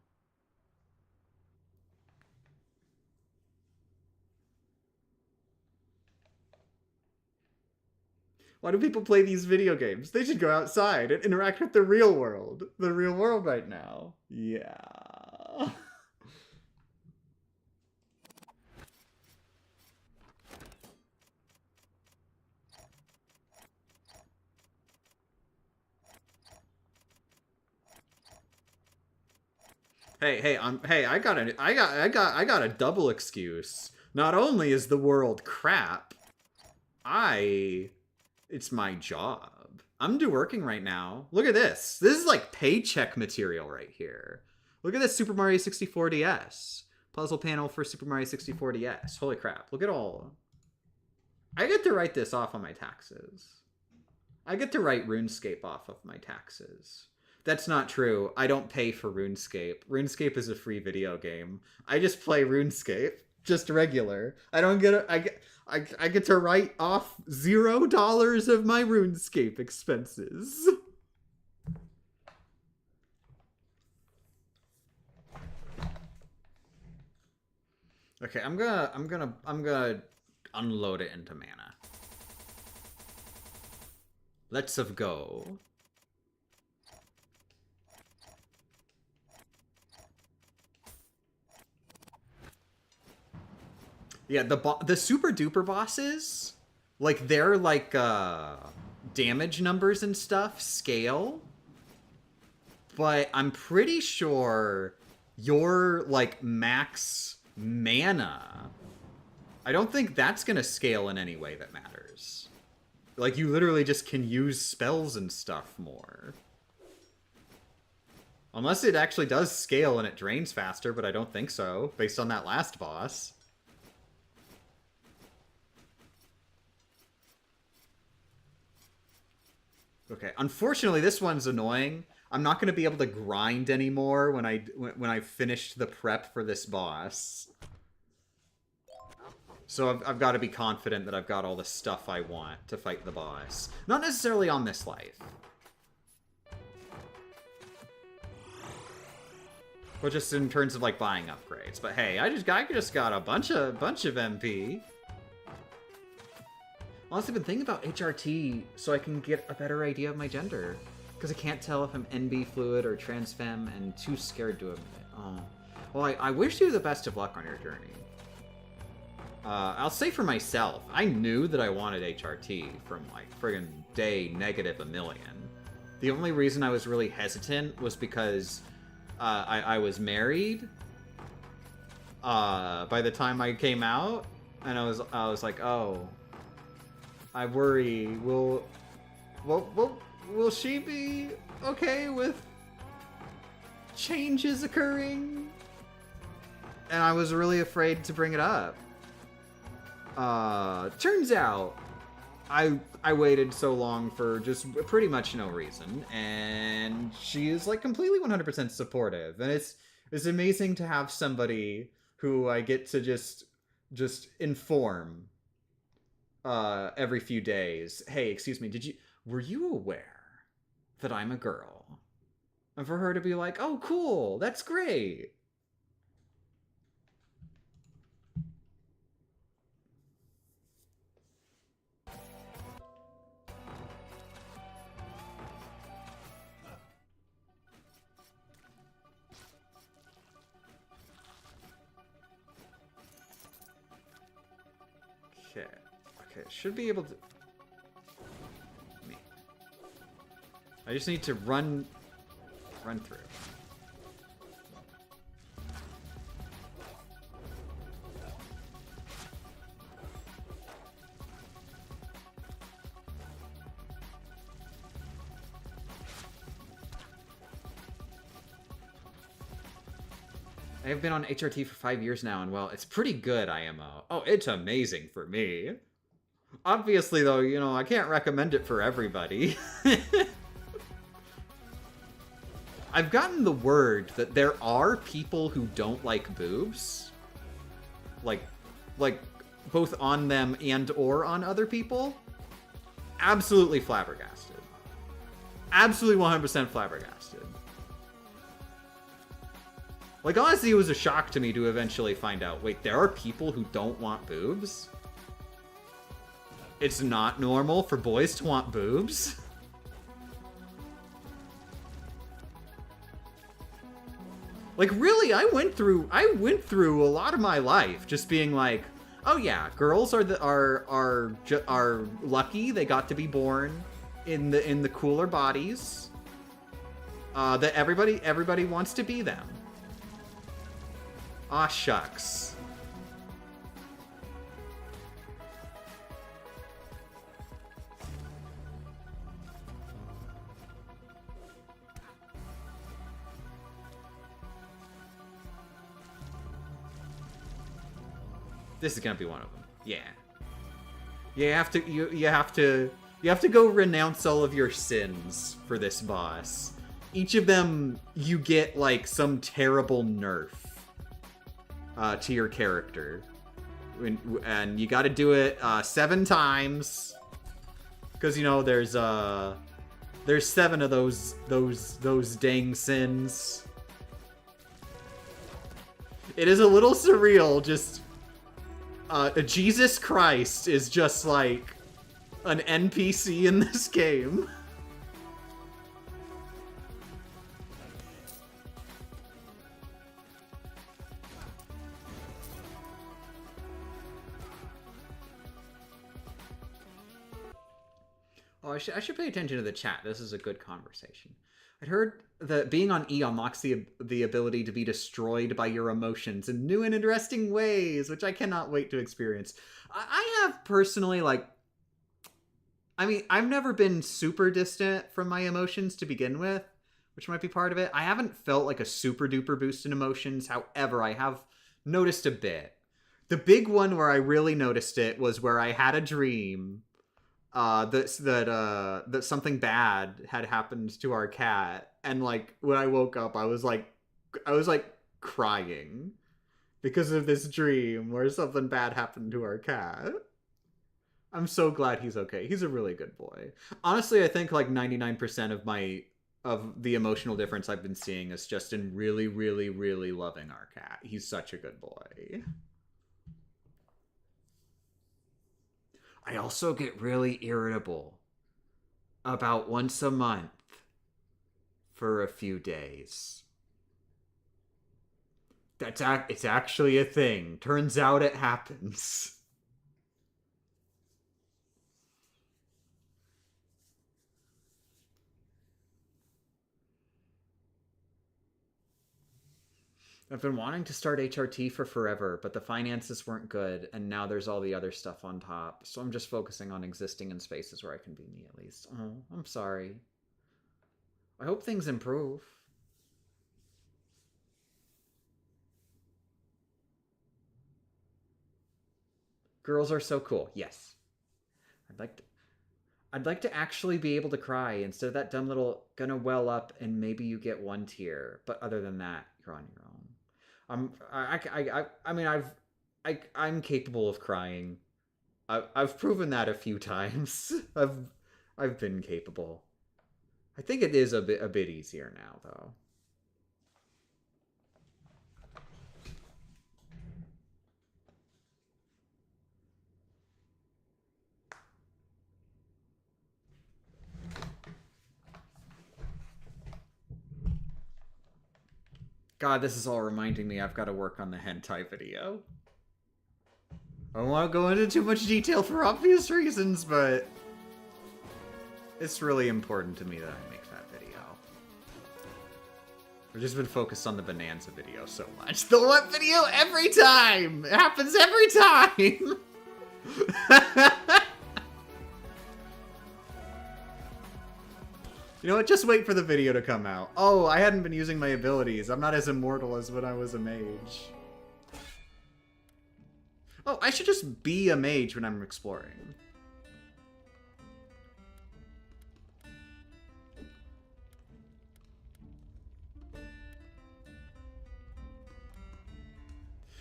Why do people play these video games? They should go outside and interact with the real world. The real world right now. Yeah. Hey, I got a double excuse. Not only is the world crap, it's my job. I'm working right now. Look at this. This is like paycheck material right here. Look at this Super Mario 64 DS. Puzzle panel for Super Mario 64 DS. Holy crap. Look at all. I get to write this off on my taxes. I get to write RuneScape off of my taxes. That's not true. I don't pay for RuneScape. RuneScape is a free video game. I just play RuneScape. Just regular. I don't get I get to write off $0 of my RuneScape expenses. Okay, I'm gonna unload it into mana. Let's have go. Yeah, the super duper bosses, like their like damage numbers and stuff scale, but I'm pretty sure your like max mana, I don't think that's gonna scale in any way that matters. Like you literally just can use spells and stuff more. Unless it actually does scale and it drains faster, but I don't think so, based on that last boss. Okay, unfortunately, this one's annoying. I'm not going to be able to grind anymore when I finished the prep for this boss. So I've got to be confident that I've got all the stuff I want to fight the boss. Not necessarily on this life. But just in terms of like buying upgrades. But hey, I just got a bunch of MP. Honestly, I've been thinking about HRT so I can get a better idea of my gender. Because I can't tell if I'm NB fluid or trans femme and too scared to admit. Oh. Well, I wish you the best of luck on your journey. I'll say for myself, I knew that I wanted HRT from like friggin' day -1,000,000. The only reason I was really hesitant was because I was married by the time I came out, and I was like, oh, I worry, will she be okay with change is occurring. And I was really afraid to bring it up. Turns out, I waited so long for just pretty much no reason, and she is like completely 100% supportive, and it's amazing to have somebody who I get to just inform every few days. Hey, excuse me, were you aware that I'm a girl? And for her to be like, oh, cool, that's great. Okay, should be able to... I just need to run through. I have been on HRT for 5 years now, and well, it's pretty good, IMO. Oh, it's amazing for me. Obviously, though, you know, I can't recommend it for everybody. I've gotten the word that there are people who don't like boobs. Like both on them and or on other people. Absolutely flabbergasted. Absolutely 100% flabbergasted. Like, honestly, it was a shock to me to eventually find out, wait, there are people who don't want boobs? It's not normal for boys to want boobs? Like, really, I went through a lot of my life just being like, oh yeah, girls are lucky they got to be born in the cooler bodies. That everybody wants to be them. Aw, shucks. This is gonna be one of them. Yeah. You have to go renounce all of your sins for this boss. Each of them, you get like some terrible nerf to your character, and you got to do it 7 times, because you know there's 7 of those dang sins. It is a little surreal. Just Jesus Christ is just like an NPC in this game. Oh, I should pay attention to the chat. This is a good conversation. I'd heard that being on E unlocks the ability to be destroyed by your emotions in new and interesting ways, which I cannot wait to experience. I have personally, like... I mean, I've never been super distant from my emotions to begin with, which might be part of it. I haven't felt like a super duper boost in emotions. However, I have noticed a bit. The big one where I really noticed it was where I had a dream that something bad had happened to our cat, and like when I woke up, I was like crying because of this dream where something bad happened to our cat. I'm so glad he's okay. He's a really good boy. Honestly, I think like 99% of the emotional difference I've been seeing is just in really, really, really loving our cat. He's such a good boy. I also get really irritable about once a month for a few days. It's actually a thing. Turns out it happens. I've been wanting to start HRT for forever, but the finances weren't good, and now there's all the other stuff on top. So I'm just focusing on existing in spaces where I can be me at least. Oh, I'm sorry. I hope things improve. Girls are so cool. Yes. I'd like to... I'd like to actually be able to cry instead of that dumb little gonna well up and maybe you get one tear. But other than that, you're on your own. I'm capable of crying. I've proven that a few times. I've been capable. I think it is a bit easier now though. God, this is all reminding me I've got to work on the hentai video. I don't want to go into too much detail for obvious reasons, but it's really important to me that I make that video. I've just been focused on the Bonanza video so much. The what video every time! It happens every time! You know what? Just wait for the video to come out. Oh, I hadn't been using my abilities. I'm not as immortal as when I was a mage. Oh, I should just be a mage when I'm exploring.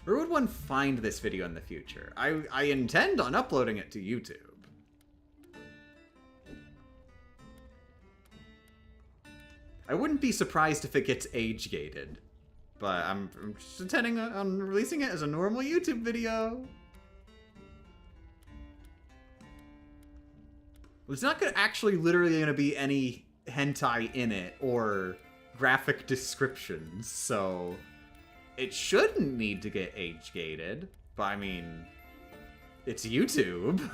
Where would one find this video in the future? I intend on uploading it to YouTube. I wouldn't be surprised if it gets age-gated, but I'm just intending on releasing it as a normal YouTube video. There's not actually literally going to be any hentai in it or graphic descriptions, so it shouldn't need to get age-gated, but I mean, it's YouTube.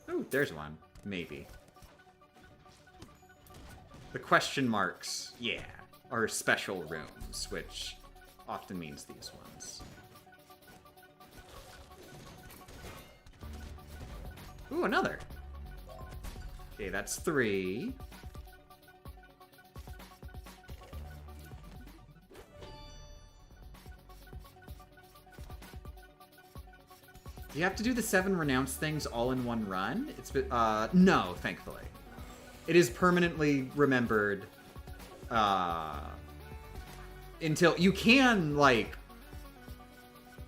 Ooh, there's one. Maybe. The question marks, yeah, are special rooms, which often means these ones. Ooh, another. Okay, that's 3. Do you have to do the 7 renounce things all in one run? It's no, thankfully. It is permanently remembered until you can like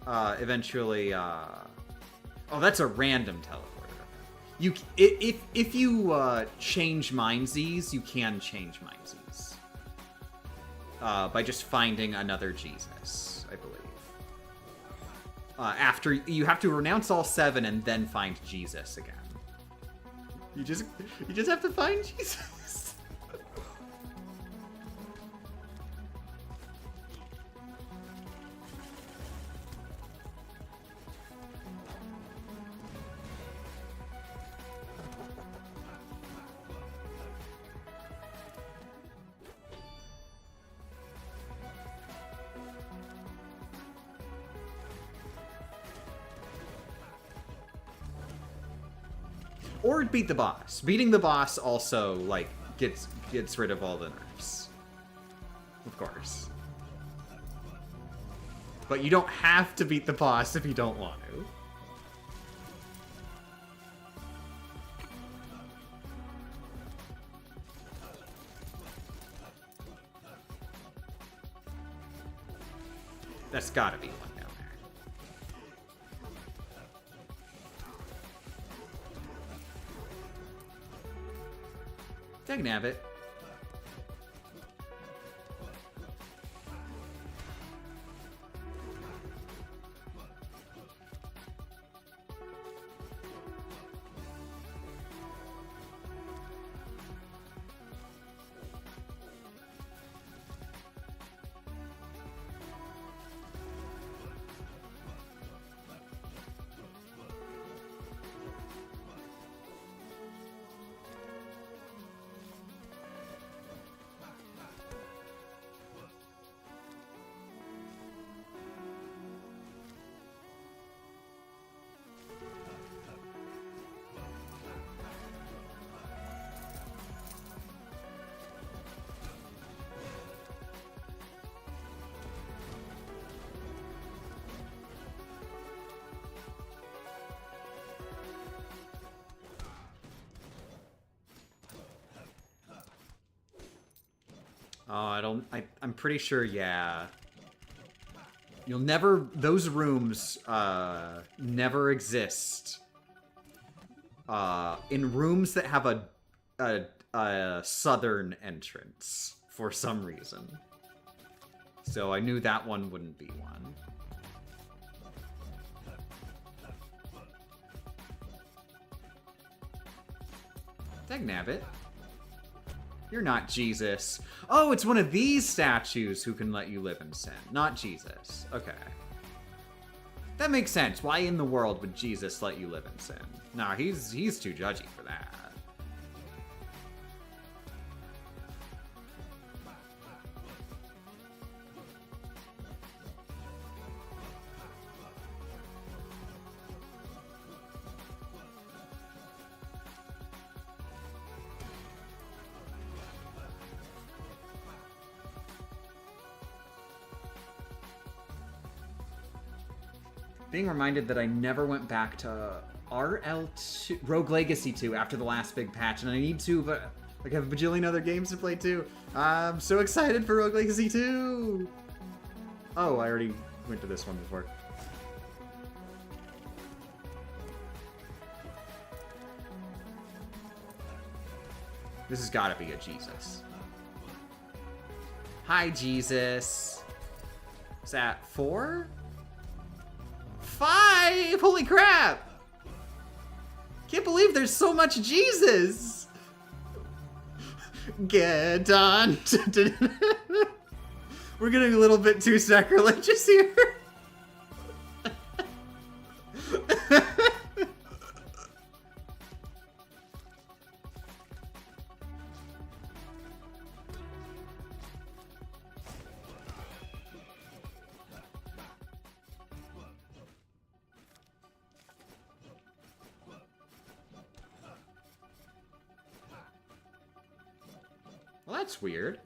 eventually oh, that's a random teleporter. You if you change Mindsies, you can change Mindsies by just finding another Jesus, I believe. After you have to renounce all 7 and then find Jesus again. You just have to find Jesus. Or beat the boss. Beating the boss also, like, gets rid of all the nerfs. Of course. But you don't have to beat the boss if you don't want to. That's gotta be one down there. Dagnabbit. Oh, I'm pretty sure, yeah. You'll never, those rooms, never exist. In rooms that have a southern entrance, for some reason. So I knew that one wouldn't be one. Dagnabbit. You're not Jesus. Oh, it's one of these statues who can let you live in sin, not Jesus. Okay. That makes sense. Why in the world would Jesus let you live in sin? Nah, he's too judgy for that. Being reminded that I never went back to RL2, Rogue Legacy 2 after the last big patch, and I need to, but I have a bajillion other games to play too. I'm so excited for Rogue Legacy 2! Oh, I already went to this one before. This has gotta be a Jesus. Hi, Jesus. Is that 4? 5! Holy crap! Can't believe there's so much Jesus! Get on! We're getting a little bit too sacrilegious here. Well, that's weird.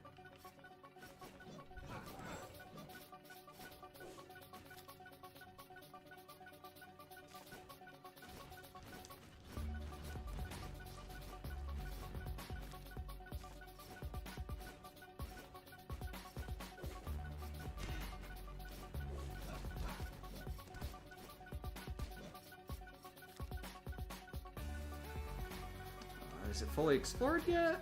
Is it fully explored yet?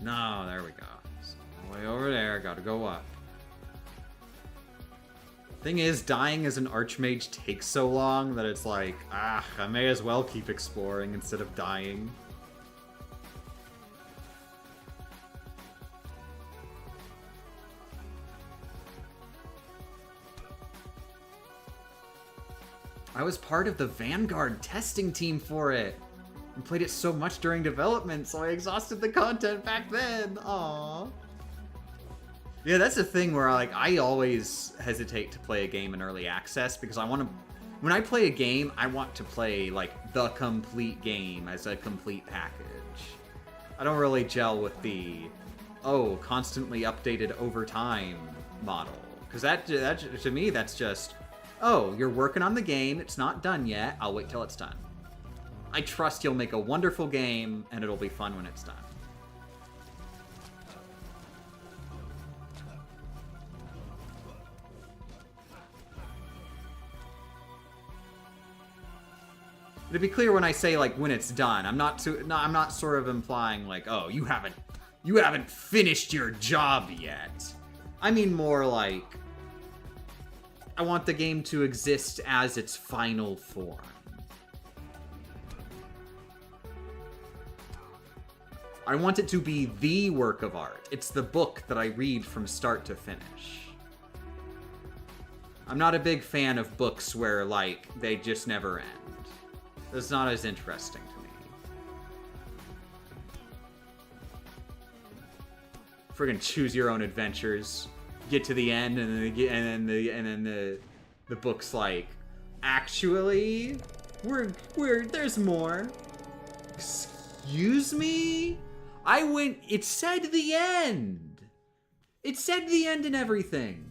No, there we go. So, way over there, gotta go up. Thing is, dying as an Archmage takes so long that it's like, I may as well keep exploring instead of dying. I was part of the Vanguard testing team for it. And played it so much during development, so I exhausted the content back then. Aww. Yeah, that's the thing where I always hesitate to play a game in early access because I want to... When I play a game, I want to play, like, the complete game as a complete package. I don't really gel with the, constantly updated over time model. Because that, to me, that's just, you're working on the game, it's not done yet, I'll wait till it's done. I trust you'll make a wonderful game, and it'll be fun when it's done. To be clear, when I say like when it's done, I'm not sort of implying like, oh, you haven't finished your job yet. I mean more like I want the game to exist as its final form. I want it to be the work of art. It's the book that I read from start to finish. I'm not a big fan of books where, like, they just never end. That's not as interesting to me. Friggin' choose your own adventures. Get to the end, and then the book's like, actually, there's more. Excuse me? It said the end. It said the end and everything.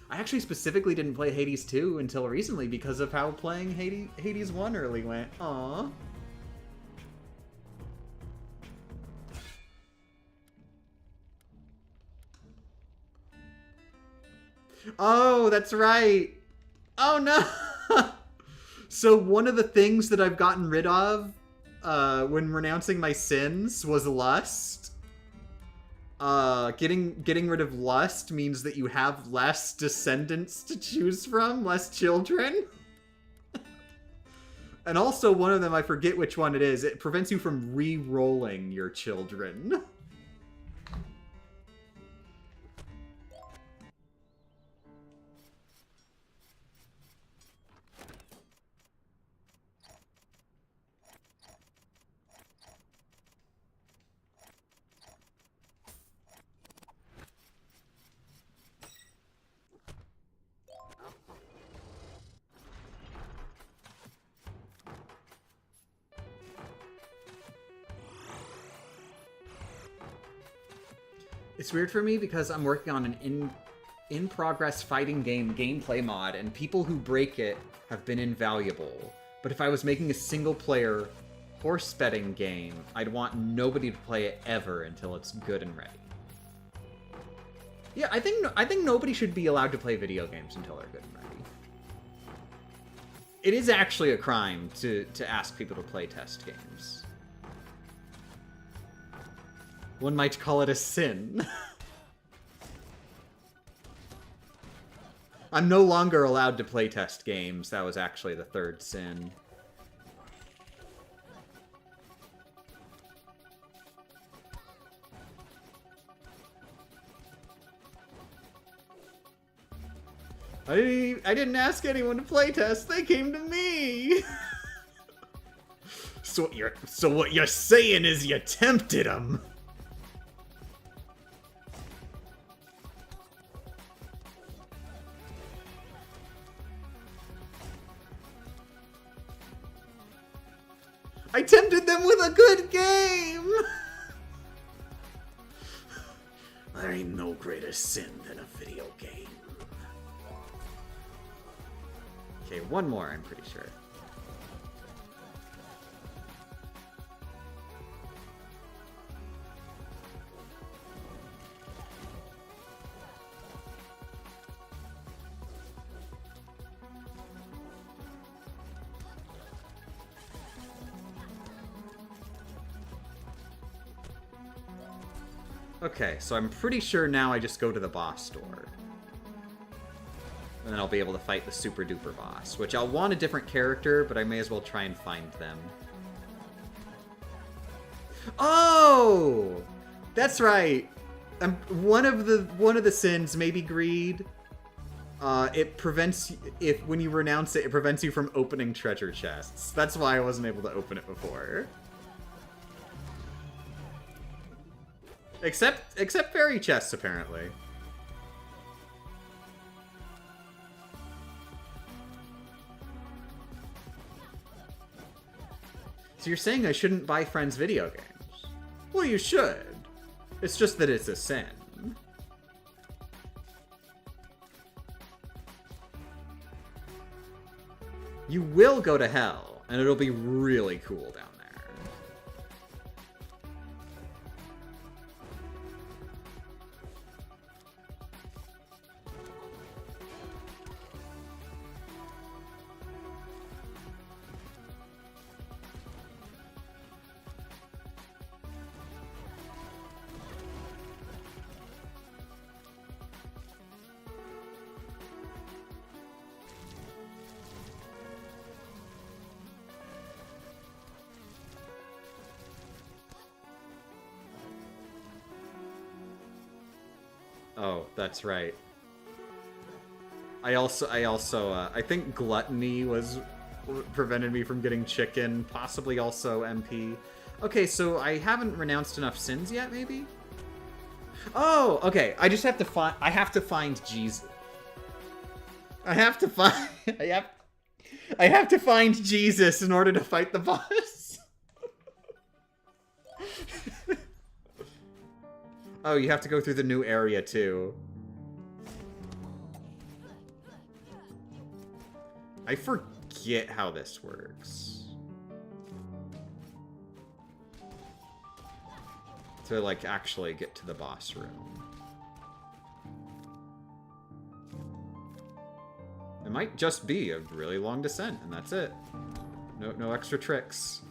I actually specifically didn't play Hades 2 until recently because of how playing Hades 1 early went. Aww. Oh, that's right. Oh no. So one of the things that I've gotten rid of when renouncing my sins was lust. Getting rid of lust means that you have less descendants to choose from, less children. And also one of them, I forget which one it is, it prevents you from re-rolling your children. It's weird for me because I'm working on an in-progress fighting game gameplay mod, and people who break it have been invaluable. But if I was making a single-player horse betting game, I'd want nobody to play it ever until it's good and ready. Yeah, I think nobody should be allowed to play video games until they're good and ready. It is actually a crime to ask people to play test games. One might call it a sin. I'm no longer allowed to play test games. That was actually the third sin. I didn't ask anyone to play test. They came to me. So what you're saying is you tempted them. I tempted them with a good game! There ain't no greater sin than a video game. Okay, one more, I'm pretty sure. Okay, so I'm pretty sure now I just go to the boss door. And then I'll be able to fight the super duper boss, which I'll want a different character, but I may as well try and find them. Oh! That's right. One of the sins, maybe greed. It prevents, when you renounce it, it prevents you from opening treasure chests. That's why I wasn't able to open it before. Except fairy chests, apparently. So you're saying I shouldn't buy friends' video games? Well, you should. It's just that it's a sin. You will go to hell, and it'll be really cool down there. Oh, that's right. I think gluttony was prevented me from getting chicken, possibly also MP. Okay, so I haven't renounced enough sins yet, maybe? Oh, okay. I just have to find. I have to find Jesus. I have to find. I have to find Jesus in order to fight the boss. Oh, you have to go through the new area too. I forget how this works. To, like, actually get to the boss room. It might just be a really long descent, and that's it. No extra tricks.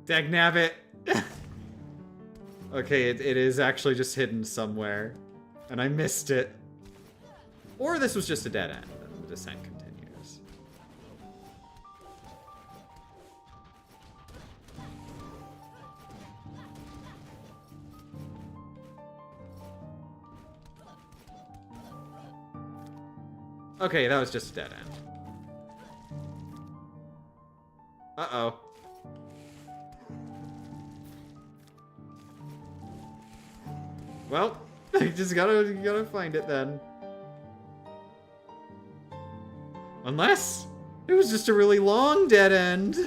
Dagnabbit! Okay, it is actually just hidden somewhere. And I missed it. Or this was just a dead end, and the descent continues. Okay, that was just a dead end. Uh-oh. Well, you just gotta find it then. Unless it was just a really long dead end.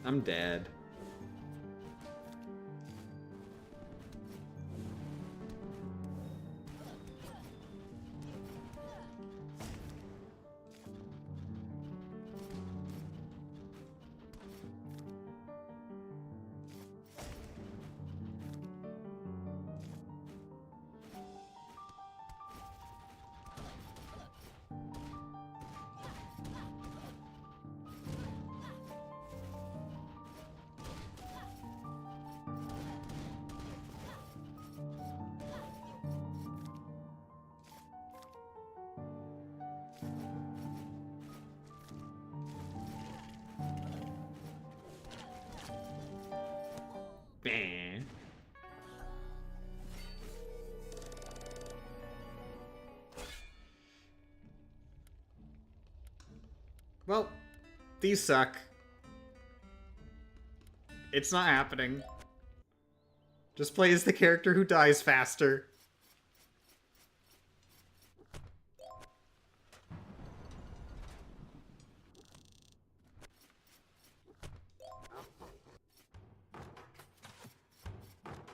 I'm dead. Well, these suck. It's not happening. Just play as the character who dies faster.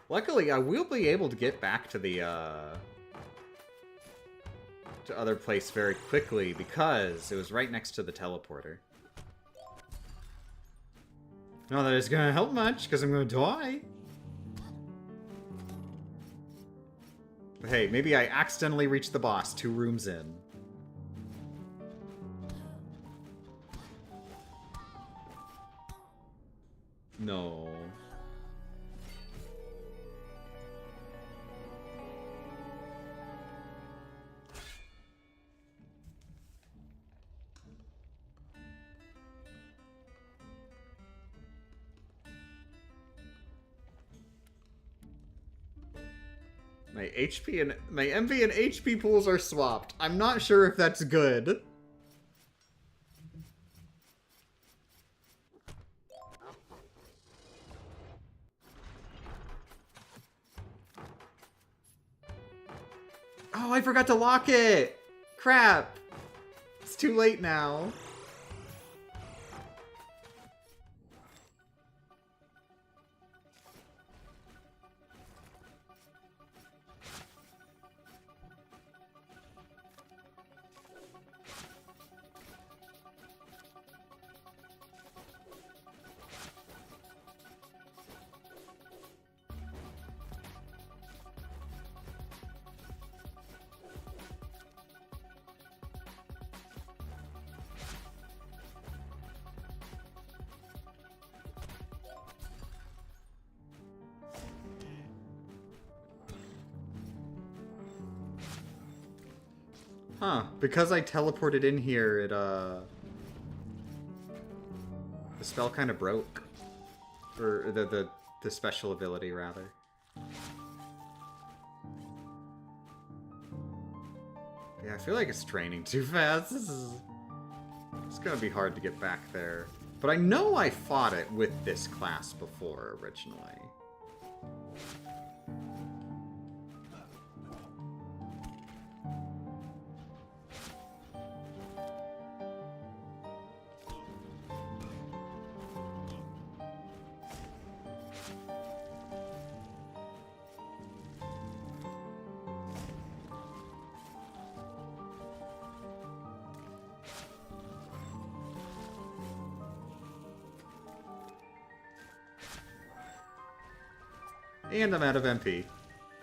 Luckily, I will be able to get back to the, to other place very quickly because it was right next to the teleporter. Not that it's gonna help much, because I'm gonna die. But hey, maybe I accidentally reached the boss 2 rooms in. No. My HP and my MP and HP pools are swapped. I'm not sure if that's good. Oh, I forgot to lock it! Crap! It's too late now. Huh, because I teleported in here, the spell kind of broke. Or the special ability, rather. Yeah, I feel like it's training too fast. It's gonna be hard to get back there. But I know I fought it with this class before, originally. And I'm out of MP.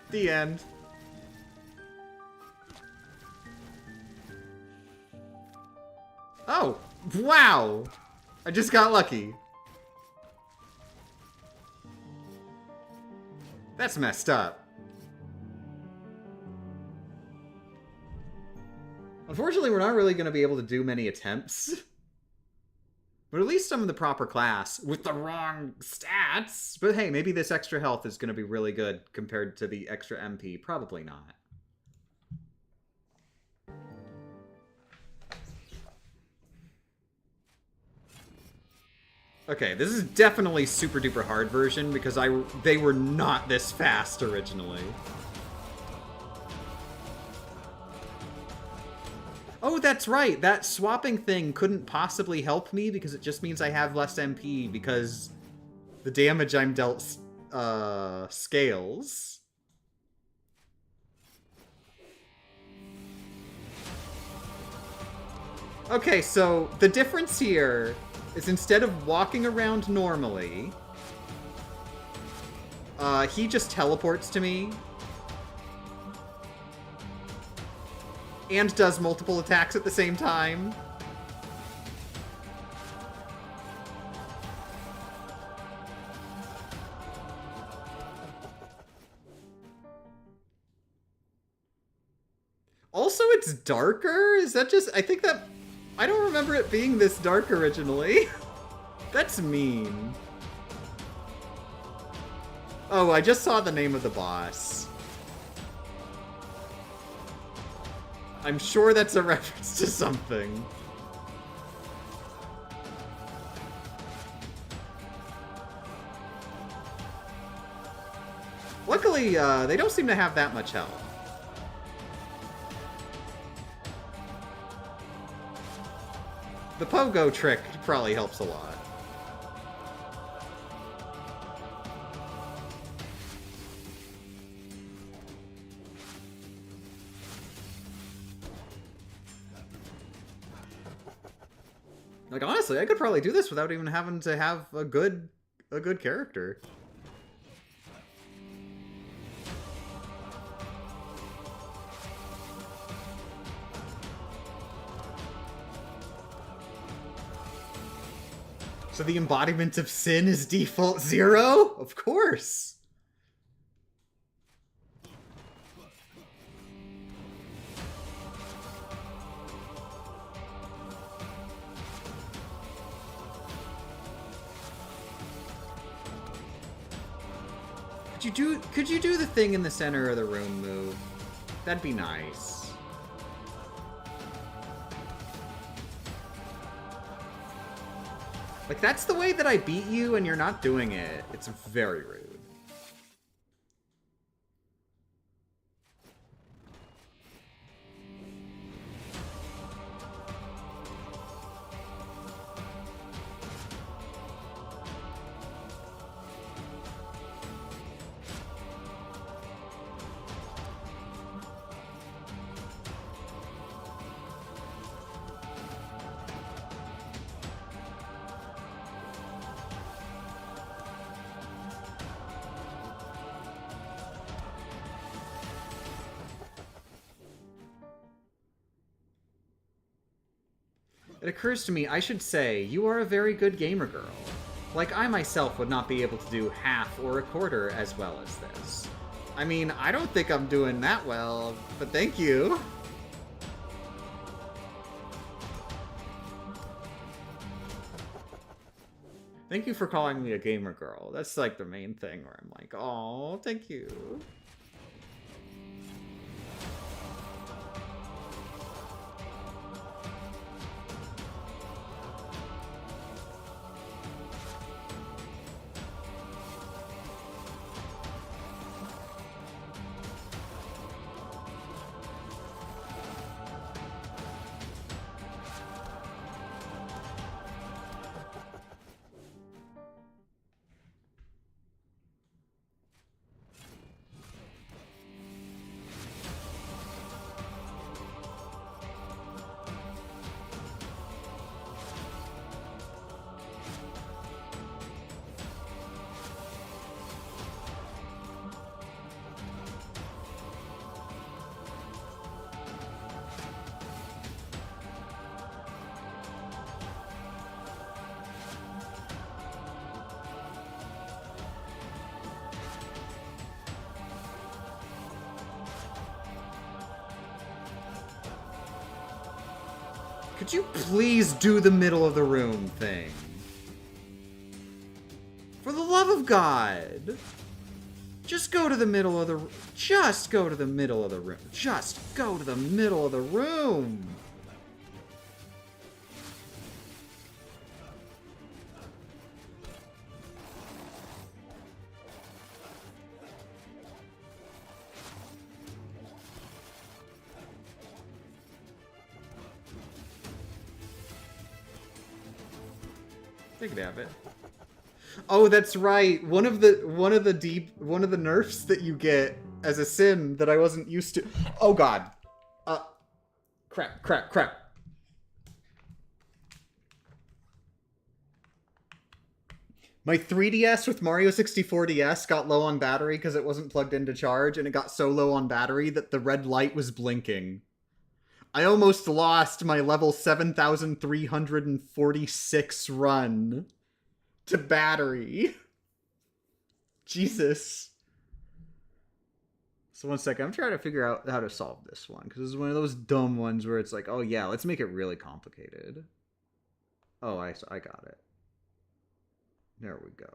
The end. Oh! Wow! I just got lucky. That's messed up. Unfortunately, we're not really going to be able to do many attempts. But at least I'm in the proper class with the wrong stats. But hey, maybe this extra health is going to be really good compared to the extra MP. Probably not. Okay, this is definitely super duper hard version because they were not this fast originally. Oh, that's right. That swapping thing couldn't possibly help me because it just means I have less MP because the damage I'm dealt scales. Okay, so the difference here is instead of walking around normally, he just teleports to me. And does multiple attacks at the same time. Also, it's darker? Is that just... I think that... I don't remember it being this dark originally. That's mean. Oh, I just saw the name of the boss. I'm sure that's a reference to something. Luckily, they don't seem to have that much health. The pogo trick probably helps a lot. Like, honestly, I could probably do this without even having to have a good character. So the embodiment of sin is default 0? Of course! Could Could you do the thing in the center of the room move? That'd be nice. Like, that's the way that I beat you and you're not doing it. It's very rude. It occurs to me, I should say, you are a very good gamer girl. Like, I myself would not be able to do half or a quarter as well as this. I mean, I don't think I'm doing that well, but thank you. Thank you for calling me a gamer girl. That's like the main thing where I'm like, oh, thank you. Could you please do the middle of the room thing? For the love of God! Just go to the middle of the... Just go to the middle of the room. Just go to the middle of the room! Take a dab it. Oh, that's right. One of the nerfs that you get as a sim that I wasn't used to. Oh God. Crap. My 3DS with Mario 64 DS got low on battery because it wasn't plugged in to charge, and it got so low on battery that the red light was blinking. I almost lost my level 7,346 run to battery. Jesus. So one second, I'm trying to figure out how to solve this one, because it's one of those dumb ones where it's like, oh yeah, let's make it really complicated. Oh, I got it. There we go.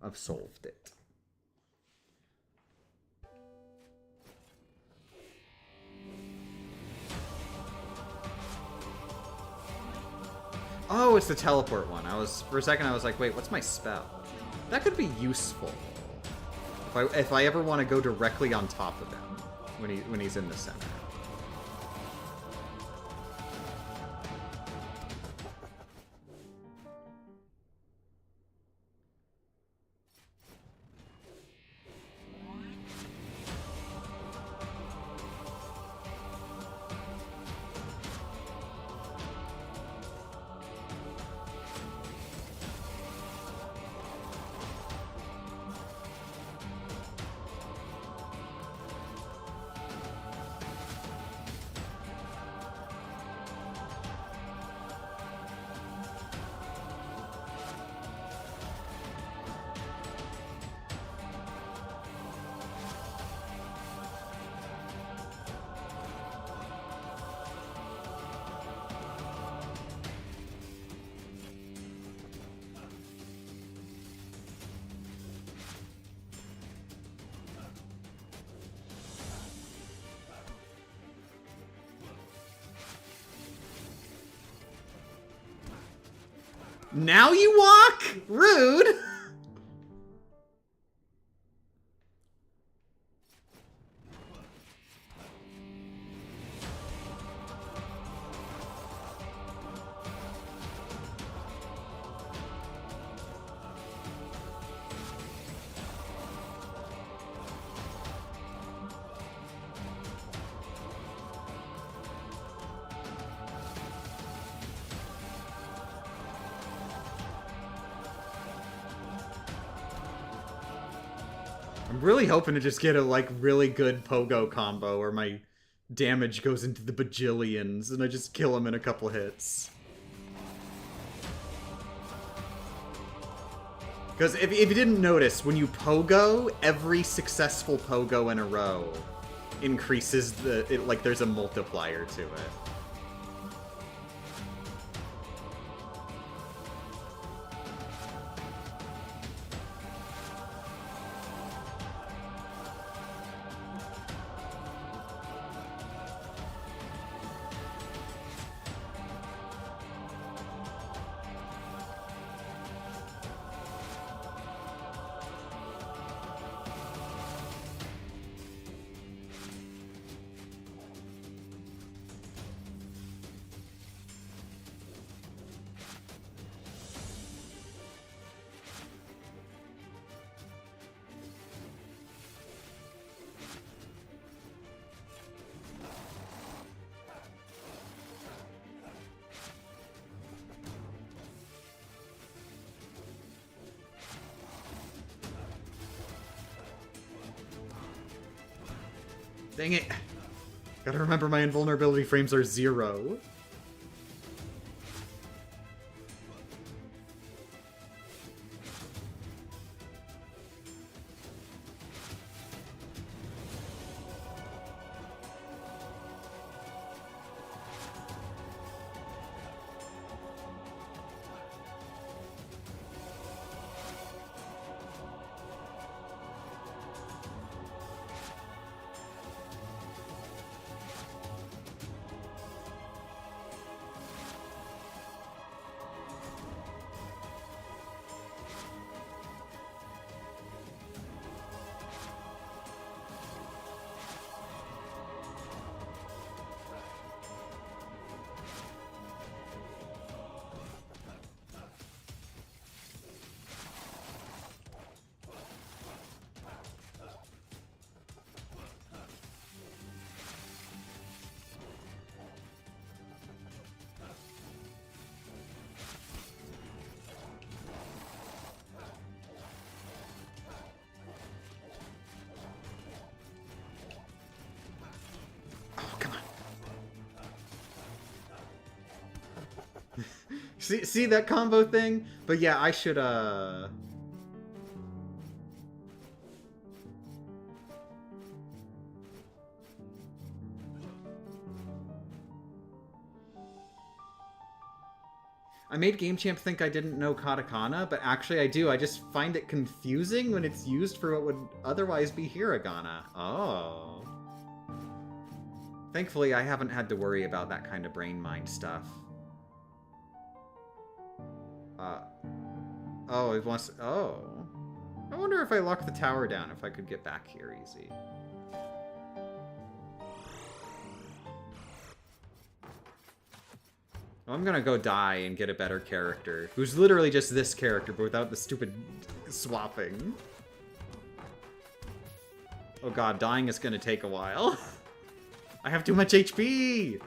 I've solved it. Oh, it's the teleport one. For a second I was like, wait, what's my spell? That could be useful. If I ever want to go directly on top of him when he's in the center. Now you walk? Rude! I'm really hoping to just get a, like, really good pogo combo where my damage goes into the bajillions and I just kill him in a couple hits. Because if you didn't notice, when you pogo, every successful pogo in a row increases like, there's a multiplier to it. Dang it. Gotta remember my invulnerability frames are 0. See that combo thing? But yeah, I should, I made Game Champ think I didn't know katakana, but actually I do. I just find it confusing when it's used for what would otherwise be hiragana. Oh. Thankfully, I haven't had to worry about that kind of brain mind stuff. Oh, it wants... Oh. I wonder if I lock the tower down, if I could get back here easy. Well, I'm gonna go die and get a better character, who's literally just this character, but without the stupid swapping. Oh god, dying is gonna take a while. I have too much HP!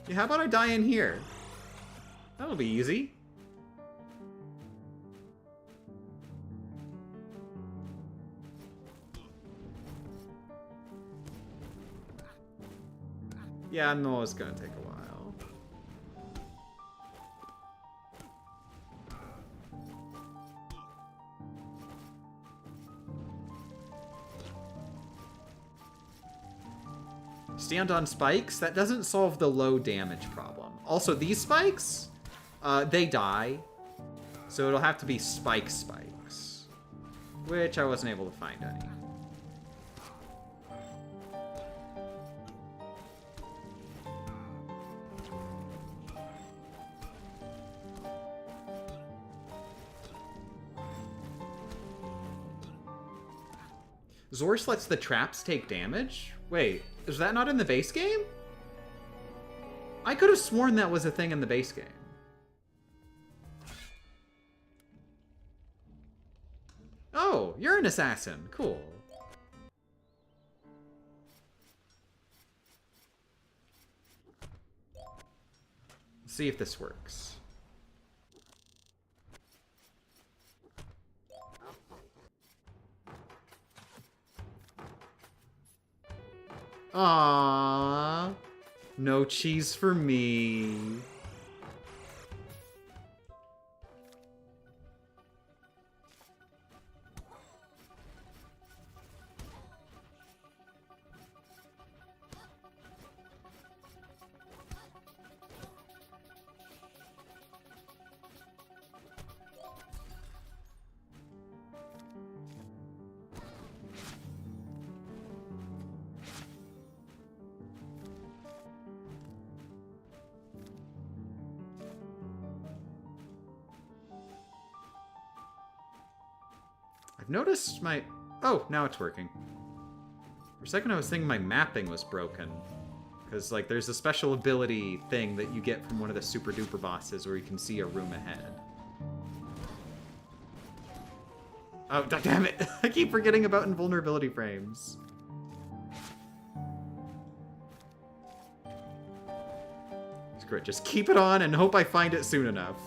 Yeah, how about I die in here? That'll be easy. Yeah, no, it's gonna take a while. Stand on spikes? That doesn't solve the low damage problem. Also, these spikes, they die. So it'll have to be spikes, which I wasn't able to find any. Zors lets the traps take damage? Wait, is that not in the base game? I could have sworn that was a thing in the base game. Oh, you're an assassin. Cool. Let's see if this works. Aww. No cheese for me. I've noticed my... Oh, now it's working. For a second I was thinking my mapping was broken. Because, like, there's a special ability thing that you get from one of the super duper bosses where you can see a room ahead. Oh, damn it! I keep forgetting about invulnerability frames. Screw it, just keep it on and hope I find it soon enough.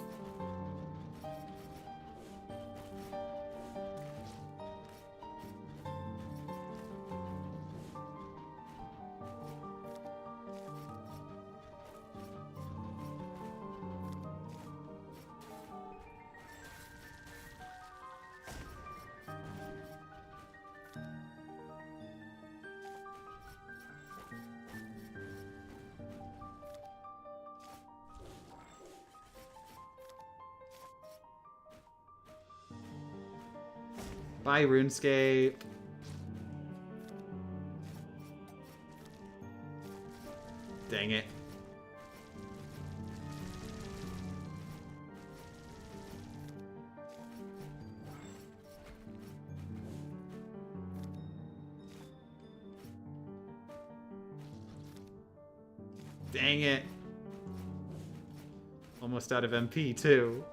Bye, RuneScape. Dang it. Dang it. Almost out of MP, too.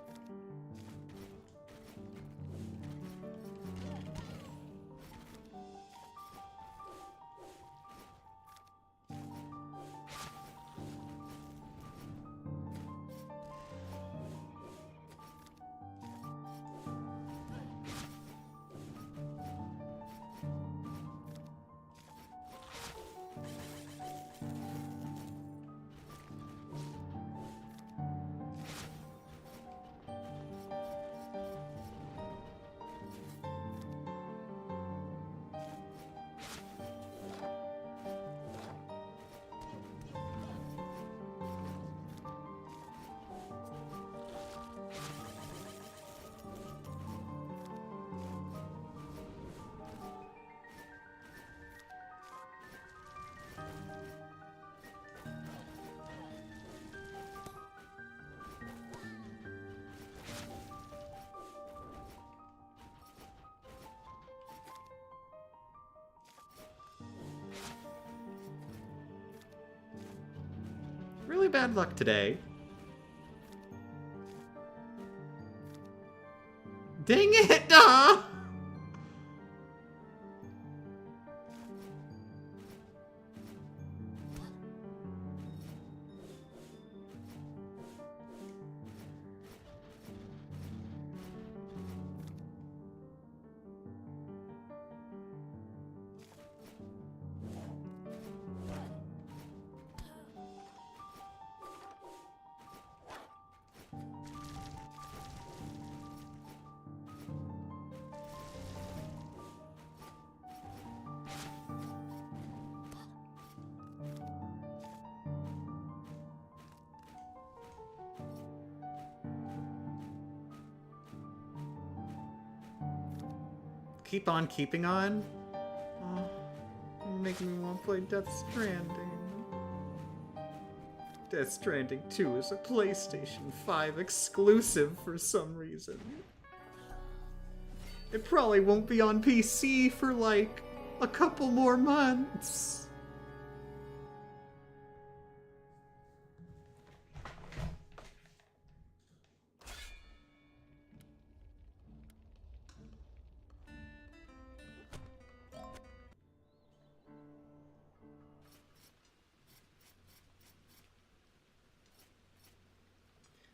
Really bad luck today. Dang it! Duh! Keep on keeping on? Oh, you're making me want to play Death Stranding. Death Stranding 2 is a PlayStation 5 exclusive for some reason. It probably won't be on PC for like A couple more months.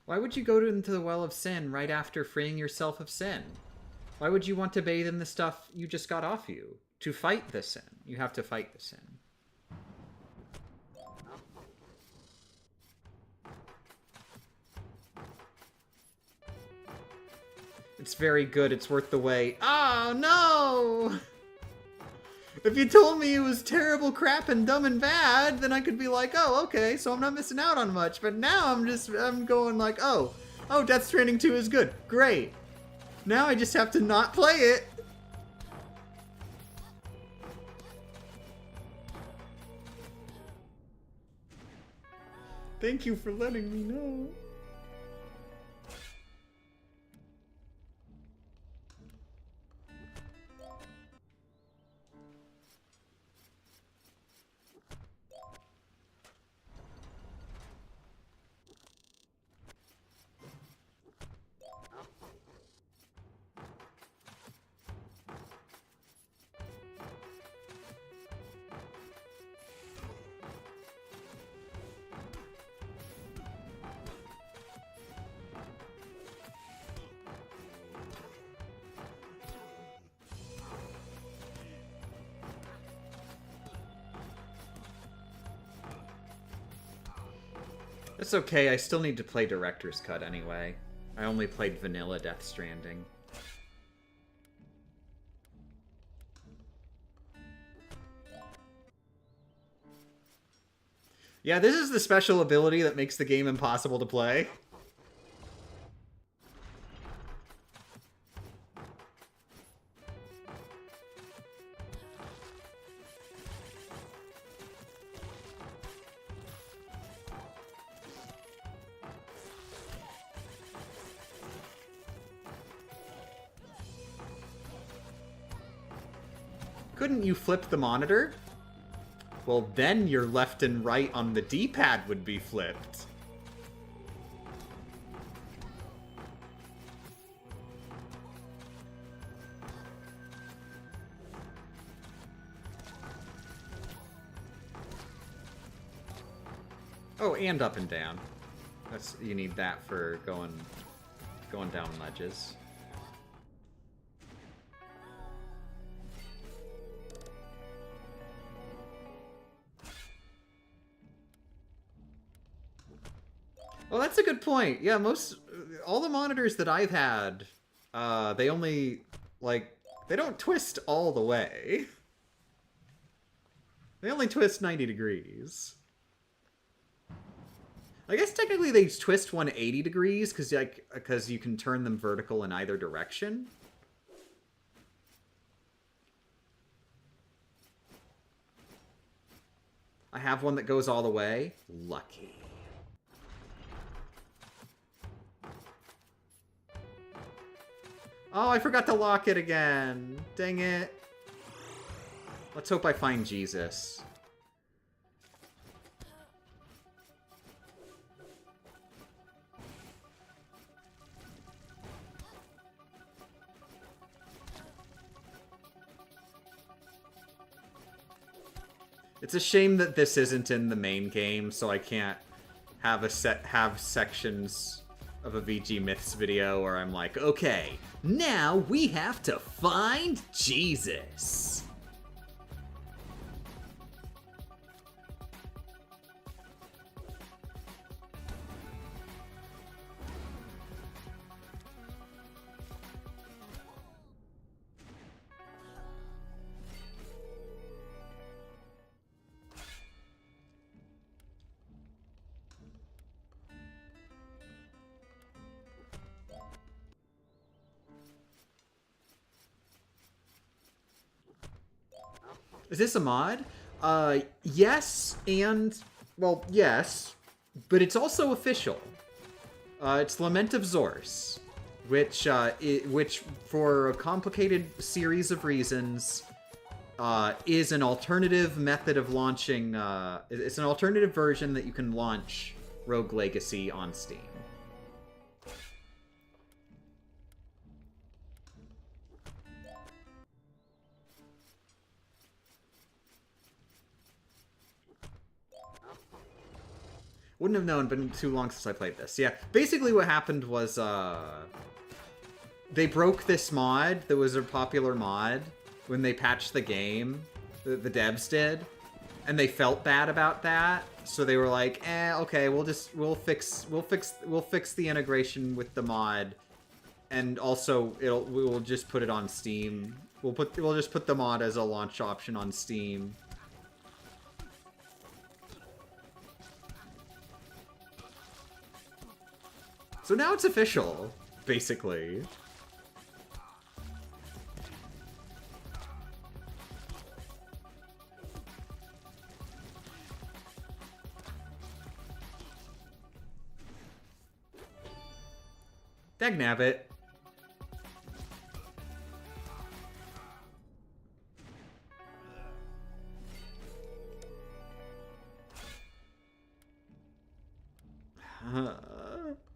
Why would you go into the well of sin right after freeing yourself of sin? Why would you want to bathe in the stuff you just got off you? To fight the sin. You have to fight the sin. It's very good. It's worth the wait. Oh, no! If you told me it was terrible crap and dumb and bad, then I could be like, oh, okay, so I'm not missing out on much. But now I'm going like, oh, Death Stranding 2 is good. Great. Now I just have to not play it. Thank you for letting me know. It's okay, I still need to play Director's Cut anyway. I only played vanilla Death Stranding. Yeah, this is the special ability that makes the game impossible to play. Couldn't you flip the monitor? Well, then your left and right on the D-pad would be flipped. Oh, and up and down. You need that for going down ledges. Well, that's a good point. Yeah, all the monitors that I've had, they only, they don't twist all the way. They only twist 90 degrees. I guess technically they twist 180 degrees because you can turn them vertical in either direction. I have one that goes all the way. Lucky. Oh, I forgot to lock it again. Dang it. Let's hope I find Jesus. It's a shame that this isn't in the main game, so I can't have sections of a VG Myths video where I'm like, okay, now we have to find Jesus. Is this a mod? Yes, and... well, yes, but it's also official. It's Lament of Zors, which for a complicated series of reasons, is an alternative method of launching. It's an alternative version that you can launch Rogue Legacy on Steam. Wouldn't have known, been too long since I played this. Yeah, basically what happened was they broke this mod that was a popular mod when they patched the game. The devs did, and they felt bad about that. So they were like, okay, we'll fix the integration with the mod, and also we'll just put it on Steam. We'll just put the mod as a launch option on Steam. So now it's official, basically. Dagnabbit.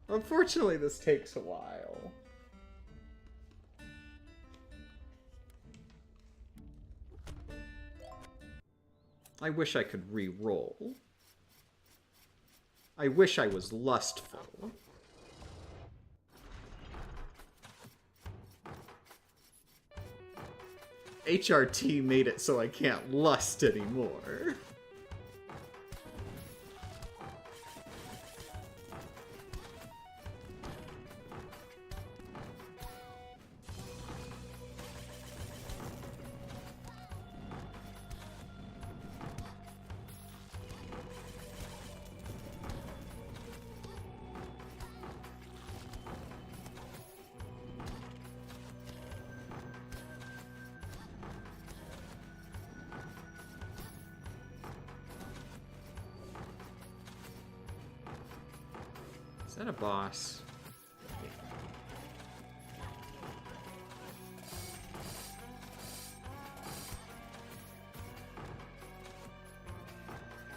Unfortunately, this takes a while. I wish I could re-roll. I wish I was lustful. HRT made it so I can't lust anymore. Is that a boss?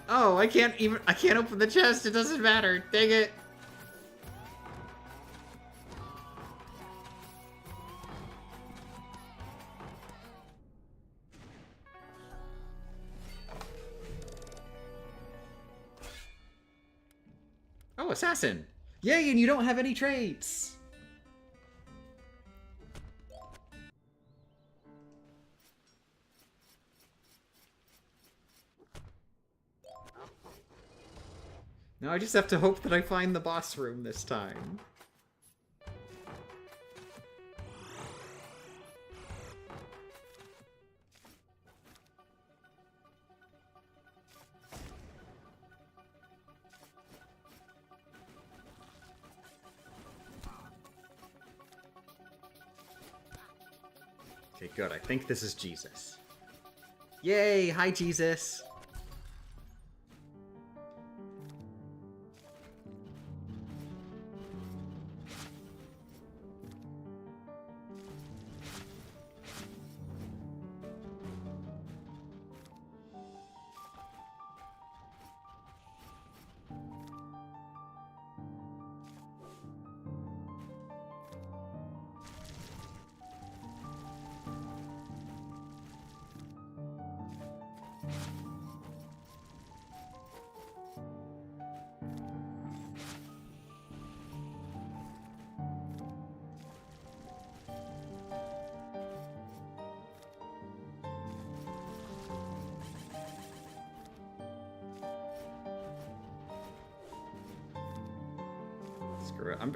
Oh, I can't open the chest. It doesn't matter. Dang it. Oh, assassin. Yay, and you don't have any traits! Now I just have to hope that I find the boss room this time. Okay, good. I think this is Jesus. Yay! Hi, Jesus!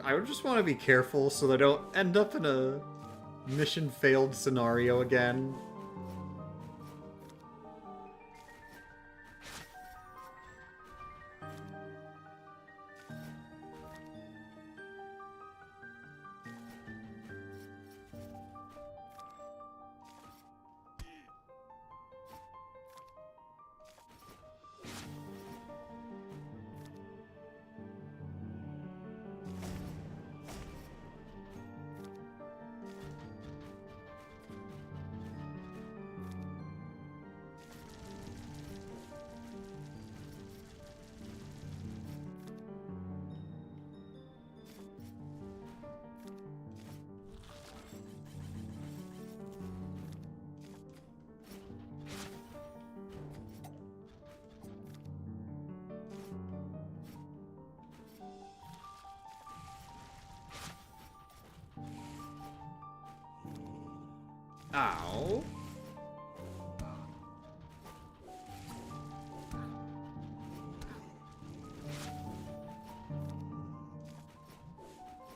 I just want to be careful so that I don't end up in a mission failed scenario again. Ow.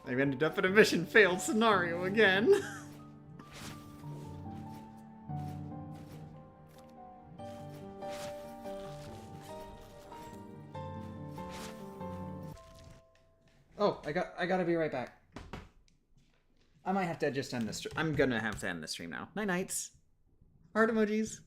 I've ended up in a mission failed scenario again. Oh, I gotta be right back. I might have to just end this. I'm gonna have to end the stream now. Night nights. Heart emojis.